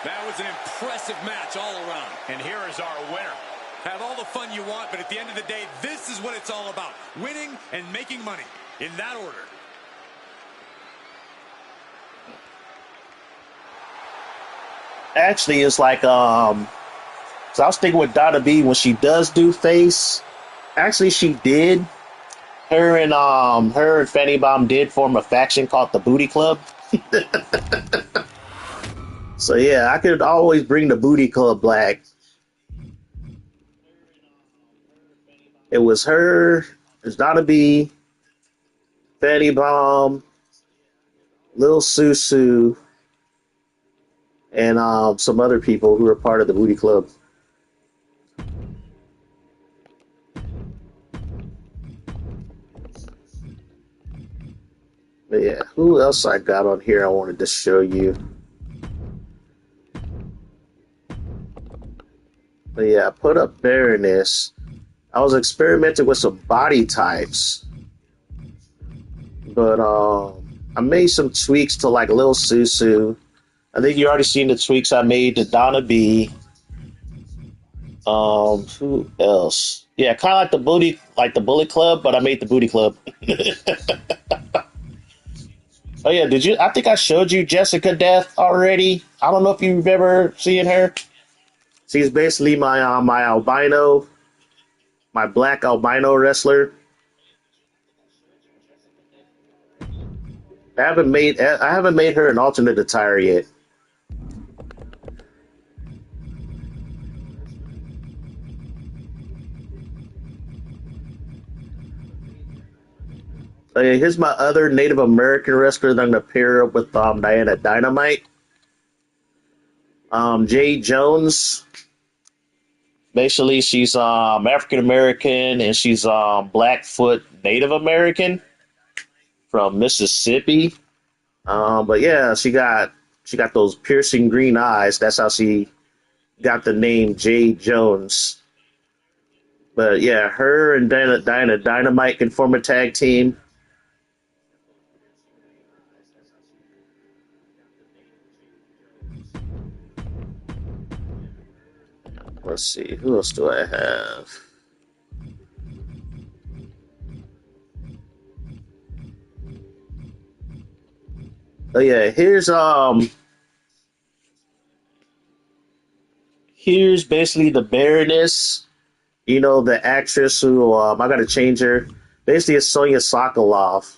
That was an impressive match all around. And here is our winner. Have all the fun you want, but at the end of the day, this is what it's all about. Winning and making money. In that order. Actually, it's like so I was thinking with Donna B when she does do face. Actually, she did. Her and Fanny Bomb did form a faction called the Booty Club. So yeah, I could always bring the Booty Club back. It was her, it's Donna B, Fanny Bomb, Lil Susu, and some other people who were part of the Booty Club. But yeah, who else I got on here I wanted to show you. But yeah, I put up Baroness. I was experimenting with some body types. But I made some tweaks to like Lil Susu. I think you already seen the tweaks I made to Donna B. Who else? Yeah, kind of like the Bullet Club, but I made the Booty Club. Oh yeah, did you? I think I showed you Jessica Death already. I don't know if you remember seeing her. She's basically my albino, my black albino wrestler. I haven't made her an alternate attire yet. Here's my other Native American wrestler that I'm going to pair up with Diana Dynamite. Jade Jones. Basically, she's African American and she's Blackfoot Native American from Mississippi. But yeah, she got those piercing green eyes. That's how she got the name Jade Jones. But yeah, her and Diana Dynamite can form a tag team. Let's see, who else do I have? Oh yeah, here's basically the Baroness. You know, the actress who I gotta change her. Basically, it's Sonya Sokolov.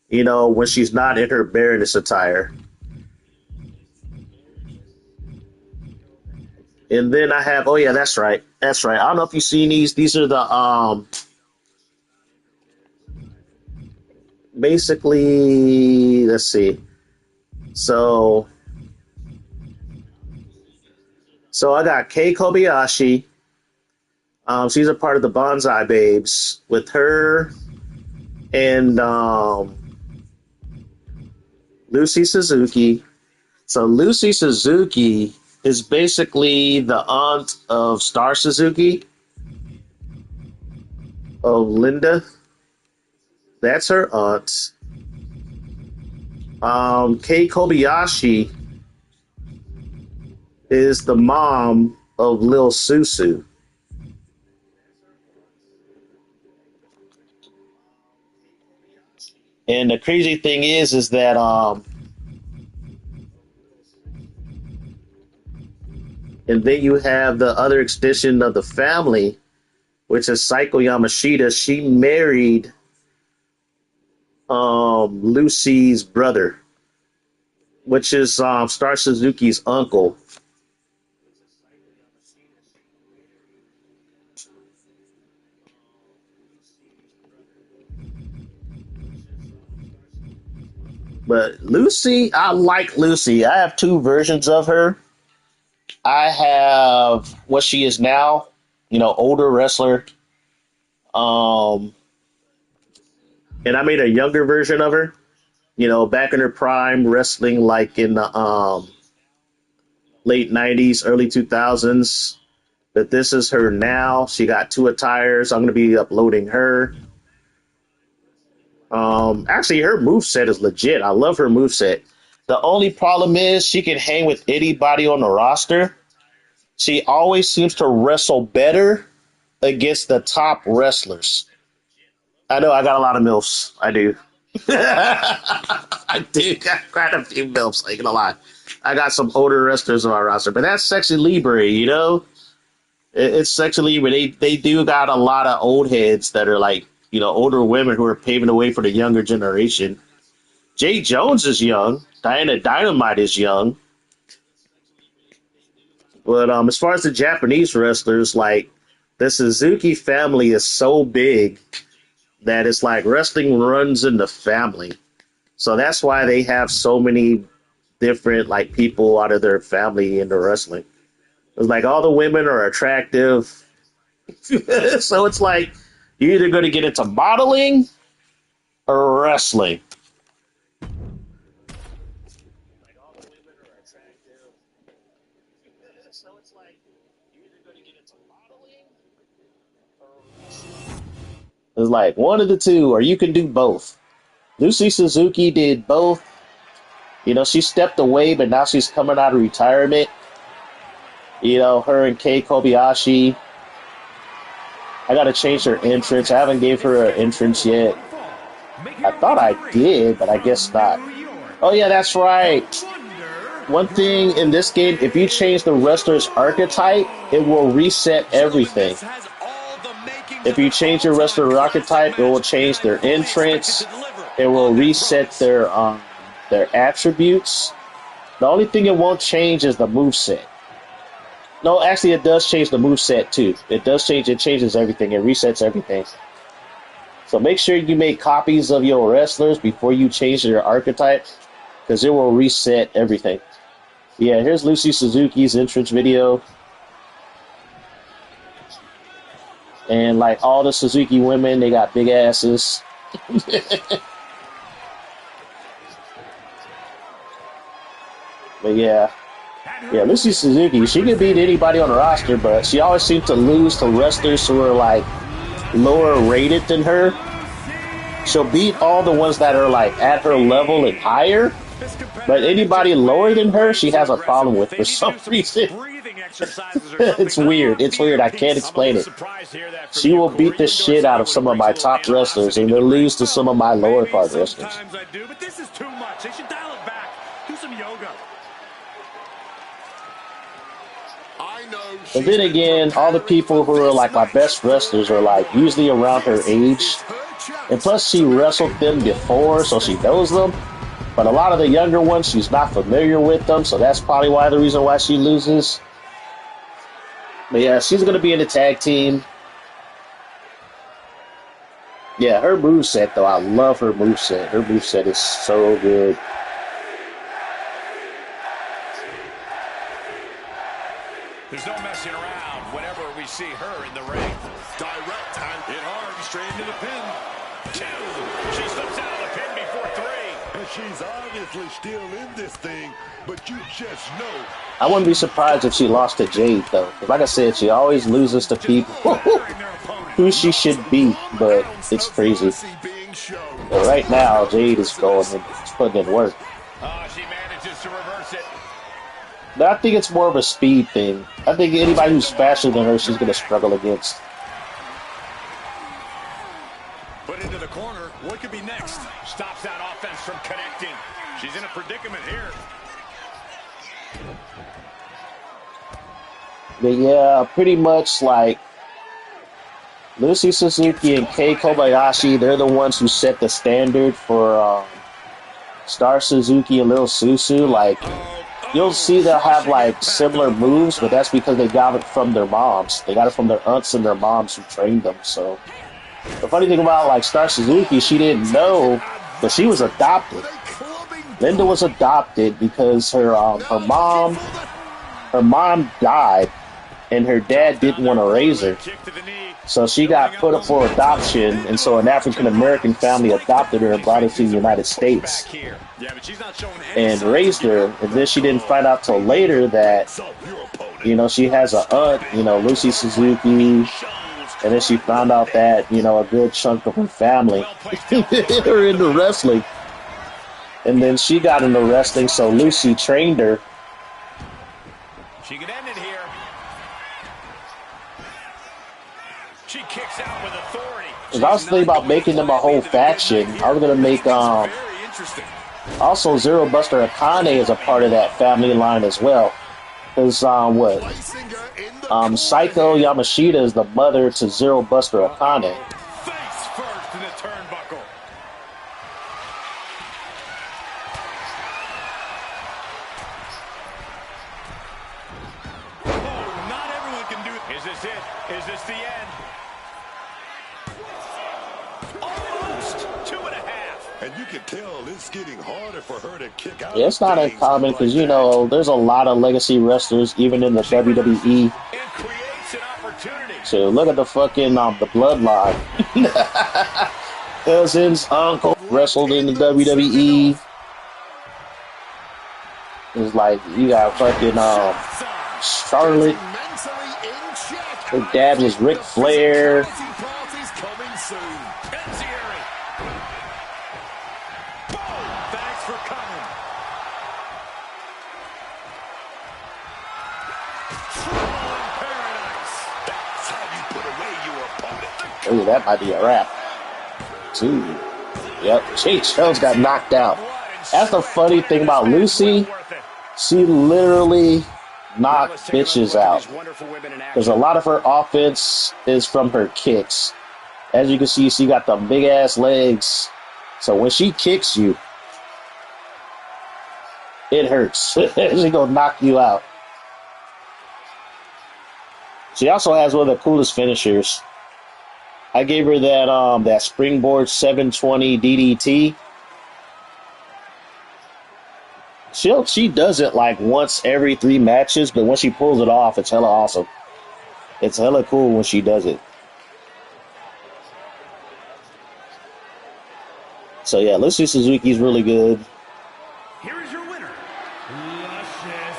You know, when she's not in her Baroness attire. And then I have, oh yeah, that's right. I don't know if you've seen these. These are the basically, let's see. So I got Kei Kobayashi. She's a part of the Bonsai Babes with her and Lucy Suzuki. So Lucy Suzuki is basically the aunt of Star Suzuki, of Linda. That's her aunt. Kei Kobayashi is the mom of Lil Susu. And the crazy thing is that and then you have the other extension of the family, which is Saiko Yamashita. She married Lucy's brother, which is Star Suzuki's uncle. But Lucy, I like Lucy. I have two versions of her. I have what she is now, older wrestler. And I made a younger version of her, back in her prime, wrestling like in the late 90s, early 2000s. But this is her now. She got two attires. I'm going to be uploading her. Actually, her moveset is legit. I love her moveset. The only problem is she can hang with anybody on the roster. She always seems to wrestle better against the top wrestlers. I know I got a lot of MILFs. I do. I do got quite a few MILFs, ain't gonna lie. I got some older wrestlers on my roster, but that's Sexy Libre, It's Sexy Libre. They do got a lot of old heads that are like, older women who are paving the way for the younger generation. Jay Jones is young. Diana Dynamite is young. But as far as the Japanese wrestlers, like the Suzuki family is so big that it's like wrestling runs in the family. So that's why they have so many different like people out of their family into wrestling. It's like all the women are attractive. So it's like you're either going to get into modeling or wrestling. It's like one of the two, or you can do both. Lucy Suzuki did both. She stepped away, but now she's coming out of retirement. Her and Kei Kobayashi. I got to change her entrance. I haven't gave her an entrance yet. I thought I did, but I guess not. Oh, yeah, that's right. One thing in this game, if you change the wrestler's archetype, it will reset everything. If you change your wrestler archetype, it will change their entrance. It will reset their attributes. The only thing it won't change is the moveset. No, actually, it does change the moveset too. It does change. It changes everything. It resets everything. So make sure you make copies of your wrestlers before you change their archetype, because it will reset everything. Yeah, here's Lucy Suzuki's entrance video. And like all the Suzuki women, they got big asses. But yeah, Lucy Suzuki, she can beat anybody on the roster, but she always seems to lose to wrestlers who are like lower rated than her. She'll beat all the ones that are like at her level and higher, but anybody lower than her, she has a problem with for some reason. It's weird. It's weird. I can't explain it. She will beat the shit out of some of my top wrestlers and will lose to some of my lower card wrestlers. But this is too much. They should dial it back. Do some yoga. But then again, all the people who are like my best wrestlers are like usually around her age. And plus she wrestled them before, so she knows them. But a lot of the younger ones, she's not familiar with them, so that's probably the reason why she loses. But yeah, she's going to be in the tag team. Yeah, her moveset, though, I love her moveset. Her moveset is so good. There's no messing around whenever we see her in the ring. Direct and Hit hard, straight into the pin. 2. She slips out of the pin before 3. She's obviously still in this thing, but you just know. I wouldn't be surprised if she lost to Jade, though. Like I said, she always loses to people who she should be, but it's crazy. But right now, Jade is going and putting in work. She manages to reverse it. But I think it's more of a speed thing. I think anybody who's faster than her, she's going to struggle against. Put into the corner. What could be next? Stops that offense from connecting. She's in a predicament here. But yeah, pretty much like Lucy Suzuki and Kei Kobayashi, they're the ones who set the standard for Star Suzuki and Lil Susu. Like, you'll see they'll have like similar moves, but that's because they got it from their moms. They got it from their aunts and their moms who trained them. So the funny thing about like Star Suzuki, she didn't know, but she was adopted. Linda was adopted because her mom died, and her dad didn't want to raise her. So she got put up for adoption, and so an African-American family adopted her and brought her to the United States and raised her. And then she didn't find out till later that, you know, she has an aunt, you know, Lucy Suzuki, and then she found out that, you know, a good chunk of her family are into wrestling. And then she got into wrestling, so Lucy trained her. She could end it here. She kicks out with authority. Because I was thinking about making them a whole faction. I was going to make, also Zero Buster Akane is a part of that family line as well. Because, Psycho Yamashita is the mother to Zero Buster Akane. Face first in the turnbuckle. Oh, not everyone can do it. Is this it? Is this the end? Almost 2.5. And you can tell it's getting harder for her to kick out. Yeah, it's not uncommon because, you know, there's a lot of legacy wrestlers even in the WWE. It creates an opportunity. So look at the fucking, the bloodline. Cousins, uncle, wrestled in the WWE. It's like, you got fucking, Charlotte. Her dad was Ric Flair. Thanks for coming. Paradise. That's how you put away your opponent. Ooh, that might be a wrap. Two. Yep, Chase Jones got knocked out. That's the funny thing about Lucy. She literally knocked bitches out. Because a lot of her offense is from her kicks. As you can see, she got the big ass legs. So when she kicks you, it hurts. She gonna knock you out. She also has one of the coolest finishers. I gave her that that springboard 720 DDT. She does it like once every 3 matches, but when she pulls it off, it's hella awesome. It's hella cool when she does it. So yeah, Lucy Suzuki's really good. Here is your winner, Luscious.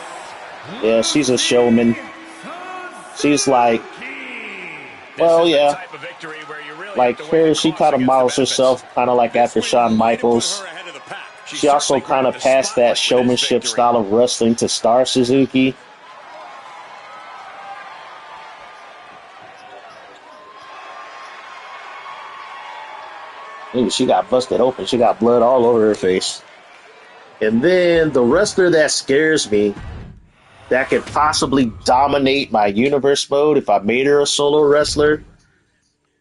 Yeah, she's a showman. She's like, well, yeah. Like here, she kind of models herself kind of like after Shawn Michaels. She also kind of passed that showmanship style of wrestling to Star Suzuki. Ooh, she got busted open. She got blood all over her face. And then the wrestler that scares me, that could possibly dominate my universe mode if I made her a solo wrestler,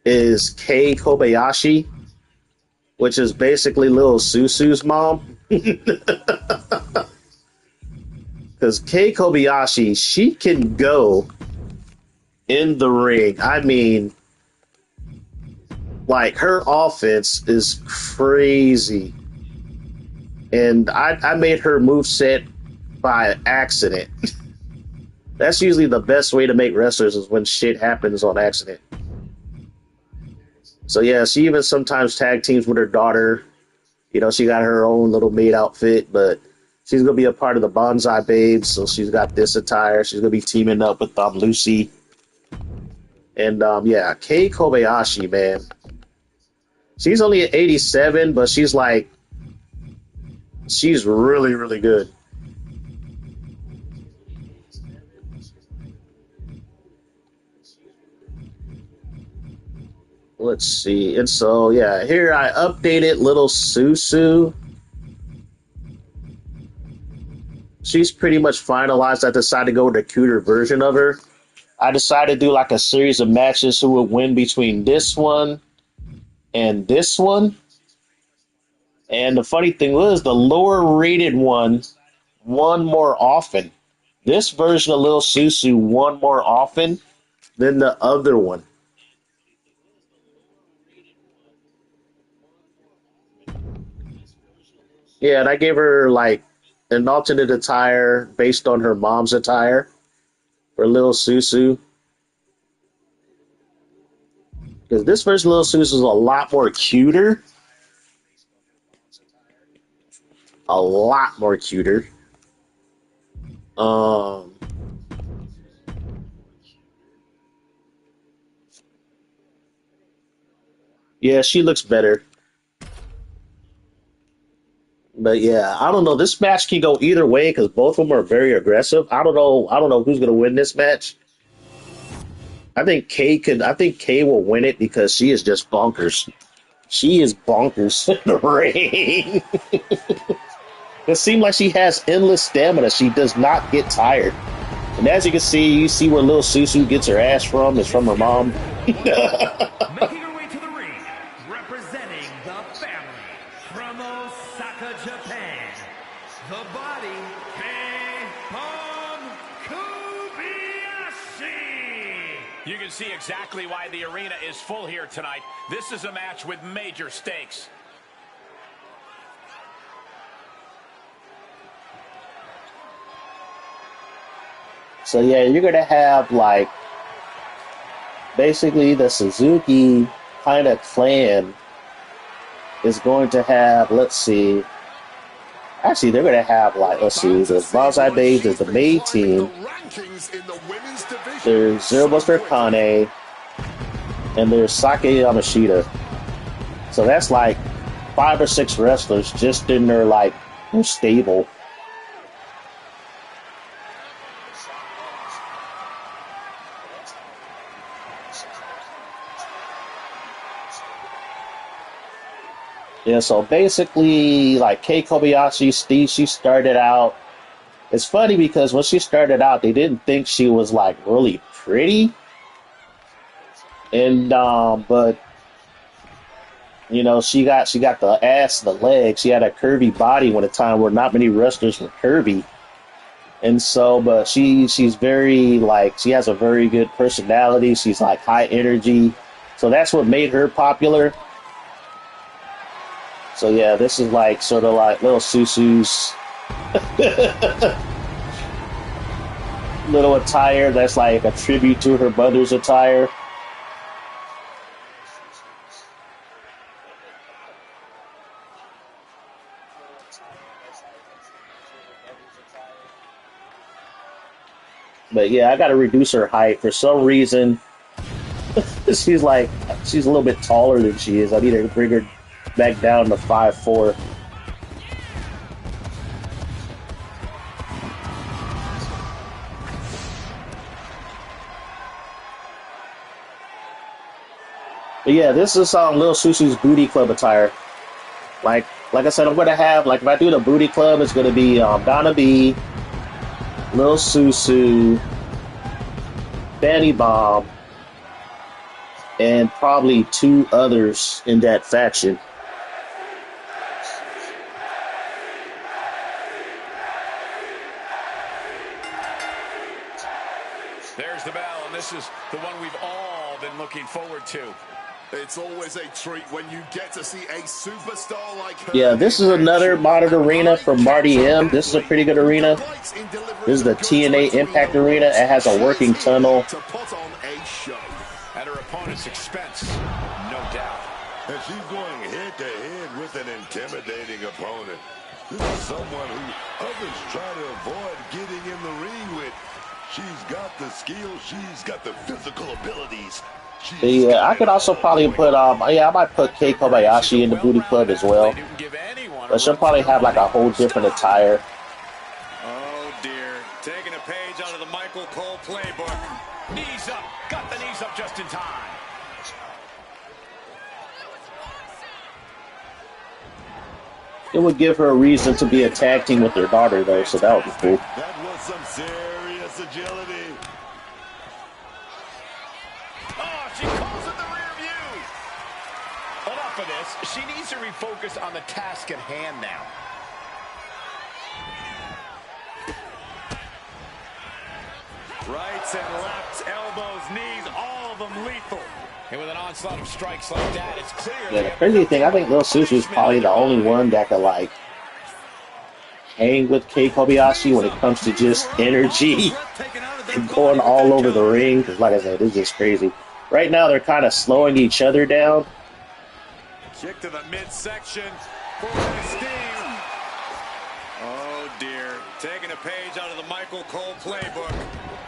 is Kei Kobayashi, which is basically Lil Susu's mom. Because Kei Kobayashi, she can go in the ring. I mean, like, her offense is crazy. And I made her moveset by accident. That's usually the best way to make wrestlers, is when shit happens on accident. So yeah, she even sometimes tag teams with her daughter. You know, she got her own little maid outfit, but she's gonna be a part of the Bonsai Babes, so she's got this attire. She's gonna be teaming up with Lucy. And yeah, Kei Kobayashi, man. She's only at 87, but she's really, really good. Let's see. And so, yeah, here I updated little Susu. She's pretty much finalized. I decided to go with a cuter version of her. I decided to do like a series of matches who would win between this one and this one. And the funny thing was, the lower rated one won more often. This version of Lil Susu won more often than the other one. Yeah, and I gave her like an alternate attire based on her mom's attire for Lil Susu. Because this version of Lil Susu is a lot more cuter. A lot more cuter. Yeah, she looks better. But yeah, I don't know. This match can go either way because both of them are very aggressive. I don't know. I don't know who's gonna win this match. I think Kay will win it because she is just bonkers. She is bonkers in the ring. It seems like she has endless stamina. She does not get tired. And as you can see, you see where Lil Susu gets her ass from. It's from her mom. Making her way to the ring, representing the family from Osaka, Japan, the body, Keipon Kobayashi. You can see exactly why the arena is full here tonight. This is a match with major stakes. So yeah, you're gonna have like basically the Suzuki kind of clan is going to have, let's see. Actually, they're gonna have like, let's see, the Bonsai Babes is the main team. There's Zero Buster Kane, and there's Sake Yamashita. So that's like 5 or 6 wrestlers just in their stable. Yeah, so basically, like Kei Kobayashi, she started out. It's funny because when she started out, they didn't think she was like really pretty, and but you know, she got the ass, the legs. She had a curvy body when a time where not many wrestlers were curvy, and so, but she's very like she has a very good personality. She's like high energy, so that's what made her popular. So yeah, this is like sort of like little Susu's little attire that's like a tribute to her mother's attire. But yeah, I gotta reduce her height. For some reason, she's a little bit taller than she is. I need to bring her back down to 5'4". But yeah, this is Lil Susu's Booty Club attire. Like I said, I'm gonna have if I do the Booty Club, it's gonna be Donna B, Lil Susu, Fanny Bob, and probably 2 others in that faction. There's the bell, and this is the one we've all been looking forward to. It's always a treat when you get to see a superstar like her. Yeah, this is another modded arena from Marty M. This is a pretty good arena. This is the TNA Impact Arena. It has a working tunnel. To put on a show. At her opponent's expense, no doubt. And she's going head-to-head with an intimidating opponent. This is someone who others try to avoid getting in the ring with. She's got the skills. She's got the physical abilities. Yeah, I could also probably put yeah, I might put Kei Kobayashi in the Booty Club as well. But she'll probably have like a whole different attire. Oh dear, taking a page out of the Michael Cole playbook. Knees up, got the knees up just in time. It would give her a reason to be a tag team with her daughter though, so that would be cool. That was some serious agility. Oh, she calls it the rear view. Enough of this. She needs to refocus on the task at hand now. Rights and lefts, elbows, knees, all of them lethal. And with an onslaught of strikes like that, it's clear. Yeah, the crazy thing, I think Lil Sushi is probably the only one that could like hang with Kei Kobayashi when it comes to just energy and going all over the ring. Because like I said, it's just crazy. Right now, they're kind of slowing each other down. Kick to the midsection for the steam. Oh dear, taking a page out of the Michael Cole playbook.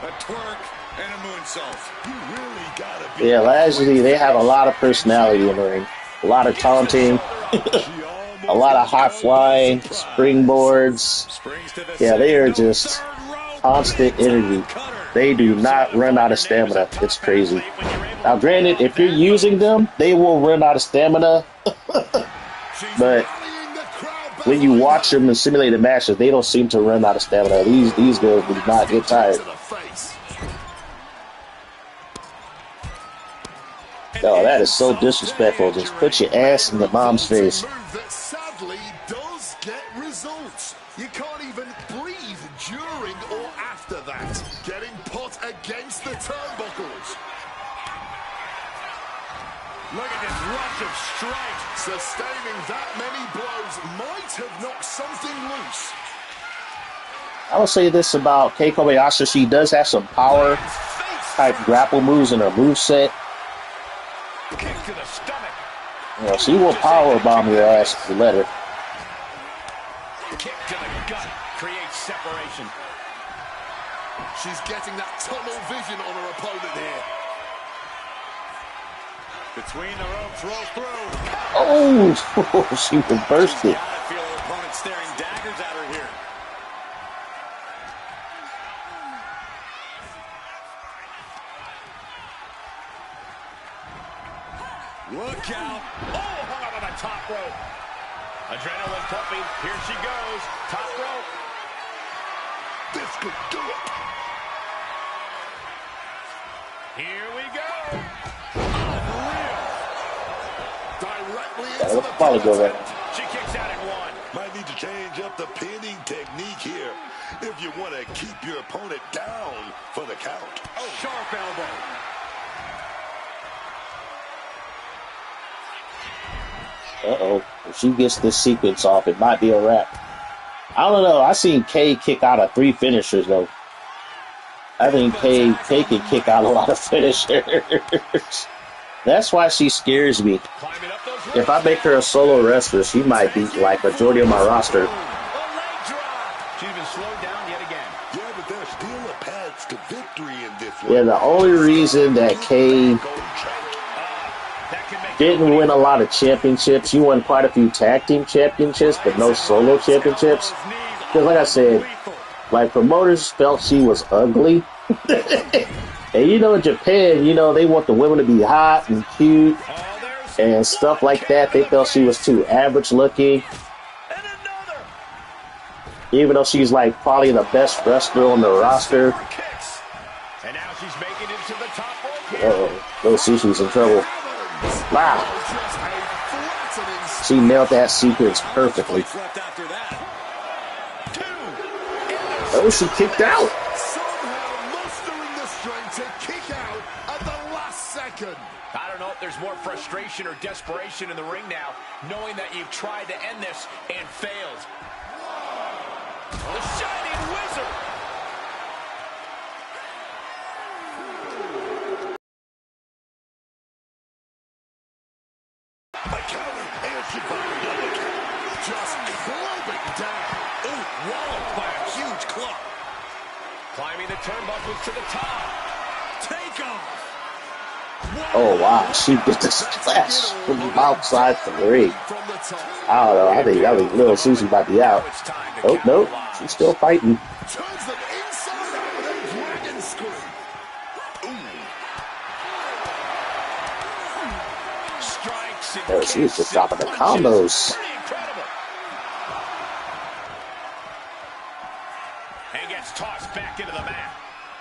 A twerk and a moonsault. You really gotta be. Yeah, lastly, they have a lot of personality in the ring. A lot of taunting. A lot of high flying, springboards. Yeah, they are just constant energy. They do not run out of stamina. It's crazy. Now, granted, if you're using them, they will run out of stamina. But when you watch them in simulated matches, they don't seem to run out of stamina. These girls do not get tired. Oh, that is so disrespectful. Just put your ass in the mom's face. That sadly does get results. You can't even breathe during or after that. Getting put against the turnbuckles. Look at this rush of strikes. Sustaining that many blows might have knocked something loose. I will say this about Kei Kobayashi. She does have some power type grapple moves in her moveset. Kick to the stomach. You know, she will power bomb your ass if you let her. Kick to the gut creates separation. She's getting that tunnel vision on her opponent here. Between the ropes, roll through. Oh, she reversed it. I feel her opponent staring daggers at her here. Look out. Oh, hung up on the top rope. Adrenaline pumping. Here she goes. Top rope. This could do it. Here we go. Directly Yeah, into let's the probably go there. She kicks out at one. Might need to change up the pinning technique here if you want to keep your opponent down for the count. Oh, sharp elbow. Uh-oh. If she gets this sequence off, it might be a wrap. I don't know. I seen Kay kick out of 3 finishers, though. I think Kay can kick out a lot of finishers. That's why she scares me. Climbing up those ropes. If I make her a solo wrestler, she might beat like majority of my roster. A leg drop. She's been slowed down yet again. Yeah, but there's still a path to victory in this one. Yeah, the only reason that Kay That can make didn't win a lot of championships, she won quite a few tag team championships, but no solo championships. Because like I said, like promoters felt she was ugly. And you know, in Japan, you know, they want the women to be hot and cute and stuff like that. They felt she was too average looking. and another. Even though she's like probably the best wrestler on the roster. Kicks. And now she's making it to the top rope. Uh-oh, Lil Sushi's in trouble. Wow. just a flattening She nailed that sequence perfectly. Left after that. Oh, she kicked out. somehow mustering the strength to kick out at the last second. I don't know if there's more frustration or desperation in the ring now, knowing that you've tried to end this and failed. The Shining Wizard. A counter, and she fired it. just clubbing down. Ooh, walloped by a huge club. Climbing the turnbuckles to the top. Take off. Oh wow, she gets the splash from outside the ring. I don't know. I think Little Susie might be out. Oh nope, she's still fighting. Turns them inside out with a dragon screw. Strikes and Oh, she's just kicks dropping the and combos. pretty incredible. And gets tossed back into the mat.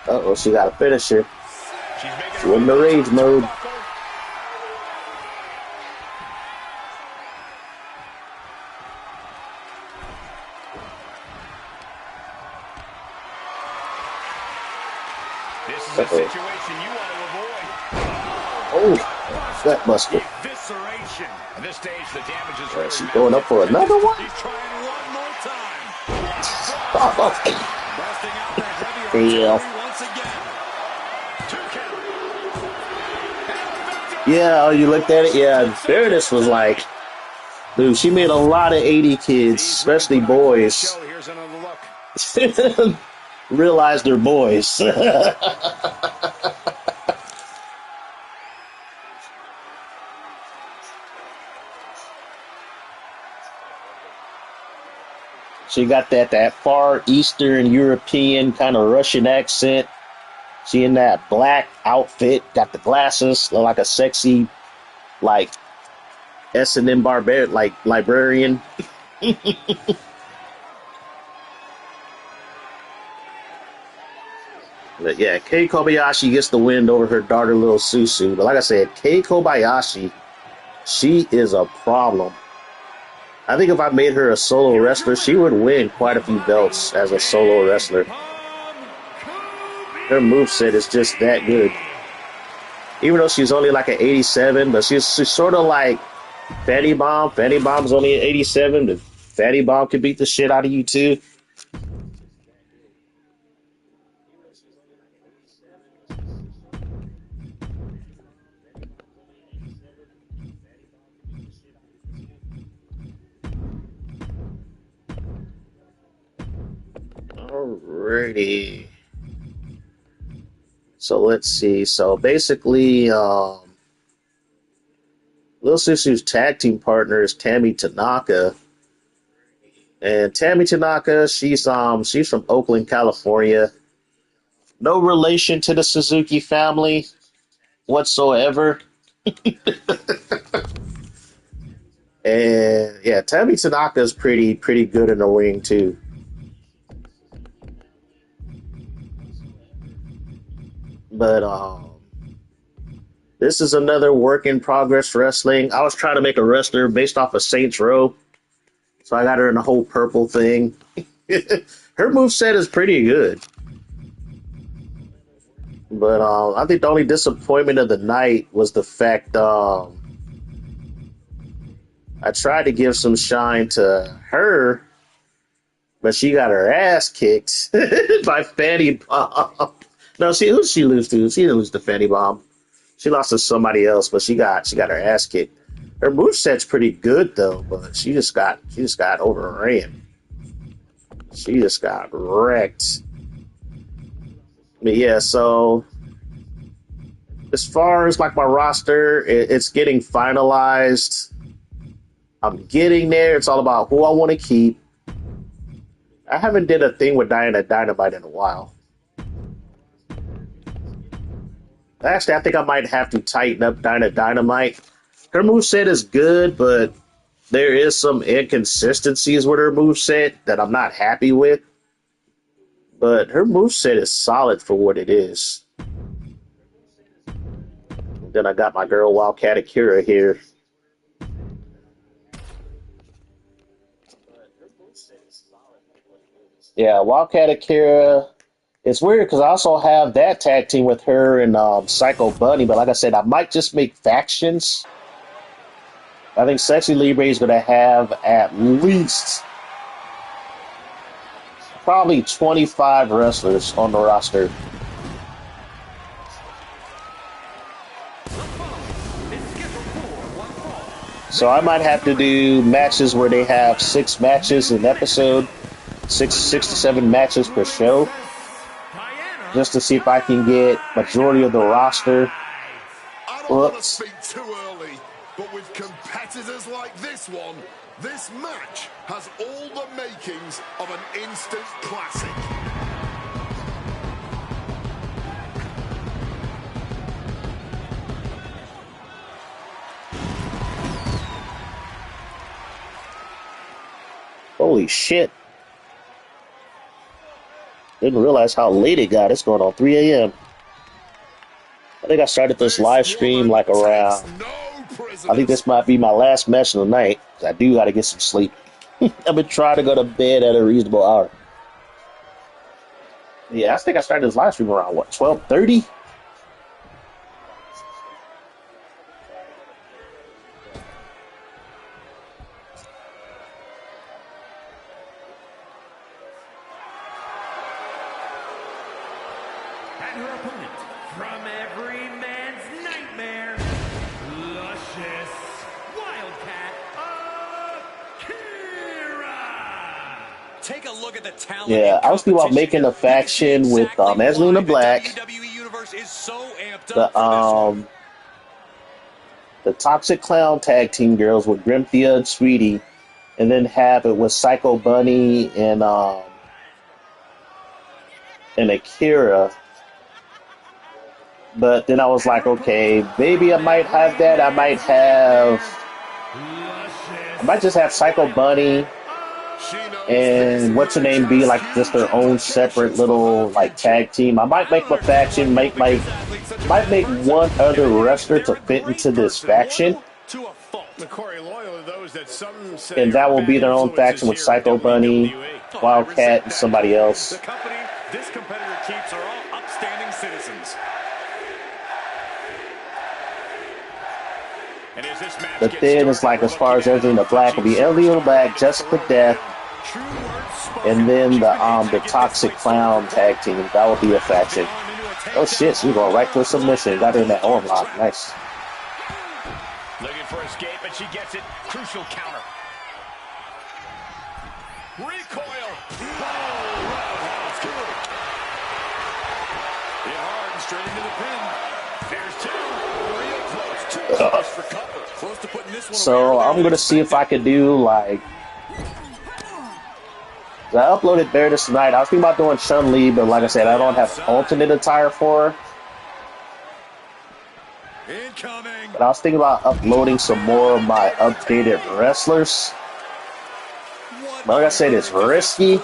Uh-oh, she got a finisher. She's making She's in the rage mode. This is a situation you want to avoid. Oh, gut buster. Evisceration. At this stage, the damage is really She's going up for another one? He's trying one more time. Oh, Busting out that heavy yeah. artillery once again. 2 count. Yeah, oh, you looked at it? Yeah, Fairness was like, dude, she made a lot of 80 kids, especially boys, Show, here's another look. realize they're boys. She got that far Eastern European kind of Russian accent. She in that black outfit, got the glasses, look like a sexy, like S&M barbarian, like librarian. But yeah, Kei Kobayashi gets the win over her daughter, Little Susu. But like I said, Kei Kobayashi, she is a problem. I think if I made her a solo wrestler, she would win quite a few belts as a solo wrestler. Her moveset is just that good. Even though she's only like an 87, but she's sort of like Fatty Bomb. Fatty Bomb's only an 87, but Fatty Bomb could beat the shit out of you too. Alrighty. So let's see. So basically, Lil Susu's tag team partner is Tammy Tanaka. And Tammy Tanaka, she's from Oakland, California. No relation to the Suzuki family whatsoever. And yeah, Tammy Tanaka is pretty good in the ring too. But this is another work in progress wrestling. I was trying to make a wrestler based off of Saints Row, so I got her in the whole purple thing. Her moveset is pretty good. But I think the only disappointment of the night was the fact I tried to give some shine to her, but she got her ass kicked by Fanny Bomb. No, who did she lose to? She didn't lose to Fanny Bomb. She lost to somebody else, but she got her ass kicked. Her moveset's pretty good though, but she just got overran. She just got wrecked. But yeah, so as far as like my roster, it's getting finalized. I'm getting there. It's all about who I want to keep. I haven't did a thing with Diana Dynamite in a while. Actually, I think I might have to tighten up Dinah Dynamite. Her moveset is good, but there is some inconsistencies with her moveset that I'm not happy with. But her moveset is solid for what it is. And then I got my girl Wildcat Akira here. Yeah, Wildcat Akira. It's weird because I also have that tag team with her and Psycho Bunny, but like I said, I might just make factions. I think Sexy Libre is going to have at least probably 25 wrestlers on the roster. So I might have to do matches where they have 6 matches an episode, 6 to 7 matches per show, just to see if I can get majority of the roster. I don't want to speak too early, but with competitors like this one, this match has all the makings of an instant classic. Holy shit. Didn't realize how late it got. It's going on 3 a.m. I think I started this live stream like around, I think this might be my last match of the night, because I do got to get some sleep. I've been trying to go to bed at a reasonable hour. Yeah, I think I started this live stream around, what, 12:30? And her opponent, from every man's nightmare, luscious Wildcat Akira. Take a look at the talent. Yeah, I was thinking about making a faction with Angelina Black, the Toxic Clown tag team girls with Grimthea and Sweetie, and then have it with Psycho Bunny and Akira. But then I was like, okay, maybe I might have that. I might just have Psycho Bunny and what's her name be like just their own separate little like tag team. I might make my faction, might make one other wrestler to fit into this faction, and that will be their own faction with Psycho Bunny, Wildcat, and somebody else. The company this competitor keeps are all upstanding citizens. But then it's like, as far as Angelina Black, will be Angelina Black, Jessica Death, and then the Toxic Clown tag team. That would be a faction. Oh shit, she's going right to a submission. Got her in that arm lock. Nice. Looking for escape, and she gets it. Crucial counter. Recoil. Hard and straight into the pin. There's two. Real close. Too close for cover. Close to putting this one So away. I'm gonna see if I can do like. I uploaded there this night. I was thinking about doing Chun-Li, but like I said, I don't have alternate attire for her. Incoming. But I was thinking about uploading some more of my updated wrestlers. But like I said, it's risky,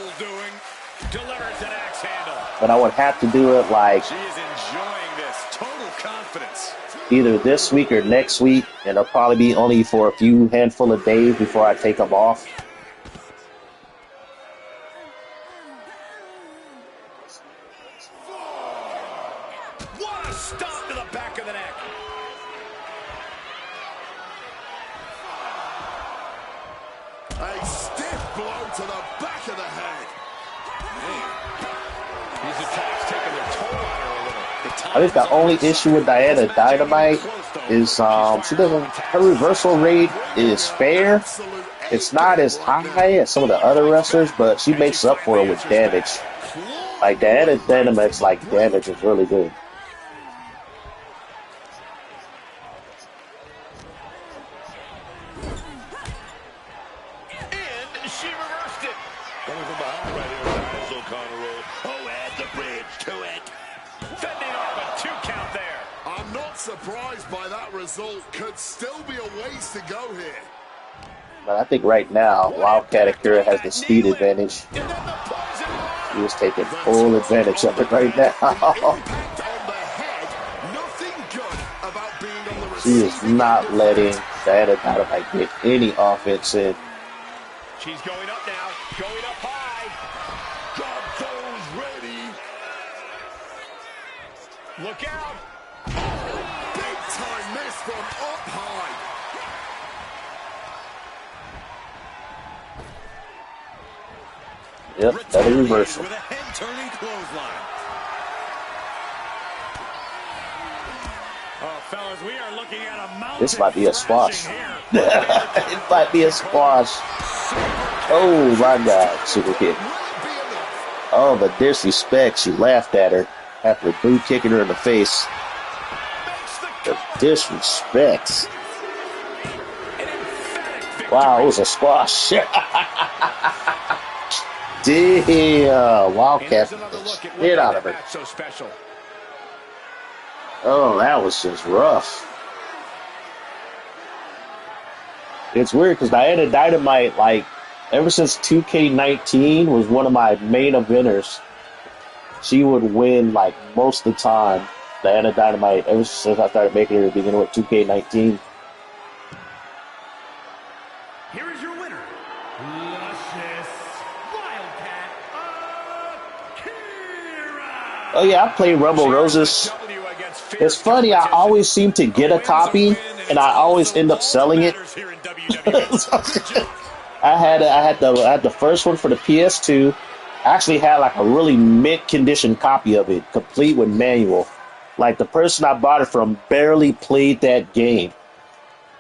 Delivers an axe handle. but I would have to do it like She is enjoying this. Total confidence. either this week or next week, and it'll probably be only for a few handful of days before I take them off. What a stop to the back of the neck. A stiff blow to the back of the head. These attacks taking their toll on her a little. I think the only issue with Diana Dynamite is she doesn't. Her reversal rate is fair. It's not as high as some of the other wrestlers, but she makes up for it with damage. Like Diana Dynamite's like damage is really good. And she reversed it. Coming from behind right here with the Hazel Connor roll. Oh, add the bridge to it. Fending off a 2 count there. I'm not surprised by that result. Could still be a ways to go here. But I think right now, Wildcat Akira has the speed advantage. And then the poison He is taking full advantage of it right now. Impact on the head. Nothing good about being on the She is receiving not end of letting that. Diana Dynamite get any offense in. She's going up now. Going up high. Drop those ready. Look out. Big time miss from up high. Yep, another reversal. With a head-turning clothesline. A fellas, we are looking at a mountain This might be a squash. here. It might be a squash. Oh my God, super kick. Oh, the disrespect. She laughed at her after boot kicking her in the face. The disrespect. Wow, it was a squash. Damn, Wildcat beat the shit out of her. Oh, that was just rough. It's weird because Diana Dynamite, like, ever since 2K19 was one of my main eventers, she would win, like, most of the time. Diana Dynamite, ever since I started making her, beginning with 2K19. Here is your winner, Luscious Wildcat Akira. Oh yeah, I played Rumble Roses. It's funny, I always seem to get a copy, and I always end up selling it. I had the first one for the PS2. I actually had like a really mint condition copy of it, complete with manual. Like the person I bought it from barely played that game.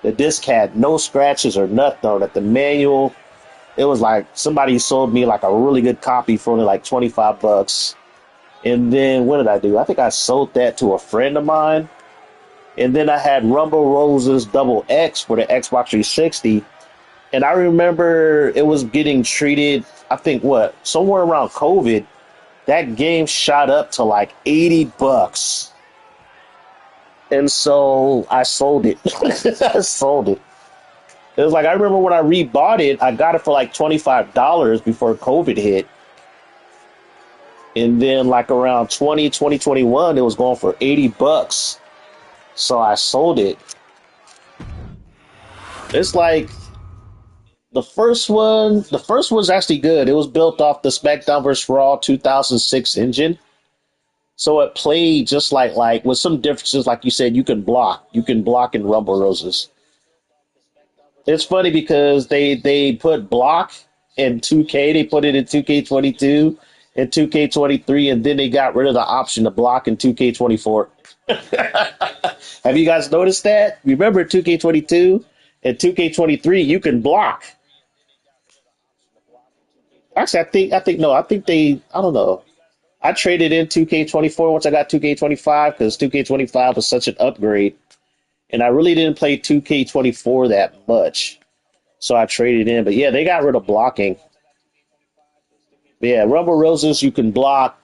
The disc had no scratches or nothing on it. The manual, it was like somebody sold me like a really good copy for only like $25. And then what did I do? I think I sold that to a friend of mine. And then I had Rumble Roses Double X for the Xbox 360. And I remember it was getting treated, I think somewhere around COVID, that game shot up to like $80. And so I sold it. I sold it. It was like, I remember when I rebought it, I got it for like $25 before COVID hit. And then like around 2021, it was going for $80. So I sold it. It's like the first one's actually good. It was built off the SmackDown vs. Raw 2006 engine. So it played just like with some differences, like you said, you can block in Rumble Roses. It's funny because they put block in 2K, they put it in 2K22 and 2K23, and then they got rid of the option to block in 2K24. Have you guys noticed that? Remember 2K22 and 2K23, you can block. Actually, I think I don't know. I traded in 2K24 once I got 2K25 because 2K25 was such an upgrade. And I really didn't play 2K24 that much. So I traded in. But yeah, they got rid of blocking. But yeah, Rumble Roses, you can block.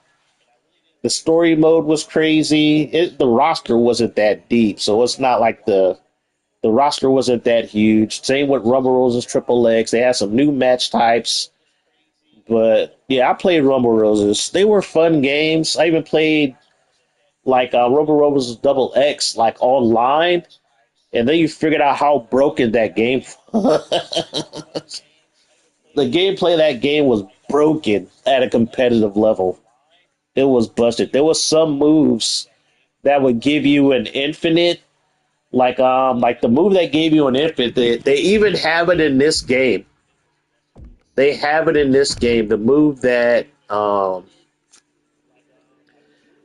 The story mode was crazy. The roster wasn't that deep. So it's not like the roster wasn't that huge. Same with Rumble Roses Triple X. They had some new match types. But yeah, I played Rumble Roses. They were fun games. I even played like Rumble Roses Double X like online, and then you figured out how broken that game was. The gameplay of that game was broken at a competitive level. It was busted. There was some moves that would give you an infinite, like the move that gave you an infinite. They even have it in this game. They have it in this game. The move that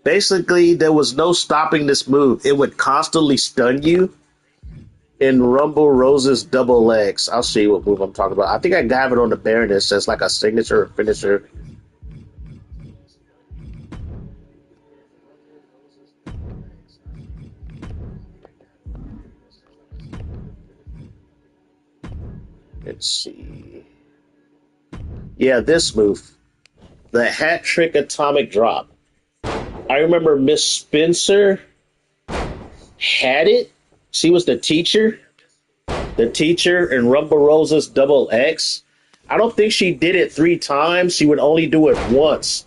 basically there was no stopping this move. It would constantly stun you in Rumble Roses Double X. I'll show you what move I'm talking about. I think I got it on the Baroness as like a signature or finisher. Let's see. Yeah, this move. The hat trick atomic drop. I remember Miss Spencer had it. She was the teacher. The teacher in Rumble Roses Double X. I don't think she did it 3 times. She would only do it once.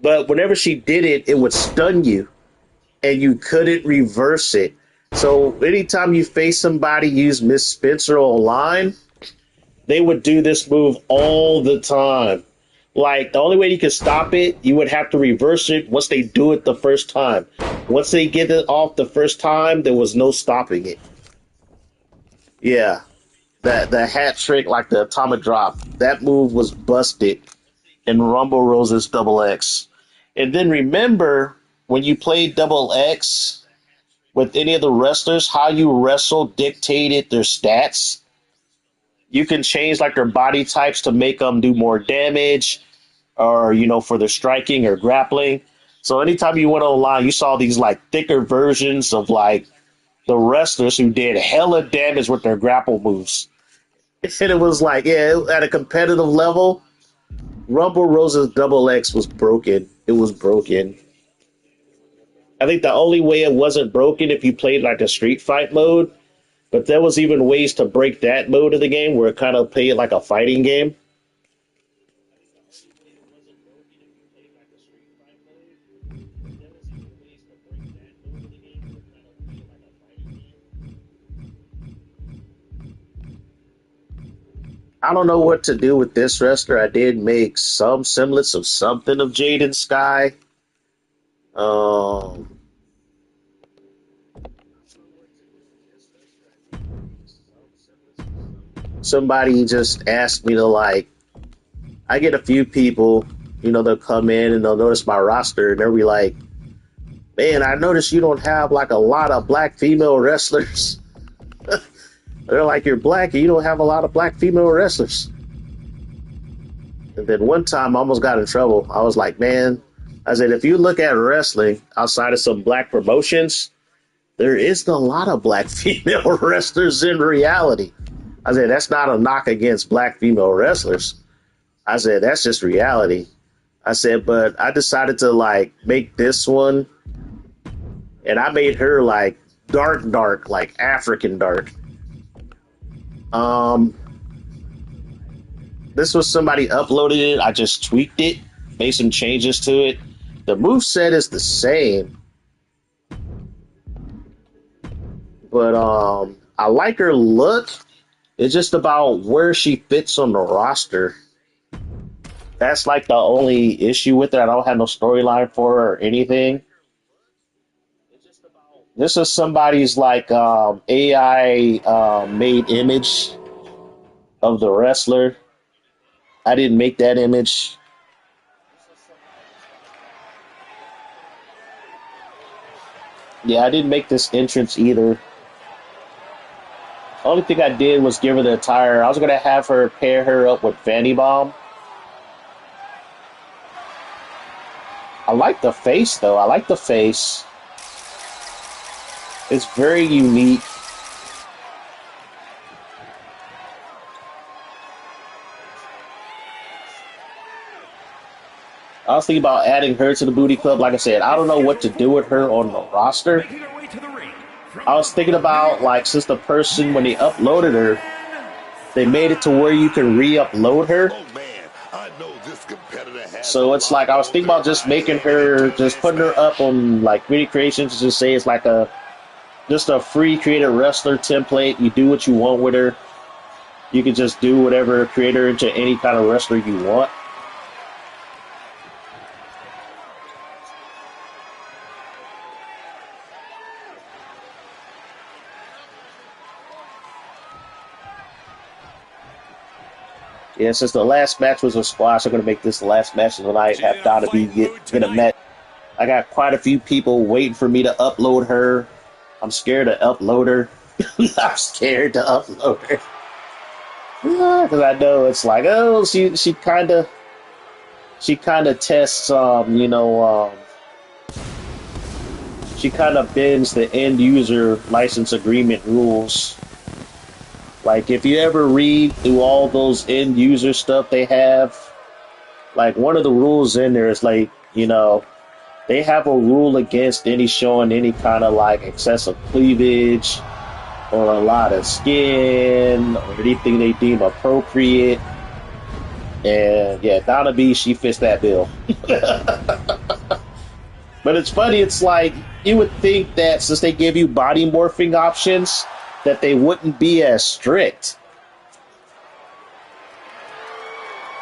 But whenever she did it, it would stun you. And you couldn't reverse it. So anytime you face somebody use Miss Spencer online, they would do this move all the time. Like, the only way you could stop it, you would have to reverse it once they do it the first time. Once they get it off the first time, there was no stopping it. Yeah. The hat trick, like the atomic drop, that move was busted in Rumble Roses Double X. And then remember, when you played Double X, with any of the wrestlers, how you wrestle dictated their stats. You can change like their body types to make them do more damage, or for their striking or grappling. So anytime you went online, you saw these like thicker versions of like the wrestlers who did hella damage with their grapple moves. And it was like, yeah, at a competitive level, Rumble Rose's double X was broken. It was broken. I think the only way it wasn't broken if you played like a street fight mode, but there was even ways to break that mode of the game where it kind of played like a fighting game. I don't know what to do with this wrestler. I did make some semblance of something of Jaden Sky. Um, Somebody just asked me to like. I get a few people, they'll come in and they'll notice my roster and they'll be like, "Man, I noticed you don't have like a lot of black female wrestlers." They're like, "You're black and you don't have a lot of black female wrestlers." And then one time I almost got in trouble. I was like, "Man," I said, "if you look at wrestling outside of some black promotions, there isn't a lot of black female wrestlers in reality." I said, "That's not a knock against black female wrestlers." I said, "That's just reality." I said, "But I decided to like make this one, and I made her like dark, like African dark." This was somebody uploaded it. I just tweaked it, made some changes to it. The moveset is the same, but I like her look. It's just about where she fits on the roster. That's like the only issue with it. I don't have no storyline for her or anything. This is somebody's like AI made image of the wrestler. I didn't make that image. Yeah, I didn't make this entrance either. Only thing I did was give her the attire. I was gonna have her pair her up with Fanny Bomb. I like the face though. I like the face. It's very unique. I was thinking about adding her to the booty club. Like I said, I don't know what to do with her on the roster. I was thinking about, like, since the person, when they uploaded her, they made it to where you can re-upload her. So it's like, I was thinking about just making her, just putting her up on, like, Video Creations, just say it's like just a free created wrestler template. You do what you want with her. You can just do whatever, create her into any kind of wrestler you want. Yeah, since the last match was a squash, I'm going to make this the last match of the night. Have Donna B get a match. I got quite a few people waiting for me to upload her. I'm scared to upload her. I'm scared to upload her. Because I know it's like, oh, she kind of tests, she kind of bends the end user license agreement rules. Like, if you ever read through all those end user stuff they have, like, one of the rules in there is like, they have a rule against any showing any kind of like excessive cleavage or a lot of skin or anything they deem appropriate. And yeah, Donna B, she fits that bill. But it's funny, it's like, you would think that since they give you body morphing options, that they wouldn't be as strict.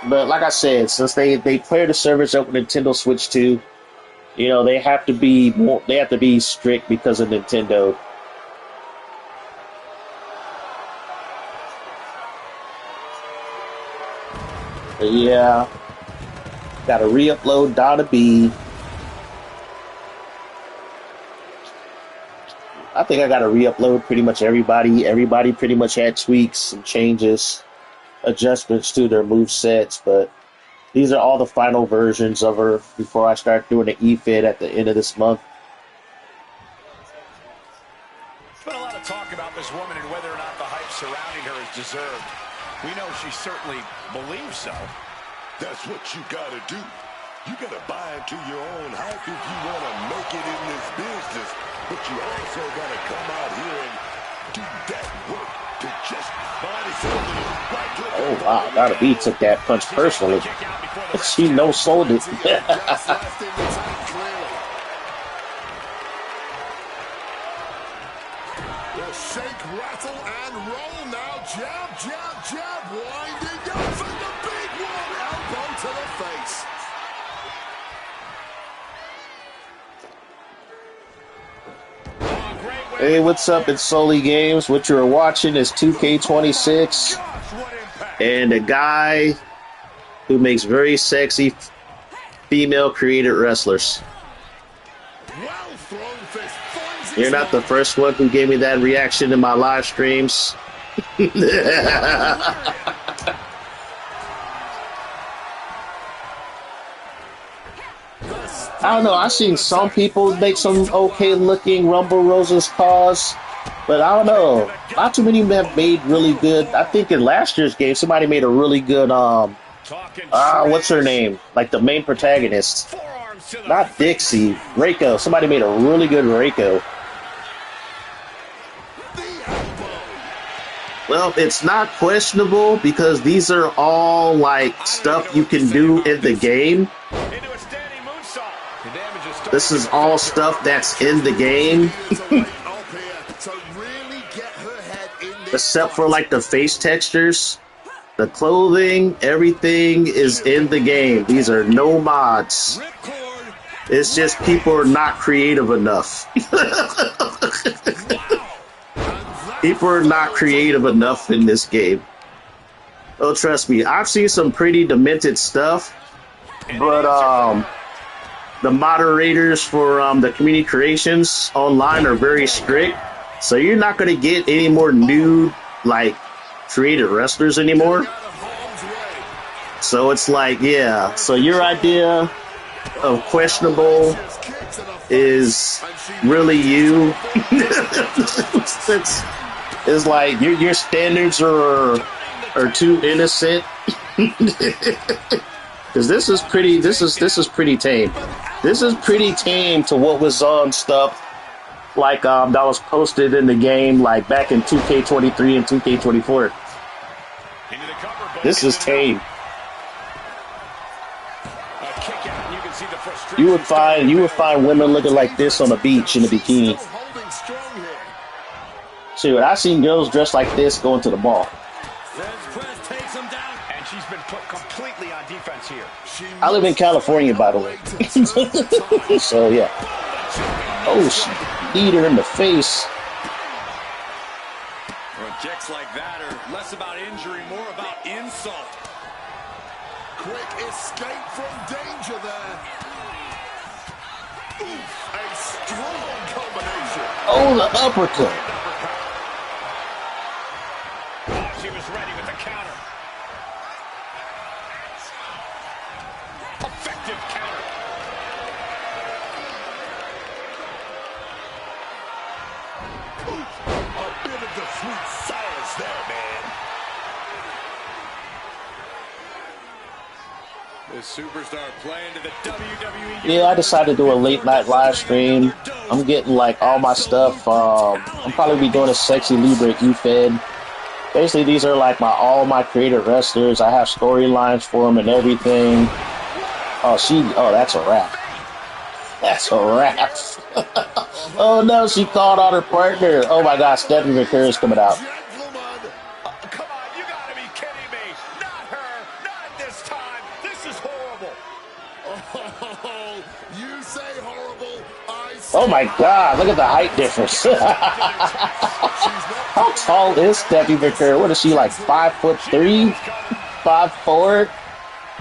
But like I said, since they cleared the servers up with Nintendo Switch 2, they have to be strict because of Nintendo. But yeah, gotta re-upload Donna B. I think I got to re-upload pretty much everybody. Everybody pretty much had tweaks and changes, adjustments to their move sets, but these are all the final versions of her before I start doing the E-Fed at the end of this month. There's been a lot of talk about this woman and whether or not the hype surrounding her is deserved. We know she certainly believes so. That's what you gotta do. You gotta buy into your own hype if you want to make it in this business. But you also gotta come out here and do that work to just find something right to. Oh wow, Donna B took that punch personally. She no-sold it. Shake, rattle, and roll now. Jab, jab, jab. Winding up for the big one. Elbow to the face. Hey, what's up? It's Sully Games. What you're watching is 2K26. And a guy who makes very sexy female created wrestlers. You're not the first one who gave me that reaction in my live streams. I don't know. I've seen some people make some okay looking Rumble Rosa's cause, but I don't know. Not too many have made really good. I think in last year's game, somebody made a really good, what's her name? Like the main protagonist. Not Dixie, Reiko. Somebody made a really good Reiko. Well, it's not questionable because these are all like stuff you can do in the game. This is all stuff that's in the game. Except for like the face textures, the clothing, everything is in the game. These are no mods. It's just people are not creative enough. People are not creative enough in this game. Oh, trust me, I've seen some pretty demented stuff, but the moderators for the community creations online are very strict, so you're not going to get any more new, like, created wrestlers anymore. So it's like, yeah, so your idea of questionable is really you. It's like your standards are too innocent. Because this is pretty tame. This is pretty tame to what was on stuff like that was posted in the game like back in 2K23 and 2K24. This is tame. You would find women looking like this on the beach in a bikini. Shoot, I've seen girls dressed like this going to the mall. And she's been put completely on defense here. I live in California, by the way. So, yeah. Oh, she beat her in the face. Well, kicks like that are less about injury, more about insult. Quick escape from danger there. Oof, a strong combination. Oh, the uppercut. She was ready with the counter. Effective counter. Oof, a bit of the sweet science there, man. The superstar playing to the WWE. Yeah, I decided to do a late night live stream. I'm getting like all my stuff. I'm probably be doing a Sexy Libre E-Fed. Basically, these are like all my creative wrestlers. I have storylines for them and everything. Oh, that's a wrap. That's a wrap. Oh no, she called out her partner. Oh my God, Stephanie McCurry is coming out. Come on, you gotta be kidding me. Not her, not this time. This is horrible. Oh, you say horrible, I say Oh my God, look at the height difference. How tall is Stephanie McCurry? What is she, like 5'3", 5'4"?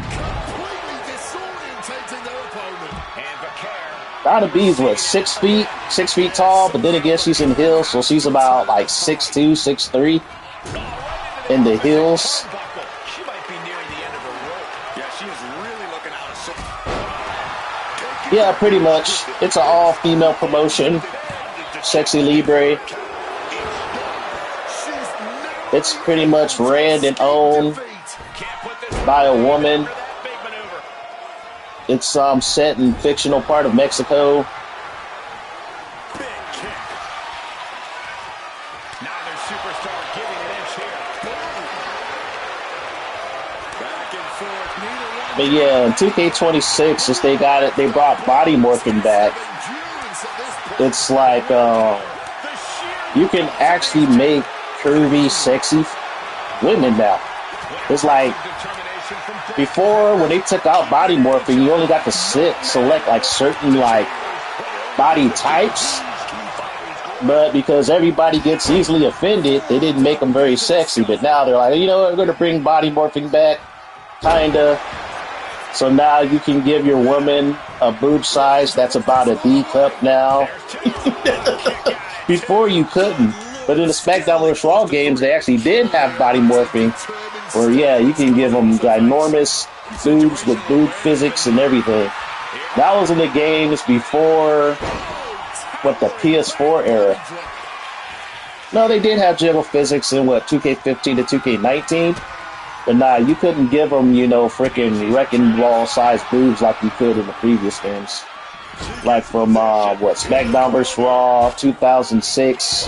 completely disorientating their opponent. And Vaquer Donna B's what, 6 feet, 6 feet tall, but then again she's in heels, so she's about like 6'2", 6'3" in the heels. She might be nearing the end of her rope. Yeah, she is really looking out of sight. Yeah, pretty much. It's an all-female promotion. Sexy Libre. It's pretty much ran and owned by a woman. It's set in fictional part of Mexico. Neither superstar giving an inch here. Back and forth. Neither one. But yeah, in 2K26, since they brought body morphing back. It's like you can actually make curvy, sexy women now. It's like before, when they took out body morphing, you only got to select like certain like body types. But because everybody gets easily offended, they didn't make them very sexy. But now they're like, you know what, we're going to bring body morphing back, kinda. So now you can give your woman a boob size that's about a D cup now. Before you couldn't. But in the SmackDown vs. Raw games, they actually did have body morphing. Where, yeah, you can give them ginormous boobs with boob physics and everything. That was in the games before, the PS4 era. No, they did have jiggle physics in, 2K15 to 2K19? But nah, you couldn't give them, freaking wrecking ball sized boobs like you could in the previous games. Like from, SmackDown vs. Raw 2006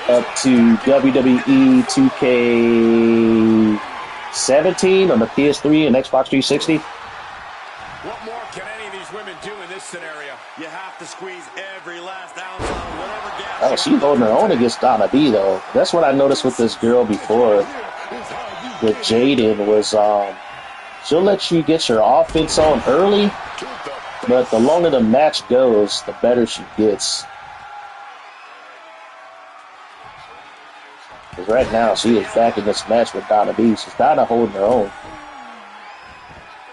up to WWE 2K17 on the PS3 and Xbox 360. What more can any of these women do in this scenario? You have to squeeze every last ounce out of whatever gap. Oh, she's holding her own against Donna B, though. That's what I noticed with this girl before. With Jaden was, she'll let you get your offense on early, but the longer the match goes, the better she gets. Because right now, she is back in this match with Donna B. She's kind of holding her own.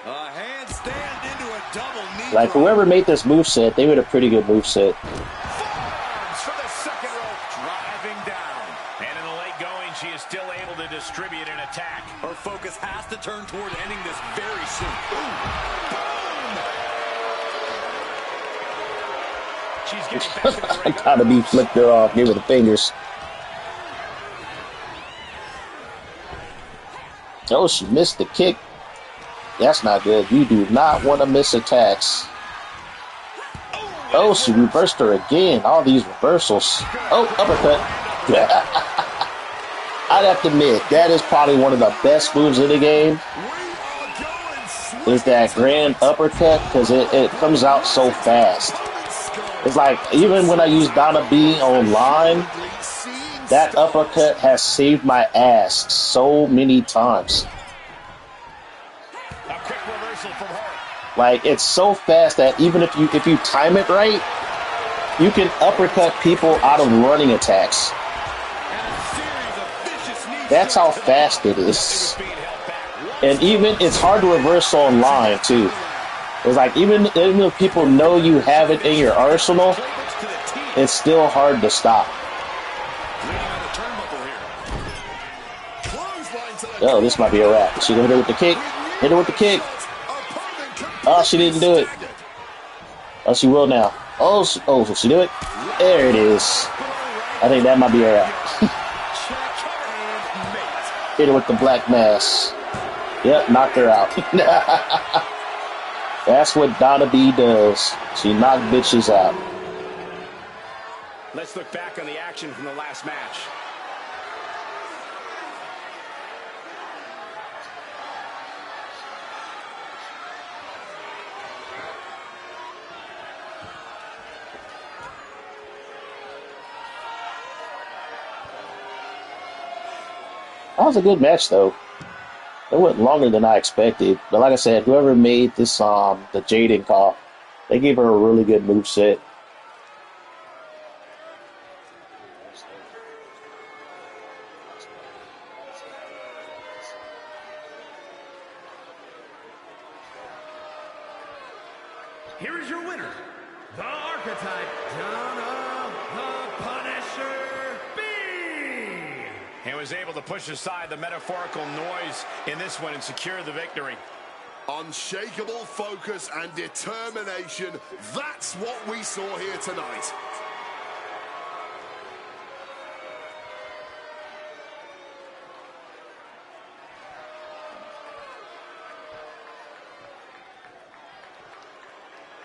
A handstand into a double knee. Like, whoever made this moveset, they made a pretty good moveset. Forearms for the second rope, driving down. And in the late going, she is still able to distribute an attack. Her focus has to turn toward ending this very soon. She's getting back to the ring. Donna B flicked her off, gave her the fingers. Oh, she missed the kick. That's not good. You do not want to miss attacks. Oh, she reversed her again. All these reversals. Oh, uppercut. I'd have to admit, that is probably one of the best moves in the game. Is that grand uppercut, because it comes out so fast. It's like, even when I use Donna B online, that uppercut has saved my ass so many times. A quick reversal from her. Like, it's so fast that even if you time it right, you can uppercut people out of running attacks. That's how fast it is. And even, it's hard to reverse online, too. It's like, even if people know you have it in your arsenal, it's still hard to stop. Oh, this might be a wrap. She gonna hit her with the kick. Hit her with the kick. Oh, she didn't do it. Oh, she will now. Oh, will she do it? There it is. I think that might be a wrap. Hit her with the black mass. Yep, knocked her out. That's what Donna B does. She knocked bitches out. Let's look back on the action from the last match. That was a good match, though. It went longer than I expected. But like I said, whoever made this, the Jaden call, they gave her a really good moveset. Here is your winner, the archetype, Donna the Punisher B. And was able to push aside the metaphorical noise in this one and secure the victory. Unshakable focus and determination. That's what we saw here tonight.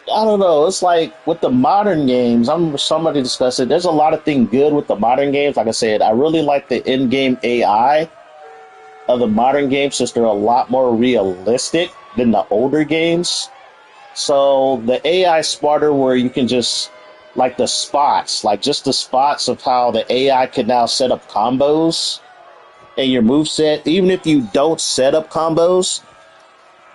I don't know. It's like with the modern games, I remember somebody discussed it. There's a lot of things good with the modern games. Like I said, I really like the in-game AI of the modern games since they're a lot more realistic than the older games. So the AI smarter where you can just like the spots, like just the spots of how the AI can now set up combos in your moveset. Even if you don't set up combos,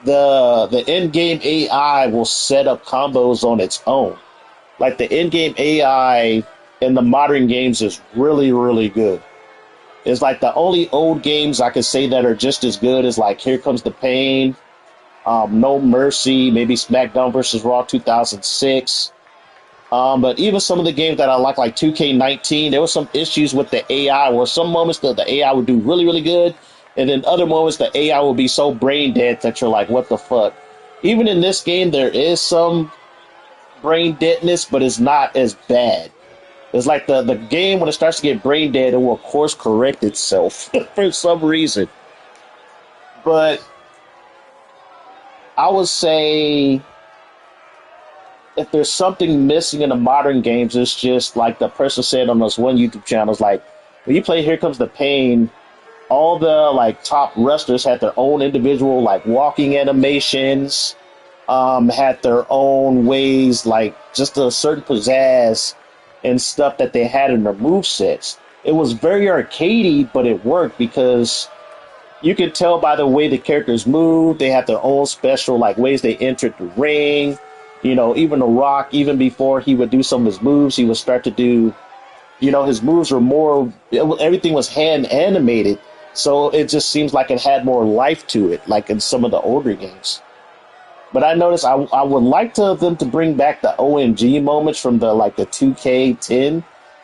the in-game AI will set up combos on its own. Like the in-game AI in the modern games is really, really good. It's like the only old games I could say that are just as good as like Here Comes the Pain, No Mercy, maybe SmackDown versus Raw 2006. But even some of the games that I like 2K19, there were some issues with the AI where some moments the AI would do really, really good. And then other moments the AI will be so brain dead that you're like, what the fuck? Even in this game, there is some brain deadness, but it's not as bad. It's like the game, when it starts to get brain dead, it will course correct itself for some reason. But I would say if there's something missing in the modern games, it's just like the person said on this one YouTube channel, it's like when you play Here Comes the Pain, all the like top wrestlers had their own individual like walking animations, had their own ways, like just a certain pizzazz and stuff that they had in their movesets. It was very arcadey, but it worked because you could tell by the way the characters move. They had their own special like ways they entered the ring. You know, even The Rock, even before he would do some of his moves, he would start to do, you know, his moves were more, everything was hand animated. So it just seems like it had more life to it, like in some of the older games. But I noticed I would like them to bring back the OMG moments from the 2K10,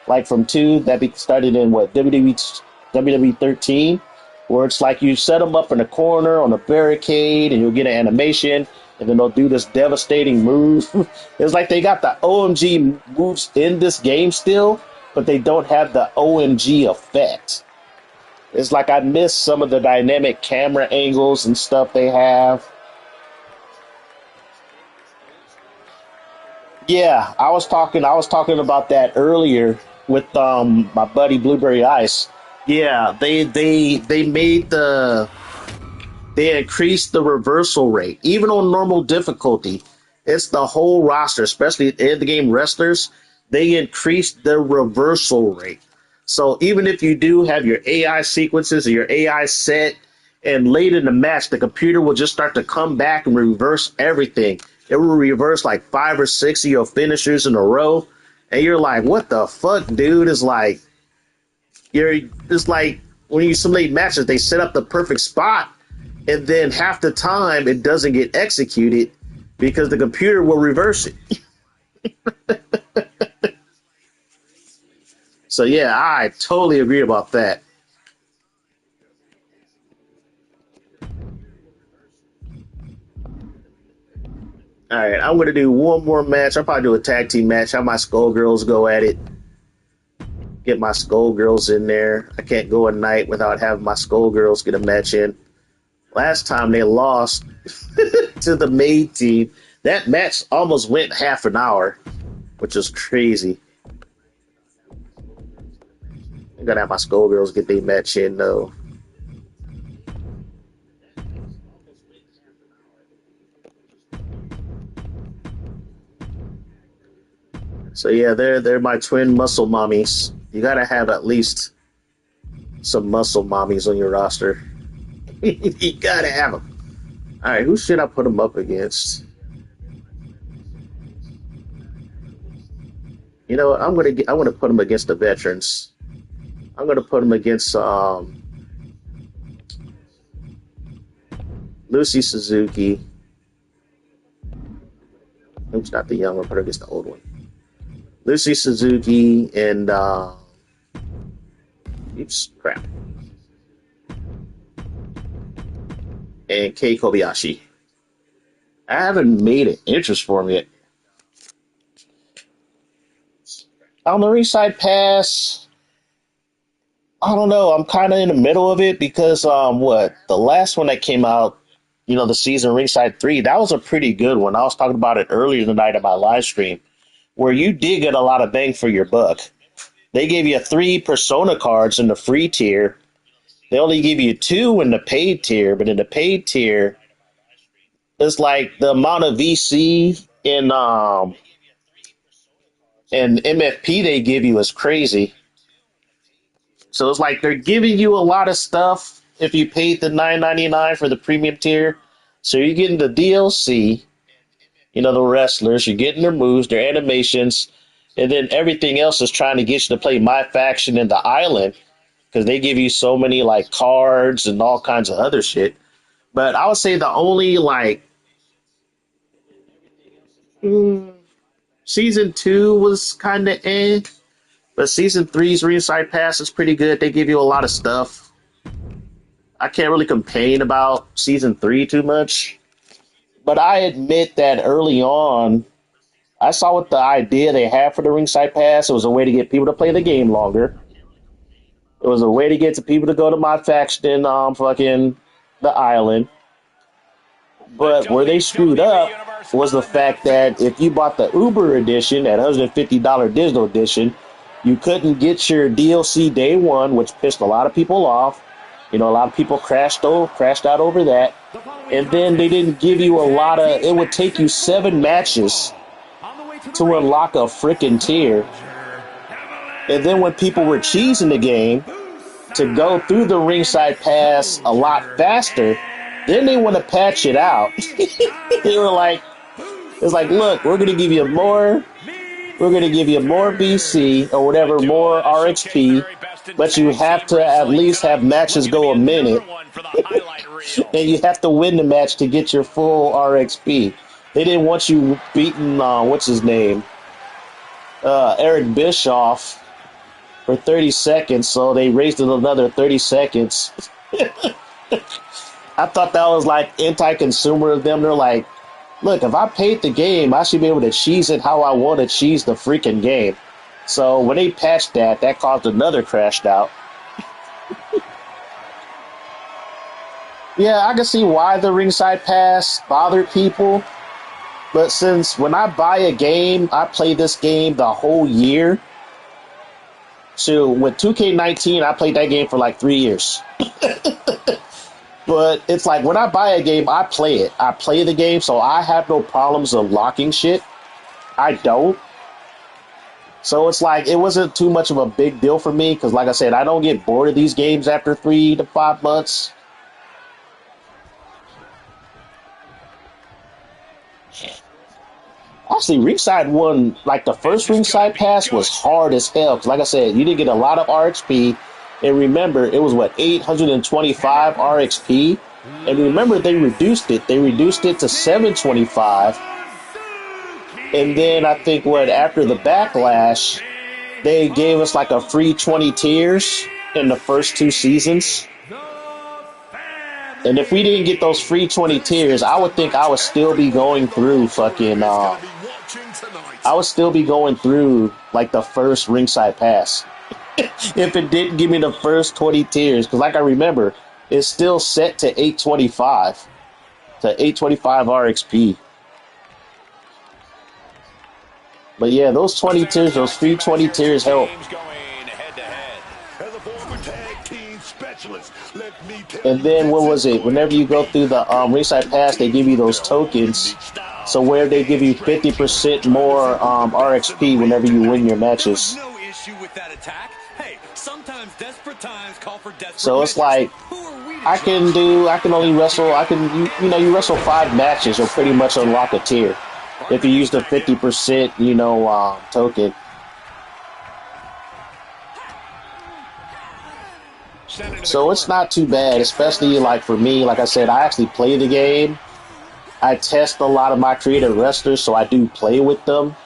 like from 2 that started in what WWE 13, where it's like you set them up in a corner on a barricade and you'll get an animation and then they'll do this devastating move. It's like they got the OMG moves in this game still, but they don't have the OMG effect. It's like I miss some of the dynamic camera angles and stuff they have. Yeah, I was talking about that earlier with my buddy Blueberry Ice. Yeah, they increased the reversal rate. Even on normal difficulty, it's the whole roster, especially in the game wrestlers, they increased the reversal rate. So even if you do have your AI sequences or your AI set, and late in the match, the computer will just start to come back and reverse everything. It will reverse like 5 or 6 of your finishers in a row. And you're like, what the fuck, dude? It's like when you simulate matches, they set up the perfect spot, and then half the time it doesn't get executed because the computer will reverse it. So yeah, I totally agree about that. All right, I'm gonna do one more match. I'll probably do a tag team match. Have my Skullgirls go at it. Get my Skullgirls in there. I can't go a night without having my Skullgirls get a match in. Last time they lost to the main team. That match almost went half an hour, which is crazy. I'm gonna have my Skullgirls get their match in though. So yeah, they're my twin muscle mommies. You gotta have at least some muscle mommies on your roster. You gotta have them. All right, who should I put them up against? You know what? I'm gonna put them against the veterans. I'm gonna put them against Lucy Suzuki, Oops, not the young one, but I guess the old one. Lucy Suzuki and oops, crap. And Kei Kobayashi. I haven't made an interest for him yet. On the ringside pass, I don't know. I'm kind of in the middle of it because the last one that came out, the season ringside 3, that was a pretty good one. I was talking about it earlier tonight on my live stream, where you did get a lot of bang for your buck. They gave you 3 persona cards in the free tier. They only give you 2 in the paid tier, but in the paid tier, it's like the amount of VC and MFP they give you is crazy. So it's like they're giving you a lot of stuff if you paid the $9.99 for the premium tier. So you're getting the DLC, the wrestlers, you're getting their moves, their animations, and then everything else is trying to get you to play My Faction and the Island because they give you so many like cards and all kinds of other shit. But I would say the only season 2 was kind of but season 3's ringside pass is pretty good. They give you a lot of stuff. I can't really complain about season 3 too much. But I admit that early on, I saw what the idea they had for the ringside pass. It was a way to get people to play the game longer. It was a way to get people to go to My Faction and fucking the Island. But where they screwed up was the fact that if you bought the Uber edition, that $150 digital edition, you couldn't get your DLC day one, which pissed a lot of people off. A lot of people crashed out over that. And then they didn't give you it would take you 7 matches to unlock a freaking tier. And then when people were cheesing the game to go through the ringside pass a lot faster, then they want to patch it out. They were like, it's like, look, we're going to give you more BC or whatever, more RXP, but you have to at least have matches go a minute. And you have to win the match to get your full RXP. They didn't want you beating, what's his name? Eric Bischoff for 30 seconds, so they raised it another 30 seconds. I thought that was like anti-consumer of them. They're like, look, if I paid the game, I should be able to cheese it how I want to cheese the freaking game. So when they patched that caused another crashed out. Yeah, I can see why the ringside pass bothered people. But since when I buy a game, I play this game the whole year. So with 2K19, I played that game for like 3 years. But it's like when I buy a game, I play it. I play the game, so I have no problems unlocking shit. I don't. So it's like it wasn't too much of a big deal for me because, like I said, I don't get bored of these games after 3 to 5 months. Actually, ringside one, like the first ringside pass was hard as hell. Because like I said, you didn't get a lot of RXP. And remember, it was 825 RXP. And remember, they reduced it. They reduced it to 725. And then I think after the backlash, they gave us like a free 20 tiers in the first 2 seasons. And if we didn't get those free 20 tiers, I would think I would still be going through I would still be going through like the first ringside pass. If it didn't give me the first 20 tiers, because like I remember, it's still set to 825 RXP. But yeah, those 20 tiers, those free 20 tiers help. And then what was it? Whenever you go through the ringside pass, they give you those tokens. So where they give you 50% more RXP whenever you win your matches. No issue with that attack. Hey, sometimes desperate times call for desperate. So it's like I can only wrestle. You wrestle 5 matches, you'll pretty much unlock a tier if you use the 50% token. So it's not too bad, especially like for me. Like I said, I actually play the game. I test a lot of my creative wrestlers, so I do play with them.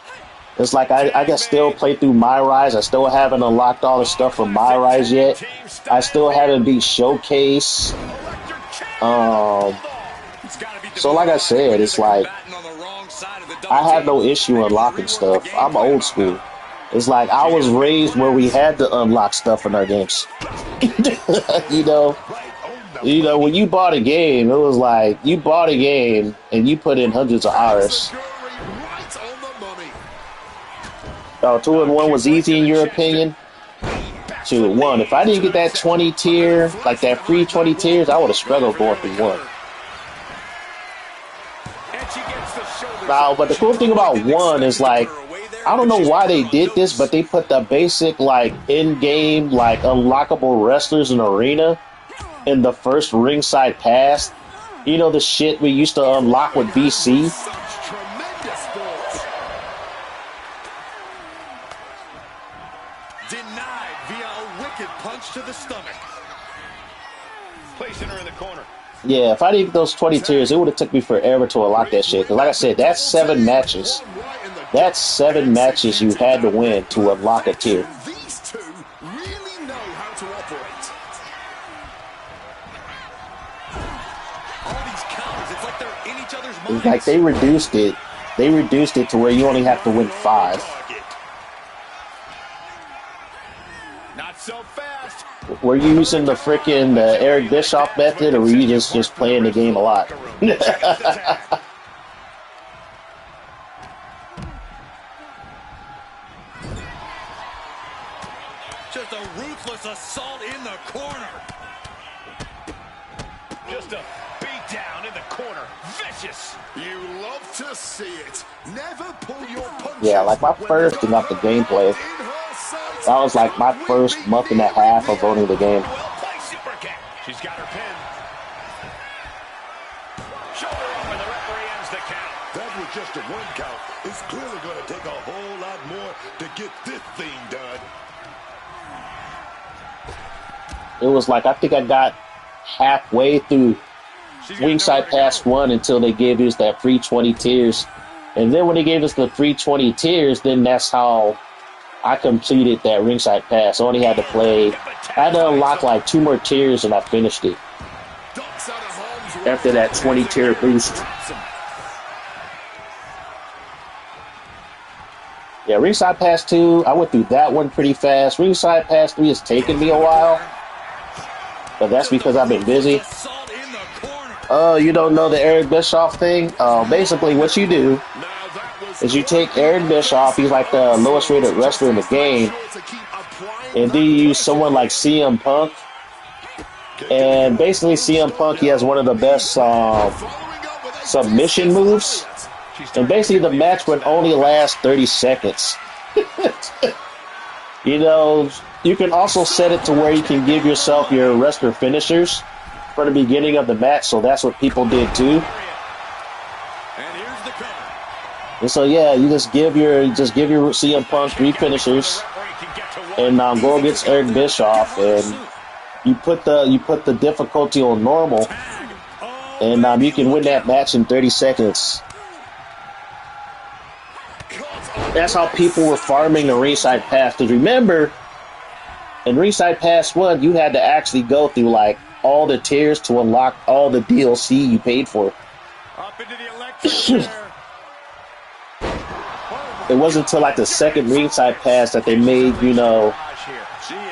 It's like I can still play through My Rise. I still haven't unlocked all the stuff from My Rise yet. I still haven't beat Showcase. So like I said, it's like I have no issue unlocking stuff. I'm old school. It's like I was raised where we had to unlock stuff in our games. you know, when you bought a game, it was like you bought a game and you put in hundreds of hours. Oh, 2-in-1 was easy in your opinion? 2-1. If I didn't get that 20 tier, like that free 20 tiers, I would have struggled going through 1. Now, but the cool thing about 1 is like, I don't know why they did this, but they put the basic like in-game like unlockable wrestlers in arena in the first ringside pass. You know the shit we used to unlock with BC. Denied via a wicked punch to the stomach. Placing her in the corner. Yeah, if I didn't get those 20 tiers, it would have took me forever to unlock that shit. Because like I said, that's 7 matches. That's 7 matches you had to win to unlock a tier. These two really know how to operate. All these counters, it's like they're in each other's minds. It's like they reduced it. They reduced it to where you only have to win 5. Not so fast. Were you using the freaking Eric Bischoff method, or were you just playing the game a lot? Just a ruthless assault in the corner. Just a beat down in the corner. Vicious. You love to see it. Never pull your punches. Yeah, like my first thing off the gameplay. That was like my first month and a half of owning the game. Well played, super kick. She's got her pin. Shoulder up and the referee ends the count. That was just a 1 count. It's clearly going to take a whole lot more to get this thing done. It was like, I think I got halfway through Ringside Pass 1 until they gave us that free 20 tiers. And then when they gave us the free 20 tiers, then that's how I completed that Ringside Pass. I only had to play, I had to unlock like 2 more tiers and I finished it. After that 20 tier boost. Yeah, Ringside Pass 2, I went through that one pretty fast. Ringside Pass 3 has taken me a while. But that's because I've been busy. You don't know the Eric Bischoff thing? Basically what you do is you take Eric Bischoff, he's like the lowest rated wrestler in the game, and then you use someone like CM Punk. And basically CM Punk, he has one of the best submission moves. And basically the match would only last 30 seconds. You know, you can also set it to where you can give yourself your wrestler finishers for the beginning of the match, so that's what people did too. And so yeah, you just give your CM Punk 3 finishers, and go against Eric Bischoff, and you put the difficulty on normal, and you can win that match in 30 seconds. That's how people were farming the Ringside Pass. Because remember, in Ringside Pass 1, you had to actually go through like all the tiers to unlock all the DLC you paid for. Up into the electric chair. It wasn't until like the second Ringside Pass that they made, you know,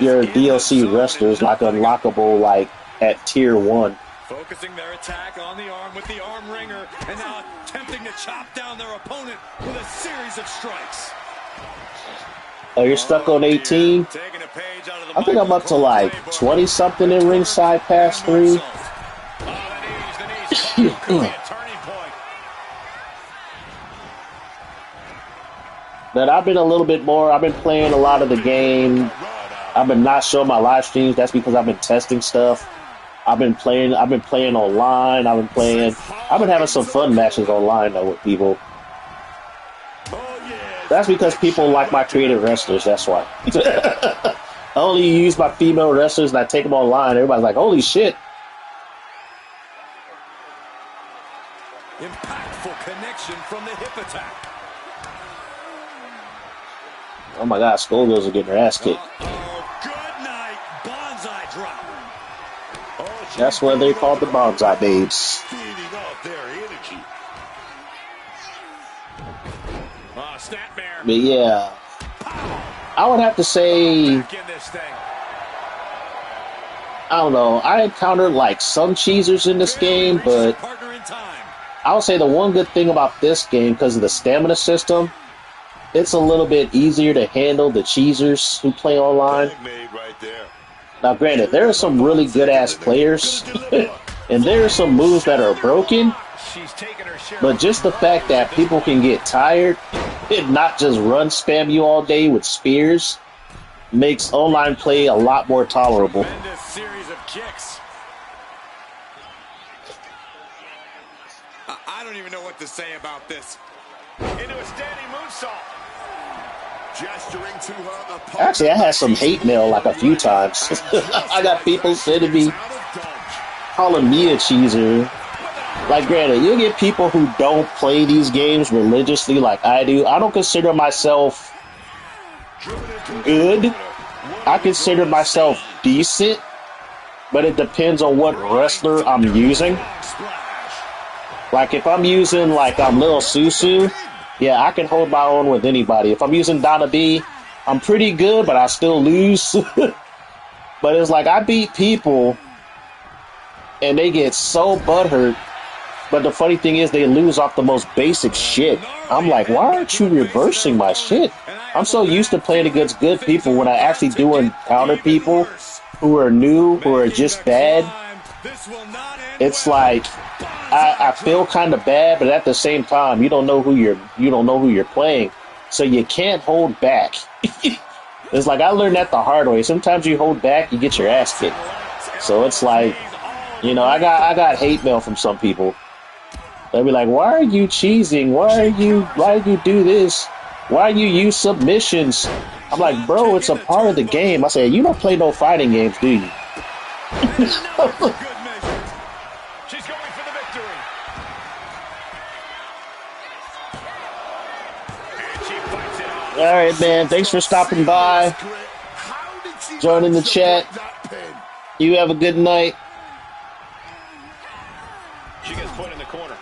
your DLC wrestlers like unlockable like at tier 1. Focusing their attack on the arm with the arm wringer, and now attempting to chop down their opponent with a series of strikes. Oh, you're stuck on 18? I think I'm up to like 20 something in Ringside Pass 3. But I've been a little bit more. I've been playing a lot of the game. I've been not showing my live streams. That's because I've been testing stuff. I've been playing online. I've been having some fun matches online though with people. That's because people like my creative wrestlers. That's why. I only use my female wrestlers and I take them online. Everybody's like, "Holy shit!" Impactful connection from the hip attack. Oh my God, Skullgirls are getting their ass kicked. Good night, bonsai drop. That's what they call the bonsai babes. Feeding off their energy. Snapmare. But yeah, I would have to say, Back in this thing. I don't know. I encountered like some cheesers in this game, but Partner in time. I would say the one good thing about this game, because of the stamina system, it's a little bit easier to handle the cheesers who play online. Tag made right there. Now, granted, there are some really good-ass players, and there are some moves that are broken, She's taking her share. but just the fact that people can get tired and not just run spam you all day with spears makes online play a lot more tolerable. Tremendous series of kicks. I don't even know what to say about this. Into a standing moonsault. Gesturing to her opponent. Actually, I had some hate mail like a few times. I got people sending me, calling me a cheeser. Like, granted, you'll get people who don't play these games religiously like I do. I don't consider myself good. I consider myself decent, but it depends on what wrestler I'm using. Like, if I'm using, like, Lil Susu, yeah, I can hold my own with anybody. If I'm using Donna B, I'm pretty good, but I still lose. But it's like, I beat people, and they get so butthurt. But the funny thing is, they lose off the most basic shit. I'm like, why aren't you reversing my shit? I'm so used to playing against good people when I actually do encounter people who are new, who are just bad. It's like, I feel kind of bad, but at the same time, you don't know who you're playing, so you can't hold back. It's like, I learned that the hard way. Sometimes you hold back, you get your ass kicked. So it's like, you know, I got hate mail from some people. They'll be like, why are you cheesing? Why do you do this? Why do you use submissions? I'm like, bro, it's a part of the game. I said, you don't play no fighting games, do you? She's going for the victory. And she fights it off. All right, man. Thanks for stopping by, joining the chat. You have a good night. She gets put in the corner.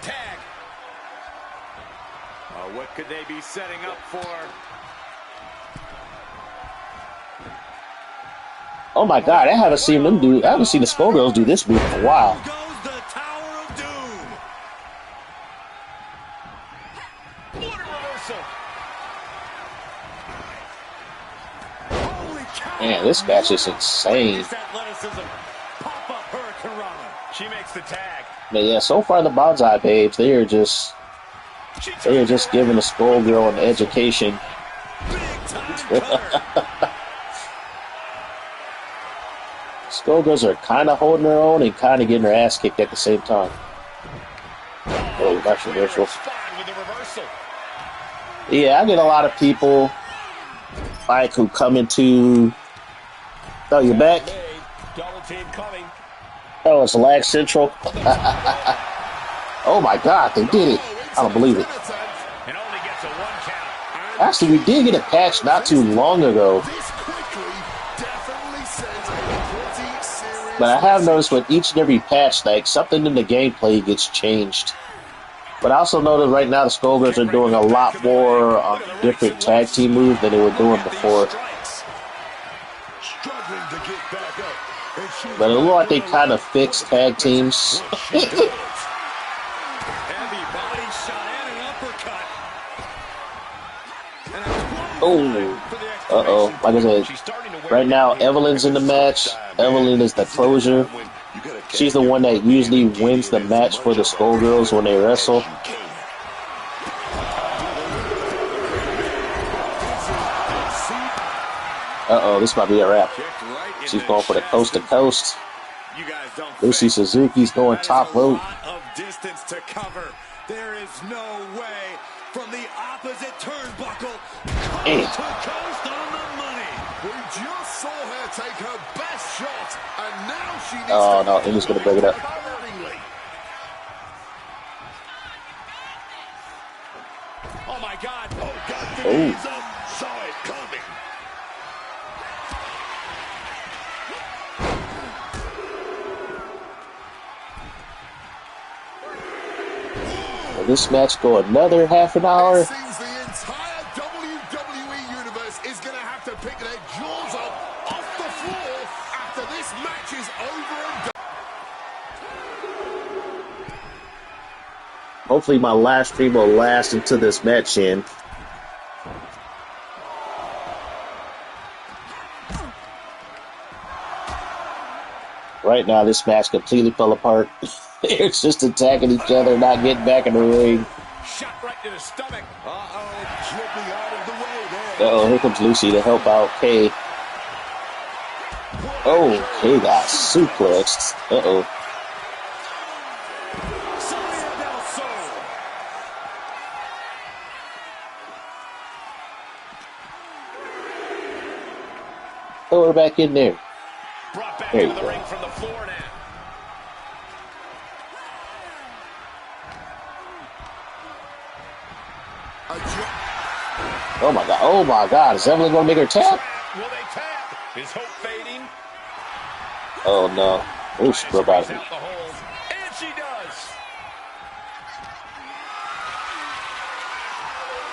Tag. What could they be setting up for? Oh my God, I haven't seen the Skullgirls do this move in a while. Goes the Tower of Doom. What a reversal. Holy cow. Man, this match is insane. This athleticism. Pop up Hurricane Rana. She makes the tag. But yeah, so far the Bonsai Babes, they are just giving the Skullgirl an education. Big time cutter. Skullgirls are kind of holding their own and kind of getting their ass kicked at the same time. Oh, that's reversal. With the reversal. Yeah, I get a lot of people like who come into. Oh, you're back? Double team coming. Oh, it's Lag Central. Oh my God, they did it! I don't believe it. And only gets a 1 count. Actually, we did get a patch not too long ago. But I have noticed with each and every patch, like, something in the gameplay gets changed. But I also noticed right now the Skullgirls are doing a lot more different tag team moves than they were doing before. But it looked like they kind of fixed tag teams. Heavy body shot and an uppercut. And a Oh, uh-oh. Like I said, right now Evelyn's in the match. Evelyn is the closer. She's the one that usually wins the match for the Skullgirls when they wrestle. Uh-oh, this might be a wrap. She's going for the coast to coast. Lucy Suzuki's going top rope. Distance to cover. There is no way from the opposite turnbuckle. Coast to coast on the money. We just saw her take her best shot, and now she needs Oh no, Amy's gonna break it up. Oh, my God. Oh, got the Oh. knees up. Saw it coming. Will this match go another half an hour? It seems the entire WWE Universe is going to have to pick their jaws up off the floor after this match is over and done. Hopefully my live stream will last until this match ends. Right now, this match completely fell apart. They're just attacking each other, not getting back in the ring. Shot right to the stomach. Slipping out of the way there. Uh-oh, here comes Lucy to help out Kay. Oh, Kay got suplexed. Uh-oh. Sonya Del Sol. Throw her back in there. Brought back There you into the go. ring from the floor now. Oh my god. Oh my god. Is Evelyn gonna make her tap? Will they tap? Is hope fading? Oh no. Oh, she broke out of Squeeze it. out the hold. And she does.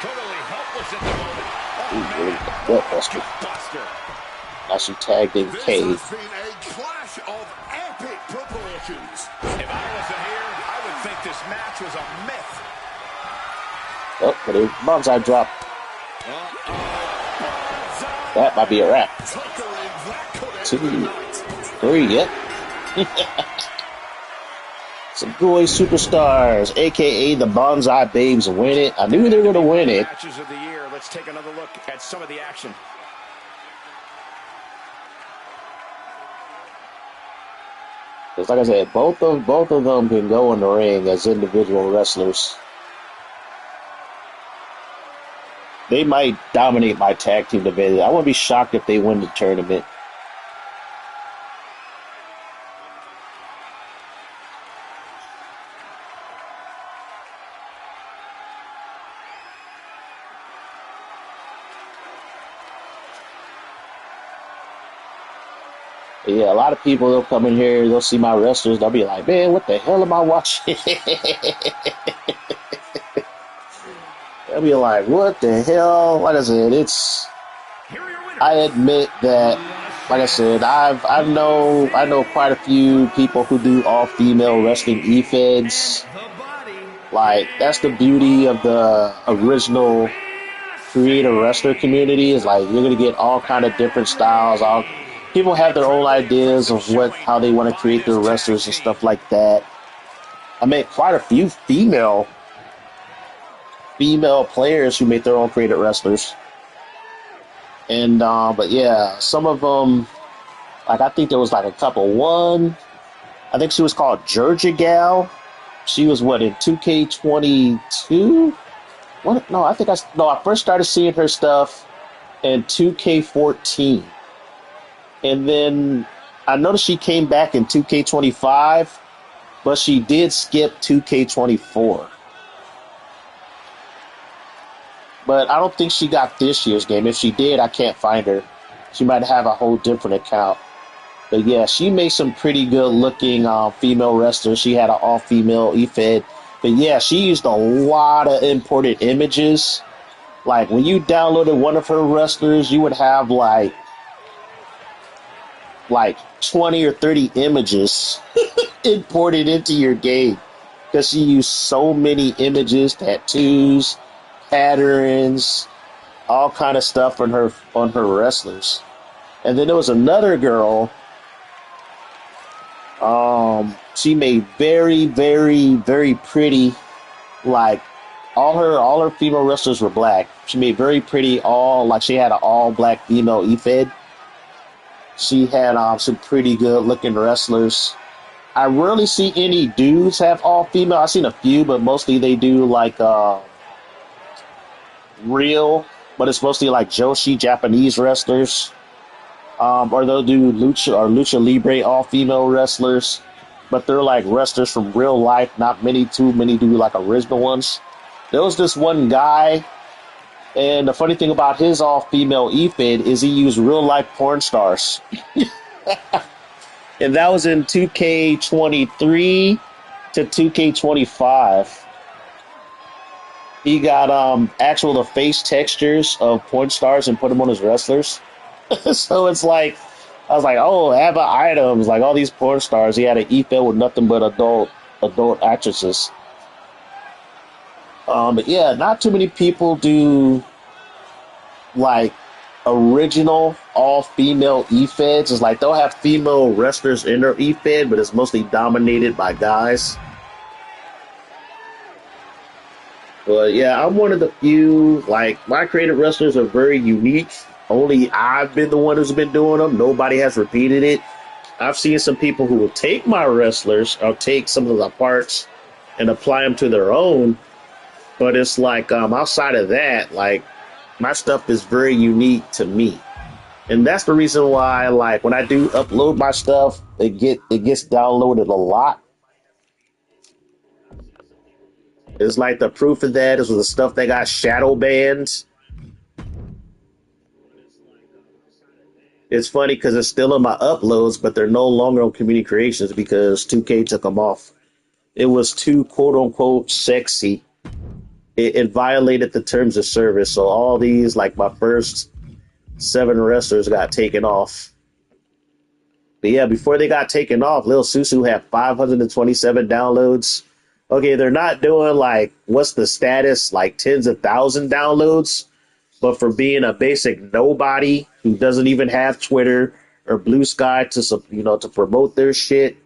Totally helpless at the moment. Ooh, really gut buster. Buster. Now she tagged in This Kay. has been a clash of epic proportions. If I wasn't here, I would think this match was a myth. Oh, but it bonsai drop. That might be a wrap. Tucker in, that could end 2, the night. 3, yep. Some boy superstars, aka the Bonsai Babes, win it. I knew they were gonna win it. Matches of the year. Let's take another look at some of the action. Because like I said, both of them can go in the ring as individual wrestlers. They might dominate my tag team division. I wouldn't be shocked if they win the tournament. Yeah, a lot of people, they'll come in here, they'll see my wrestlers, they'll be like, man, what the hell am I watching? They'll be like, what the hell? Like I said, I admit that, like I said, I know quite a few people who do all-female wrestling e-feds. Like, that's the beauty of the original creator wrestler community, is like, you're going to get all kind of different styles. People have their own ideas of how they want to create their wrestlers and stuff like that. I met quite a few female players who made their own created wrestlers. And, but yeah, some of them, like I think there was like a couple. One, I think she was called Georgia Gal. She was in 2K22? What? No, I first started seeing her stuff in 2K14. And then I noticed she came back in 2K25, but she did skip 2K24. But I don't think she got this year's game. If she did, I can't find her. She might have a whole different account. But yeah, she made some pretty good looking female wrestlers. She had an all-female e-fed. But yeah, she used a lot of imported images. Like when you downloaded one of her wrestlers, you would have like 20 or 30 images imported into your game, because she used so many images, tattoos, patterns, all kind of stuff on her wrestlers. And then there was another girl. She made very, very, very pretty. Like all her female wrestlers were black. She made very pretty. She had an all black female e-fed. She had some pretty good looking wrestlers. I rarely see any dudes have all female. I've seen a few, but mostly they do like real, but it's mostly like Joshi Japanese wrestlers. Or they'll do Lucha Libre all female wrestlers, but they're like wrestlers from real life. Not too many do like original ones. There was this one guy, and the funny thing about his all-female e-fed is he used real-life porn stars. And that was in 2K23 to 2K25. He got actual the face textures of porn stars and put them on his wrestlers. So it's like, I was like, oh, have items like all these porn stars. He had an e-fed with nothing but adult actresses. But yeah, not too many people do like original all-female e-feds. It's like they'll have female wrestlers in their e-fed, but it's mostly dominated by guys. But yeah, I'm one of the few, like, my creative wrestlers are very unique. Only I've been the one who's been doing them. Nobody has repeated it. I've seen some people who will take my wrestlers or take some of the parts and apply them to their own. But it's like, outside of that, like, my stuff is very unique to me. And that's the reason why, like, when I do upload my stuff, it gets downloaded a lot. It's like the proof of that is with the stuff that got shadow banned. It's funny because it's still in my uploads, but they're no longer on Community Creations because 2K took them off. It was too quote-unquote sexy. It violated the terms of service. So all these, like my first 7 wrestlers got taken off. But yeah, before they got taken off, Lil Susu had 527 downloads. Okay, they're not doing like, what's the status, like tens of thousand downloads. But for being a basic nobody who doesn't even have Twitter or Blue Sky to to promote their shit,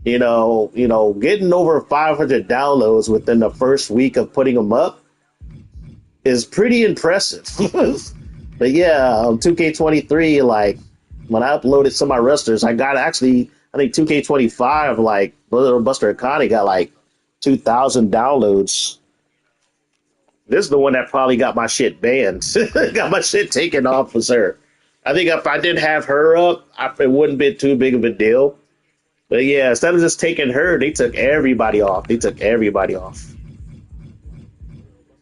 getting over 500 downloads within the first week of putting them up is pretty impressive. But yeah, 2K23, like when I uploaded some of my wrestlers, I got I think 2K25, like Buster Akane got like 2,000 downloads. This is the one that probably got my shit banned. Got my shit taken off for her. I think if I didn't have her up, it wouldn't be too big of a deal. But yeah, instead of just taking her, they took everybody off.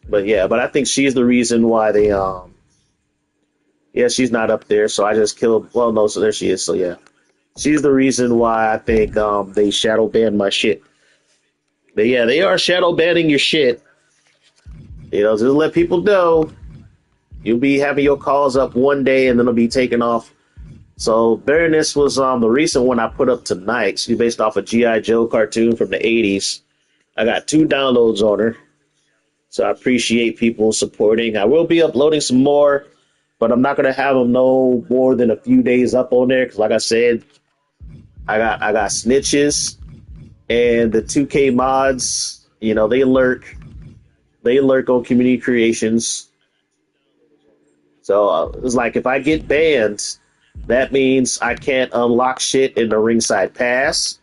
But yeah, but I think she's the reason why they she's not up there. So I just killed. Well, no, so there she is. So yeah, she's the reason why I think they shadow banned my shit. But yeah, they are shadow banning your shit. Just let people know you'll be having your calls up one day and then it'll be taken off. So Baroness was the recent one I put up tonight. She's based off a G.I. Joe cartoon from the 80s. I got 2 downloads on her. So I appreciate people supporting. I will be uploading some more, but I'm not going to have them no more than a few days up on there. Because like I said, I got snitches and the 2K mods, they lurk. They lurk on Community Creations. So it's like if I get banned, that means I can't unlock shit in the Ringside Pass.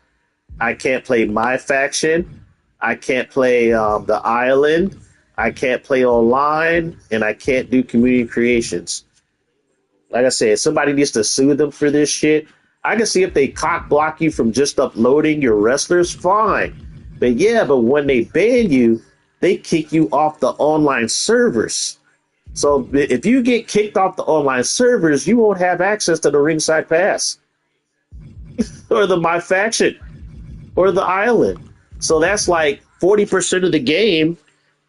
I can't play my faction. I can't play the island. I can't play online. And I can't do Community Creations. Like I said, somebody needs to sue them for this shit. I can see if they cock block you from just uploading your wrestlers, fine. But when they ban you, they kick you off the online servers. So if you get kicked off the online servers, you won't have access to the Ringside Pass or the My Faction or the Island. So that's like 40% of the game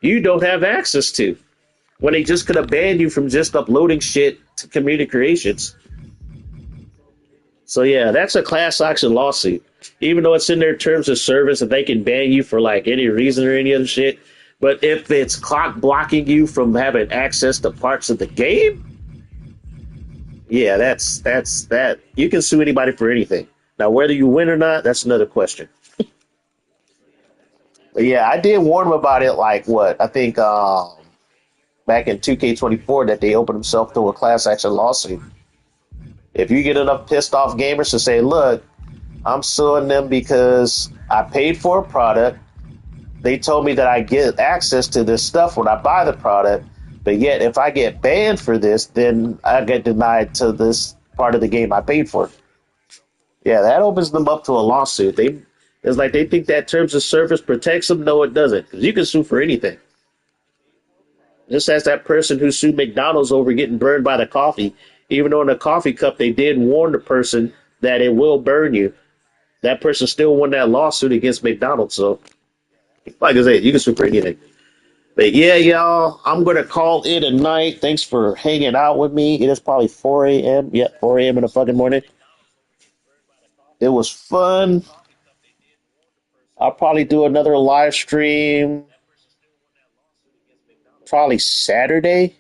you don't have access to when they just could have banned you from just uploading shit to Community Creations. So yeah, that's a class action lawsuit. Even though it's in their terms of service that they can ban you for like any reason or any other shit. But if it's clock blocking you from having access to parts of the game, yeah, that's that. You can sue anybody for anything. Now, whether you win or not, that's another question. But yeah, I did warn them about it. Like what? I think back in 2K24 that they opened themselves to a class action lawsuit. If you get enough pissed off gamers to say, look, I'm suing them because I paid for a product. They told me that I get access to this stuff when I buy the product, but yet if I get banned for this, then I get denied to this part of the game I paid for. Yeah, that opens them up to a lawsuit. It's like they think that terms of service protects them. No, it doesn't, because you can sue for anything. Just as that person who sued McDonald's over getting burned by the coffee, even though in the coffee cup they did warn the person that it will burn you. That person still won that lawsuit against McDonald's. So, like I said, you can sue for anything. But yeah, y'all, I'm going to call it a night. Thanks for hanging out with me. It is probably 4 a.m. Yeah, 4 a.m. in the fucking morning. It was fun. I'll probably do another live stream probably Saturday.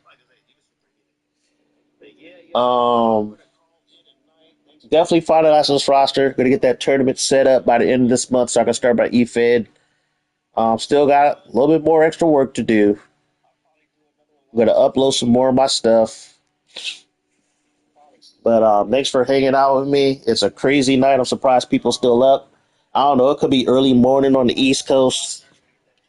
Um, Definitely finalize this roster. Going to get that tournament set up by the end of this month so I can start my EFED. Still got a little bit more extra work to do. I'm going to upload some more of my stuff. But thanks for hanging out with me. It's a crazy night. I'm surprised people still up. I don't know. It could be early morning on the East Coast,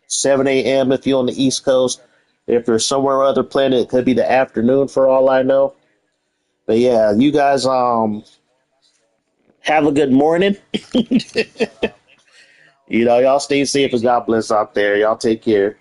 7 a.m. if you're on the East Coast. If you're somewhere on other planet, it could be the afternoon for all I know. But yeah, you guys have a good morning. Y'all stay safe and God bless out there. Y'all take care.